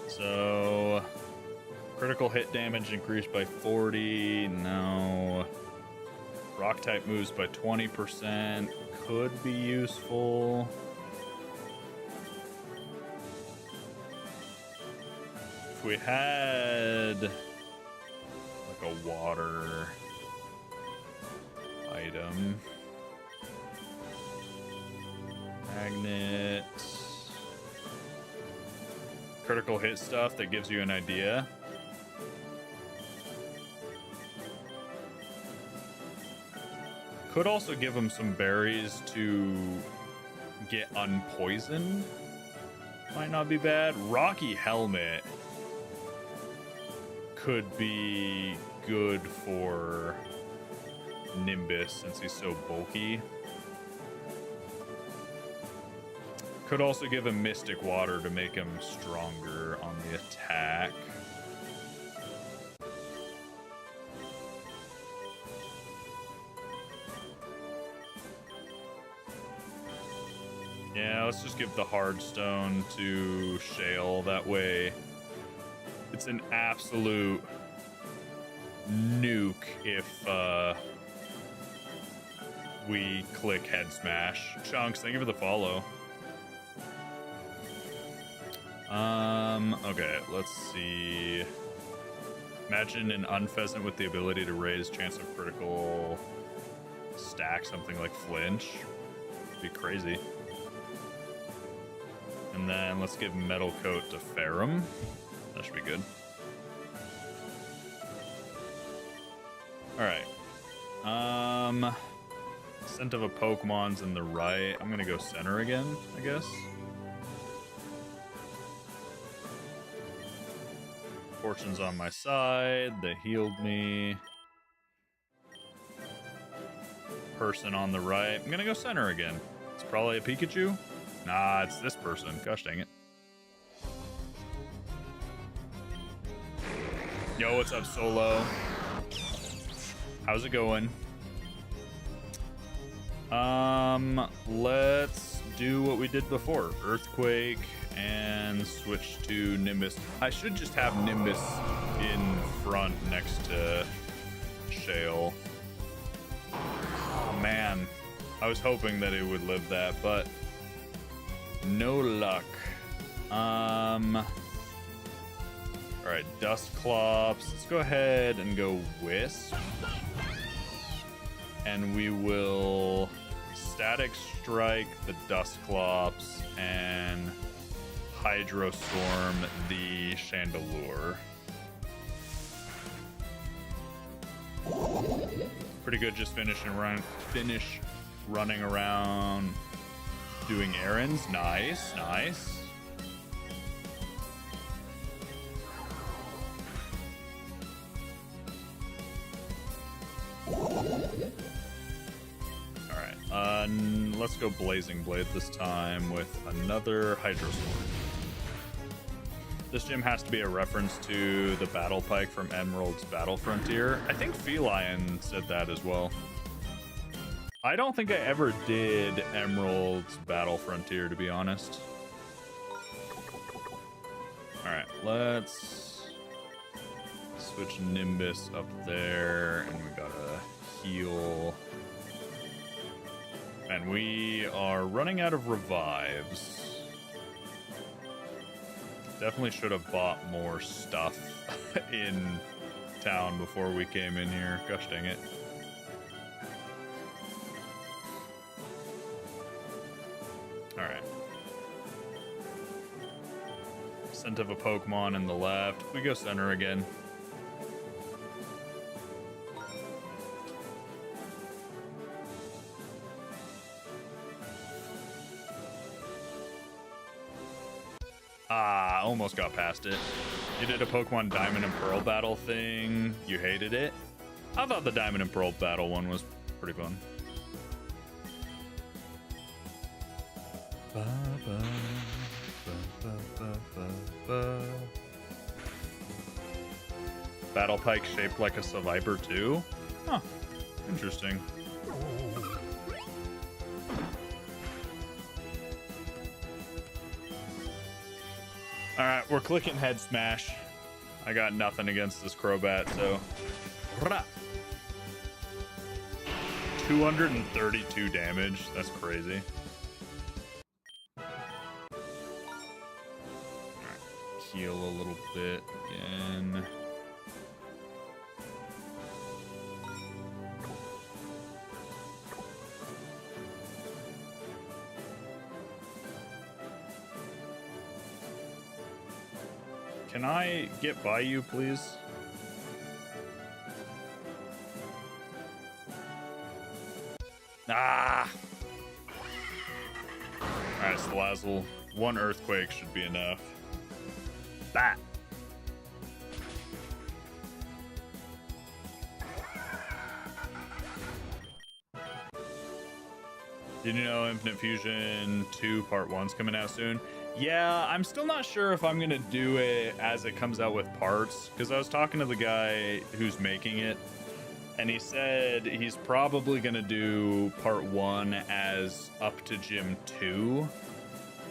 So, critical hit damage increased by 40. No. Rock type moves by 20%. Could be useful. if we had like a water item. Magnet. Critical hit stuff that gives you an idea. Could also give him some berries to get unpoisoned. Might not be bad. Rocky Helmet could be good for Nimbus since he's so bulky. Could also give him Mystic Water to make him stronger on the attack. Yeah, let's just give the Hardstone to Shale. That way, it's an absolute nuke if we click Head Smash. Chunks, thank you for the follow. Okay, let's see. Imagine an Unpheasant with the ability to raise chance of critical stack, something like Flinch. It'd be crazy. And then let's give Metal Coat to Ferrum. That should be good. Alright. Scent of a Pokemon's in the right. I'm gonna go center again, I guess. Fortune's on my side. They healed me. Person on the right. I'm gonna go center again. It's probably a Pikachu. Nah, it's this person. Gosh dang it. Yo, what's up, Solo? How's it going? Let's do what we did before. Earthquake and switch to Nimbus. I should just have Nimbus in front next to Shale. Oh, man. I was hoping that it would live that, but no luck. Alright, Dusclops. Let's go ahead and go Wisp. And we will Static Strike the Dusclops and Hydrostorm the Chandelure. Pretty good, just finish running around doing errands. Nice, nice. Alright, let's go Blazing Blade this time with another Hydro Sword. This gym has to be a reference to the Battle Pike from Emerald's Battle Frontier. I think Feline said that as well. I don't think I ever did Emerald's Battle Frontier, to be honest. Alright, let's switch Nimbus up there, and we gotta heal. And we are running out of revives. Definitely should have bought more stuff in town before we came in here. Gosh dang it. Alright. Scent of a Pokemon in the left. We go center again. Ah, almost got past it. You did a Pokemon Diamond and Pearl battle thing. You hated it? I thought the Diamond and Pearl battle one was pretty fun. Battle Pike shaped like a Seviper too? Huh. Interesting. Alright, we're clicking Head Smash. I got nothing against this Crobat, so... 232 damage. That's crazy. Alright, heal a little bit again. Can I get by you, please? Ah! Alright, Salazzle. One Earthquake should be enough. Bat! Did you know Infinite Fusion 2 Part 1's coming out soon? Yeah, I'm still not sure if I'm gonna do it as it comes out with parts, because I was talking to the guy who's making it, and he said he's probably gonna do Part 1 as up to Gym 2,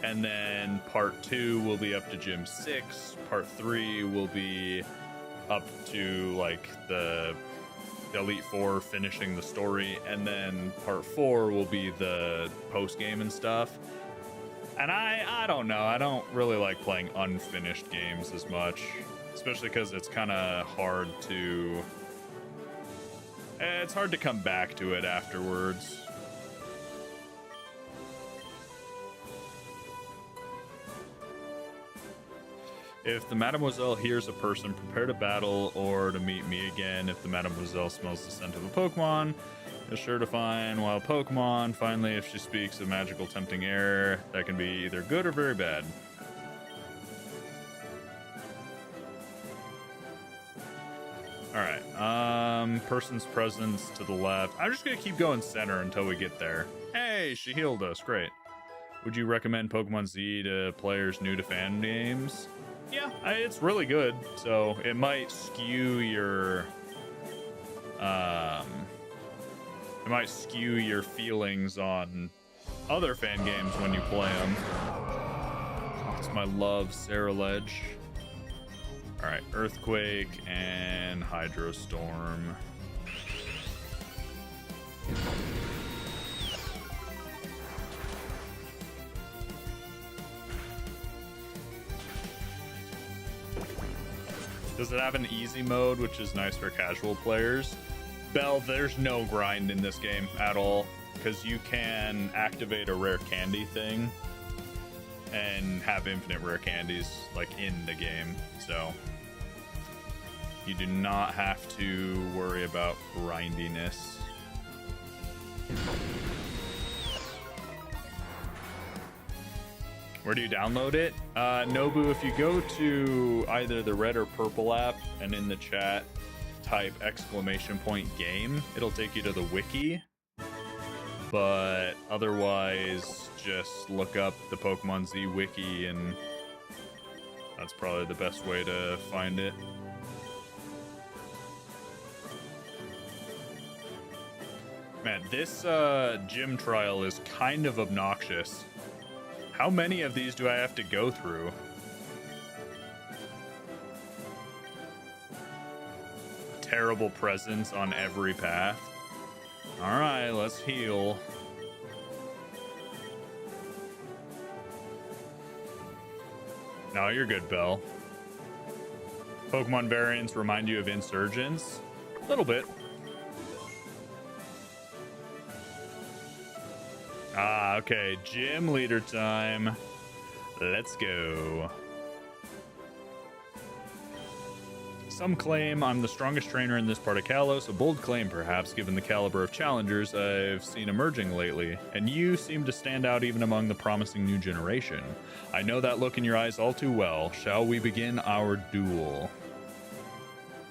and then Part 2 will be up to Gym 6, Part 3 will be up to, like, the Elite Four finishing the story, and then Part 4 will be the post-game and stuff. And I don't know. I don't really like playing unfinished games as much, especially because it's kind of hard to... It's hard to come back to it afterwards. If the Mademoiselle hears a person, prepare to battle or to meet me again. If the Mademoiselle smells the scent of a Pokemon, is sure to find wild Pokemon. Finally, if she speaks a magical tempting air, that can be either good or very bad. Alright, person's presence to the left. I'm just gonna keep going center until we get there. Hey, she healed us, great. Would you recommend Pokemon Z to players new to fan games? Yeah, it's really good, so it might skew your... It might skew your feelings on other fan games when you play them. It's my love, Sarah Ledge. Alright, Earthquake and Hydrostorm. Does it have an easy mode, which is nice for casual players? Bell, there's no grind in this game at all, because you can activate a rare candy thing and have infinite rare candies like in the game, so you do not have to worry about grindiness. Where do you download it? Nobu, if you go to either the red or purple app and in the chat type !game, it'll take you to the wiki. But otherwise, just look up the Pokemon Z wiki and that's probably the best way to find it. Man, this gym trial is kind of obnoxious. How many of these do I have to go through? Terrible presence on every path. Alright, let's heal. No, you're good, Belle. Pokemon variants remind you of insurgents? A little bit. Ah, okay. Gym leader time. Let's go. Some claim I'm the strongest trainer in this part of Kalos, a bold claim perhaps given the caliber of challengers I've seen emerging lately, and you seem to stand out even among the promising new generation. I know that look in your eyes all too well. Shall we begin our duel?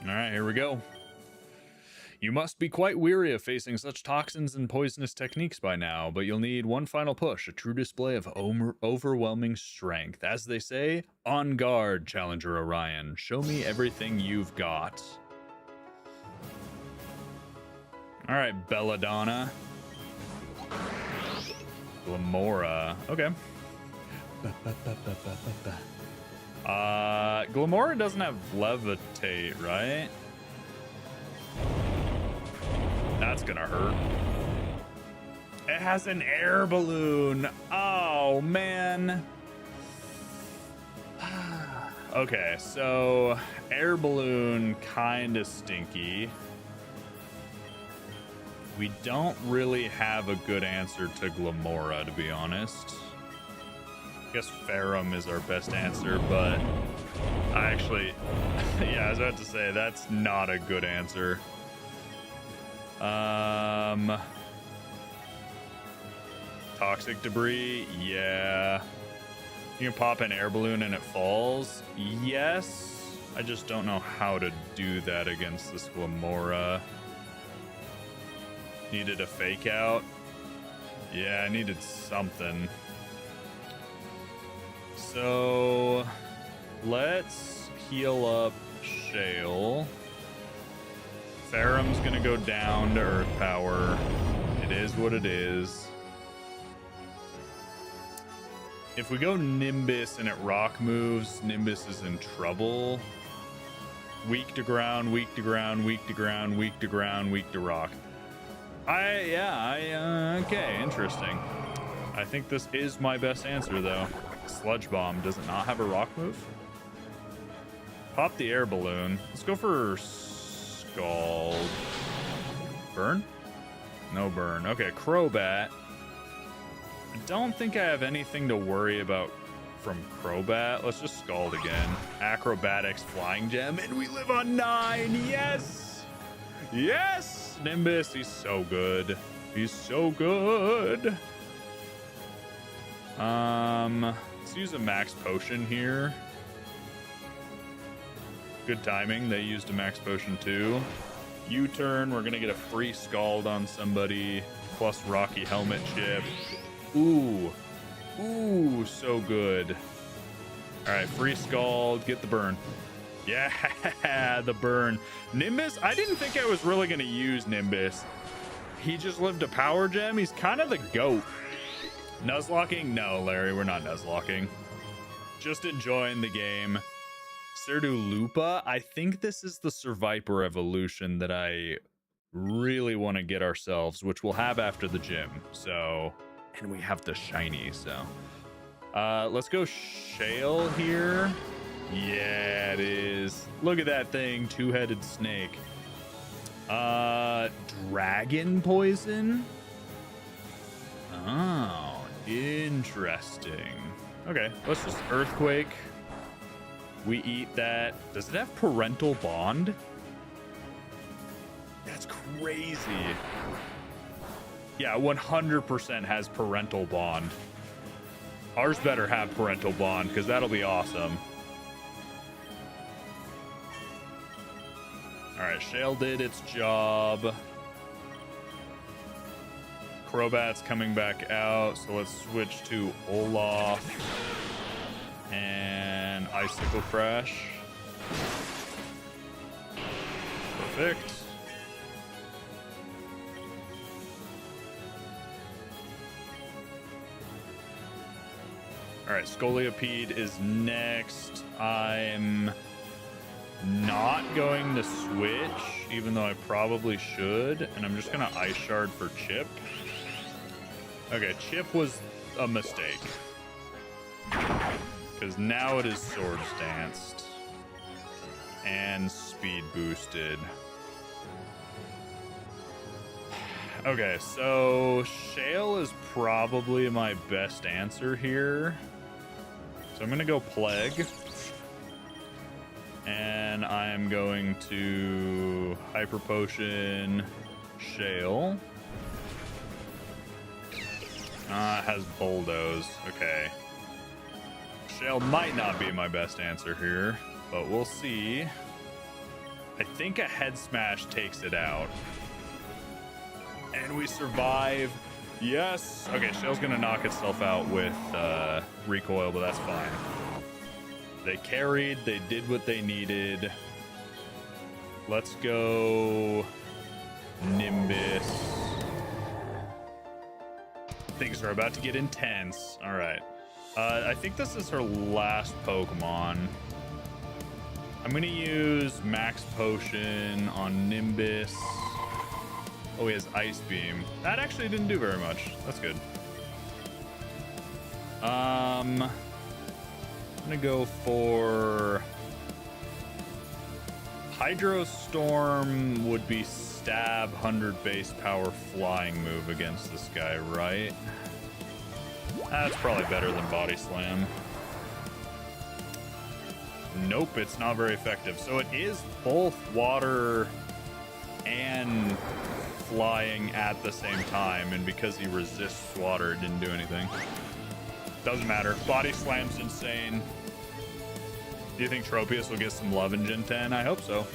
Alright, here we go. You must be quite weary of facing such toxins and poisonous techniques by now, but you'll need one final push, a true display of overwhelming strength. As they say, on guard, Challenger Orion. Show me everything you've got. All right, Belladonna. Glamora. Okay. Glamora doesn't have Levitate, right? That's gonna hurt. It has an air balloon. Oh, man. Okay, so air balloon kind of stinky. We don't really have a good answer to Glamora, to be honest. I guess Ferrum is our best answer, but I actually, yeah, I was about to say that's not a good answer. Toxic debris, yeah. You can pop an air balloon and it falls. Yes, I just don't know how to do that against this Glamora. Needed a fake out. Yeah, I needed something. So let's heal up Shale. Ferrum's gonna go down to Earth Power. It is what it is. If we go Nimbus and it rock moves, Nimbus is in trouble. Weak to ground, weak to ground, weak to ground, weak to ground, weak to rock. Okay, interesting. I think this is my best answer though. Sludge Bomb, does it not have a rock move? Pop the air balloon. Let's go for Scald. Burn? No burn. Okay, Crobat. I don't think I have anything to worry about from Crobat. Let's just Scald again. Acrobatics, Flying Gem, and we live on 9. Yes! Yes! Nimbus, he's so good. He's so good. Let's use a max potion here. Good timing. They used a max potion too. U-turn. We're gonna get a free Scald on somebody. Plus Rocky Helmet chip. Ooh. Ooh, so good. All right, free Scald. Get the burn. Yeah, the burn. Nimbus, I didn't think I was really gonna use Nimbus. He just lived a power gem. He's kind of the GOAT. Nuzlocking? No, Larry, we're not Nuzlocking. Just enjoying the game. Serdulupa, I think this is the Survivor evolution that I really want to get ourselves, which we'll have after the gym. So, and we have the shiny, so. Let's go Shale here. Yeah, it is. Look at that thing, two-headed snake. Dragon poison? Oh, interesting. Okay, let's just Earthquake. We eat that. Does it have parental bond? That's crazy. Yeah, 100% has parental bond. Ours better have parental bond because that'll be awesome. All right, Shale did its job. Crobat's coming back out, so let's switch to Olaf and Icicle Crash. Perfect. All right, Scolipede is next. I'm not going to switch, even though I probably should, and I'm just gonna Ice Shard for Chip. Okay, Chip was a mistake. Because now it is Swords Danced. And Speed Boosted. Okay, so Shale is probably my best answer here. So I'm going to go Plague. And I'm going to Hyper Potion Shale. It has Bulldoze. Okay. Shale might not be my best answer here, but we'll see. I think a Head Smash takes it out. And we survive. Yes. Okay, Shale's gonna knock itself out with Recoil, but that's fine. They carried. They did what they needed. Let's go Nimbus. Things are about to get intense. All right. I think this is her last Pokemon. I'm going to use Max Potion on Nimbus. Oh, he has Ice Beam. That actually didn't do very much. That's good. I'm gonna go for Hydro Storm would be stab 100 base power flying move against this guy, right? That's probably better than Body Slam. Nope, it's not very effective. So it is both water and flying at the same time, and because he resists water, it didn't do anything. Doesn't matter. Body Slam's insane. Do you think Tropius will get some love in Gen 10? I hope so.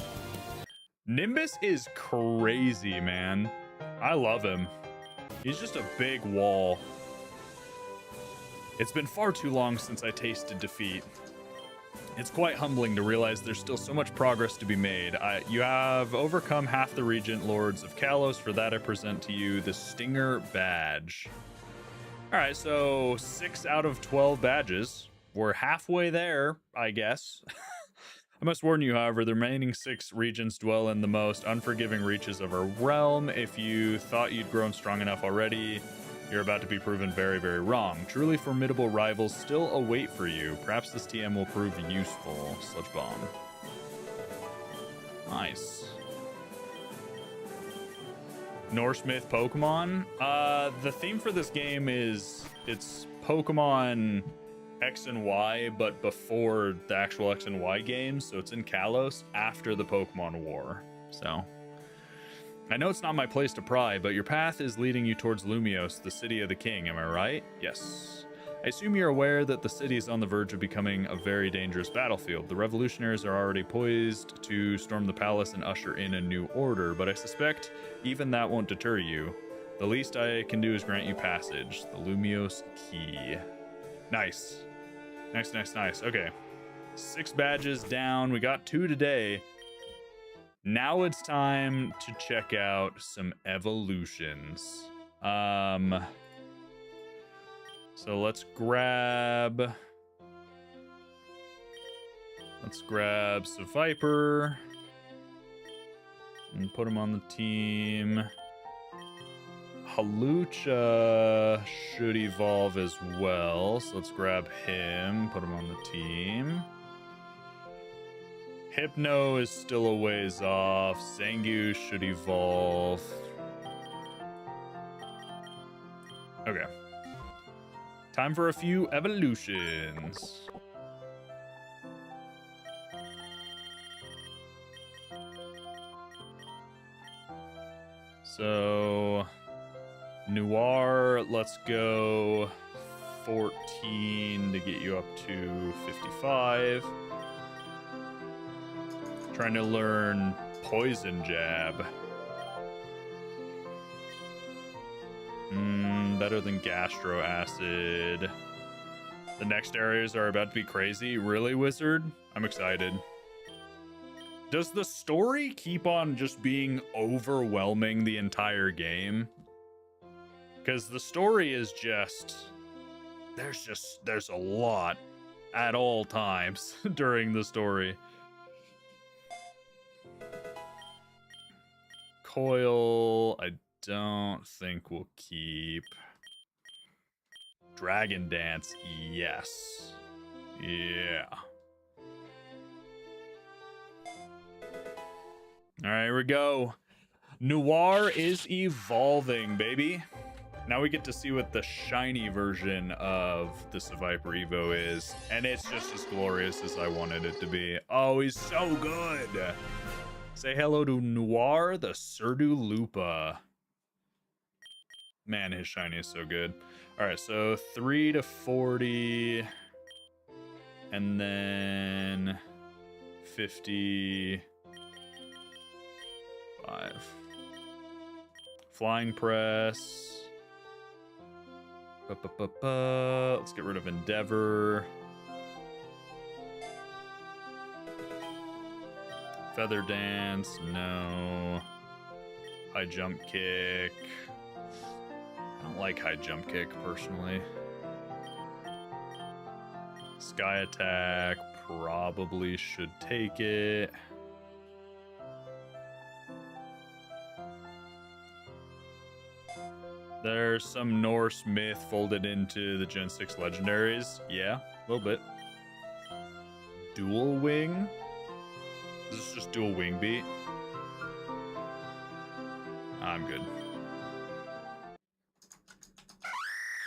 Nimbus is crazy, man. I love him. He's just a big wall. It's been far too long since I tasted defeat. It's quite humbling to realize there's still so much progress to be made. You have overcome half the Regent Lords of Kalos. For that, I present to you the Stinger Badge. All right, so 6 out of 12 badges. We're halfway there, I guess. I must warn you, however, the remaining 6 regions dwell in the most unforgiving reaches of our realm. If you thought you'd grown strong enough already, you're about to be proven very, very wrong. Truly formidable rivals still await for you. Perhaps this TM will prove useful. Sludge Bomb. Nice. Norse Myth Pokemon. The theme for this game is it's Pokemon X and Y, but before the actual X and Y games. So it's in Kalos after the Pokemon War. So I know it's not my place to pry, but your path is leading you towards Lumios, the city of the king, am I right? Yes. I assume you're aware that the city is on the verge of becoming a very dangerous battlefield. The revolutionaries are already poised to storm the palace and usher in a new order, but I suspect even that won't deter you. The least I can do is grant you passage. The Lumios Key. Nice. Nice, nice, nice. Okay. 6 badges down. We got 2 today. Now it's time to check out some evolutions. So let's grab Seviper and put him on the team. Halucha should evolve as well, so let's grab him, put him on the team. Hypno is still a ways off. Zangoose should evolve. Okay. Time for a few evolutions. So, Noir, let's go 14 to get you up to 55. Trying to learn Poison Jab. Better than Gastro Acid. The next areas are about to be crazy. Really, Wizard? I'm excited. Does the story keep on just being overwhelming the entire game? Because the story is just... There's a lot at all times during the story. Coil, I don't think we'll keep. Dragon Dance, yes. Yeah. All right, here we go. Noir is evolving, baby. Now we get to see what the shiny version of the Seviper Evo is, and it's just as glorious as I wanted it to be. Oh, he's so good. Say hello to Noir, the Surdulupa. Man, his shiny is so good. All right, so 3 to 40, and then 55. Flying Press. Let's get rid of Endeavor. Feather Dance, no. High Jump Kick. I don't like High Jump Kick, personally. Sky Attack, probably should take it. There's some Norse myth folded into the Gen 6 legendaries. Yeah, a little bit. dual wing. Is this just dual wing beat? I'm good.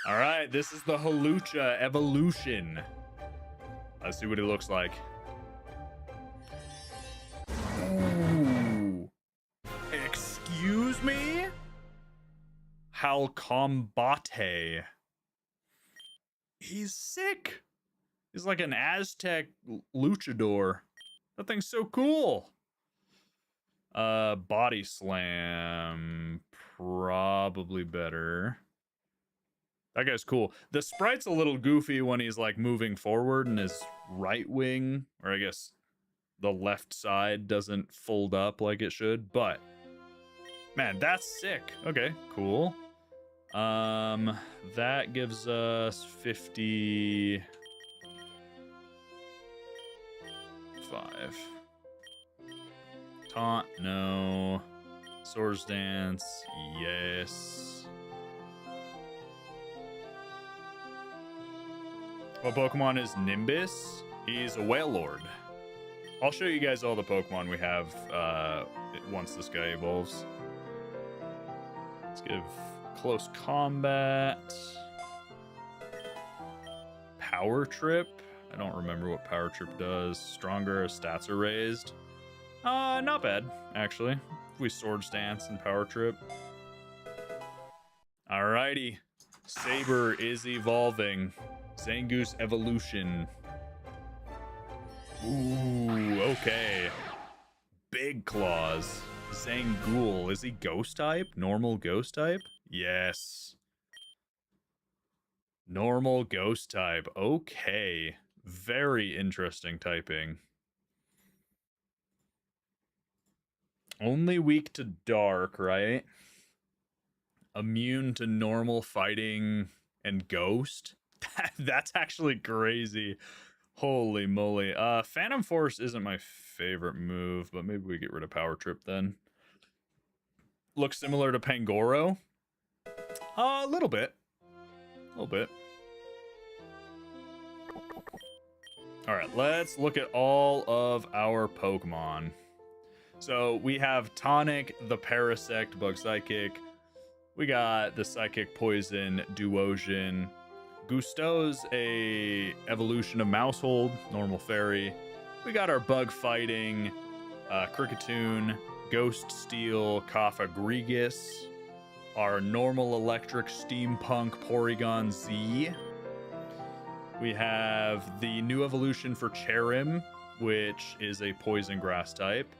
All right, this is the Hawlucha evolution. Let's see what it looks like. Ooh. Excuse me? Halcombate. He's sick. He's like an Aztec luchador. That thing's so cool. Body slam. Probably better. That guy's cool. The sprite's a little goofy when he's like moving forward and his right wing, or I guess the left side, doesn't fold up like it should, but man, that's sick. Okay, cool. That gives us 55. Taunt, no. Swords Dance, yes. What Pokemon is Nimbus? He's a Whale Lord. I'll show you guys all the Pokemon we have once this guy evolves. Let's give Close Combat. Power Trip. I don't remember what Power Trip does. Stronger, stats are raised. Not bad, actually. If we Swords Dance and Power Trip. Alrighty. Saber is evolving. Zangoose evolution. Ooh, okay. Big claws. Zangool. Is he ghost type? Normal ghost type? Yes. Normal ghost type. Okay. Very interesting typing. Only weak to dark, right? Immune to normal fighting and ghost? That's actually crazy. Holy moly. Phantom Force isn't my favorite move, but maybe we get rid of Power Trip then. Looks similar to Pangoro. A little bit. A little bit. Alright, let's look at all of our Pokemon. So we have Tonic, the Parasect, Bug Psychic. We got the Psychic Poison, Duosion. Gusto's a evolution of Mousehold, normal fairy. We got our bug fighting, Kricketune, Ghost Steel, Cofagrigus, our normal electric steampunk Porygon Z. We have the new evolution for Cherim, which is a poison grass type.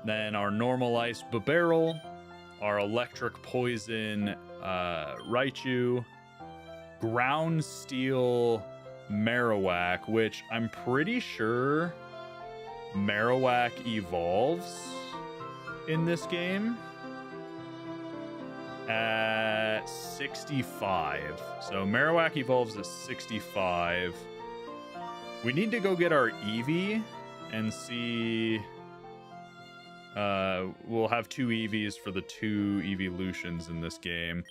Then our normal ice Bibarel, our electric poison Raichu, ground steel Marowak, which I'm pretty sure Marowak evolves in this game at 65. So Marowak evolves at 65. We need to go get our Eevee and see. We'll have 2 Eevees for the 2 evolutions in this game.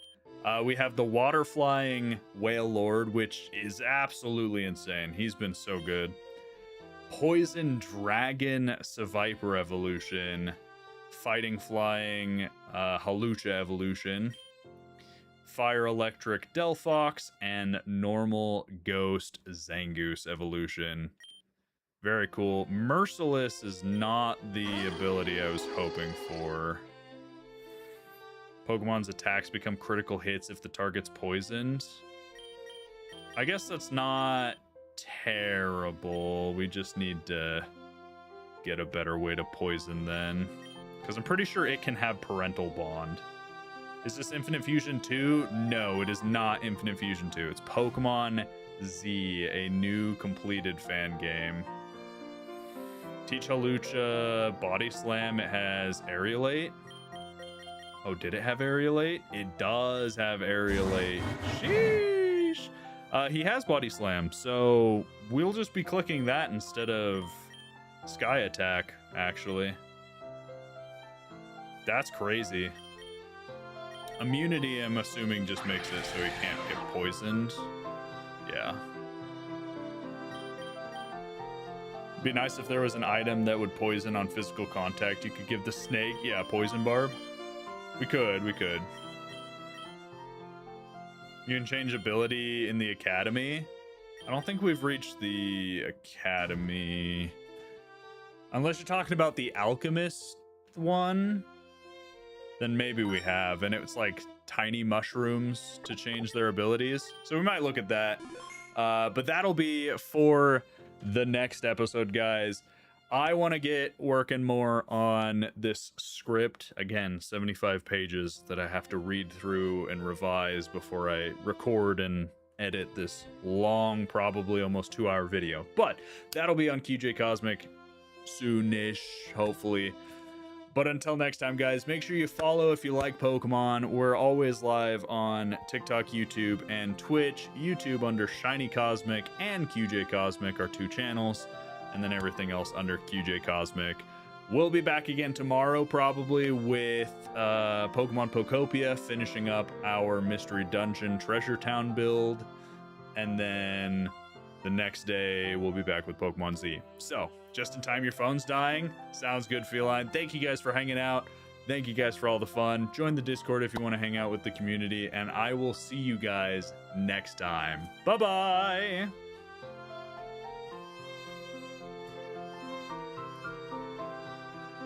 We have the water flying Whale Lord, which is absolutely insane. He's been so good. Poison Dragon Seviper evolution. Fighting flying Hawlucha evolution. Fire Electric Delphox and normal Ghost Zangoose evolution. Very cool. Merciless is not the ability I was hoping for. Pokemon's attacks become critical hits if the target's poisoned. I guess that's not terrible. We just need to get a better way to poison then. Because I'm pretty sure it can have Parental Bond. Is this Infinite Fusion 2? No, it is not Infinite Fusion 2. It's Pokemon Z, a new completed fan game. Teach Hawlucha Body Slam. It has Aerialate. Oh, did it have Aerialate? It does have Aerialate. Sheesh. He has Body Slam, so we'll just be clicking that instead of Sky Attack, actually. That's crazy. Immunity, I'm assuming, just makes it so he can't get poisoned. Yeah. It'd be nice if there was an item that would poison on physical contact. You could give the snake, yeah, poison barb. We could. You can change ability in the academy. I don't think we've reached the academy. Unless you're talking about the alchemist one, then maybe we have. And it's like tiny mushrooms to change their abilities. So we might look at that. But that'll be for the next episode, guys. I want to get working more on this script. Again, 75 pages that I have to read through and revise before I record and edit this long, probably almost 2-hour video. But that'll be on QJ Cosmic soonish, hopefully. But until next time, guys, make sure you follow if you like Pokemon. We're always live on TikTok, YouTube, and Twitch. YouTube under Shiny Cosmic and QJ Cosmic are 2 channels. And then everything else under QJ Cosmic. We'll be back again tomorrow, probably, with Pokemon Pokopia, finishing up our Mystery Dungeon Treasure Town build. And then the next day, we'll be back with Pokemon Z. So, just in time, your phone's dying. Sounds good, Feline. Thank you guys for hanging out. Thank you guys for all the fun. Join the Discord if you want to hang out with the community. And I will see you guys next time. Bye-bye!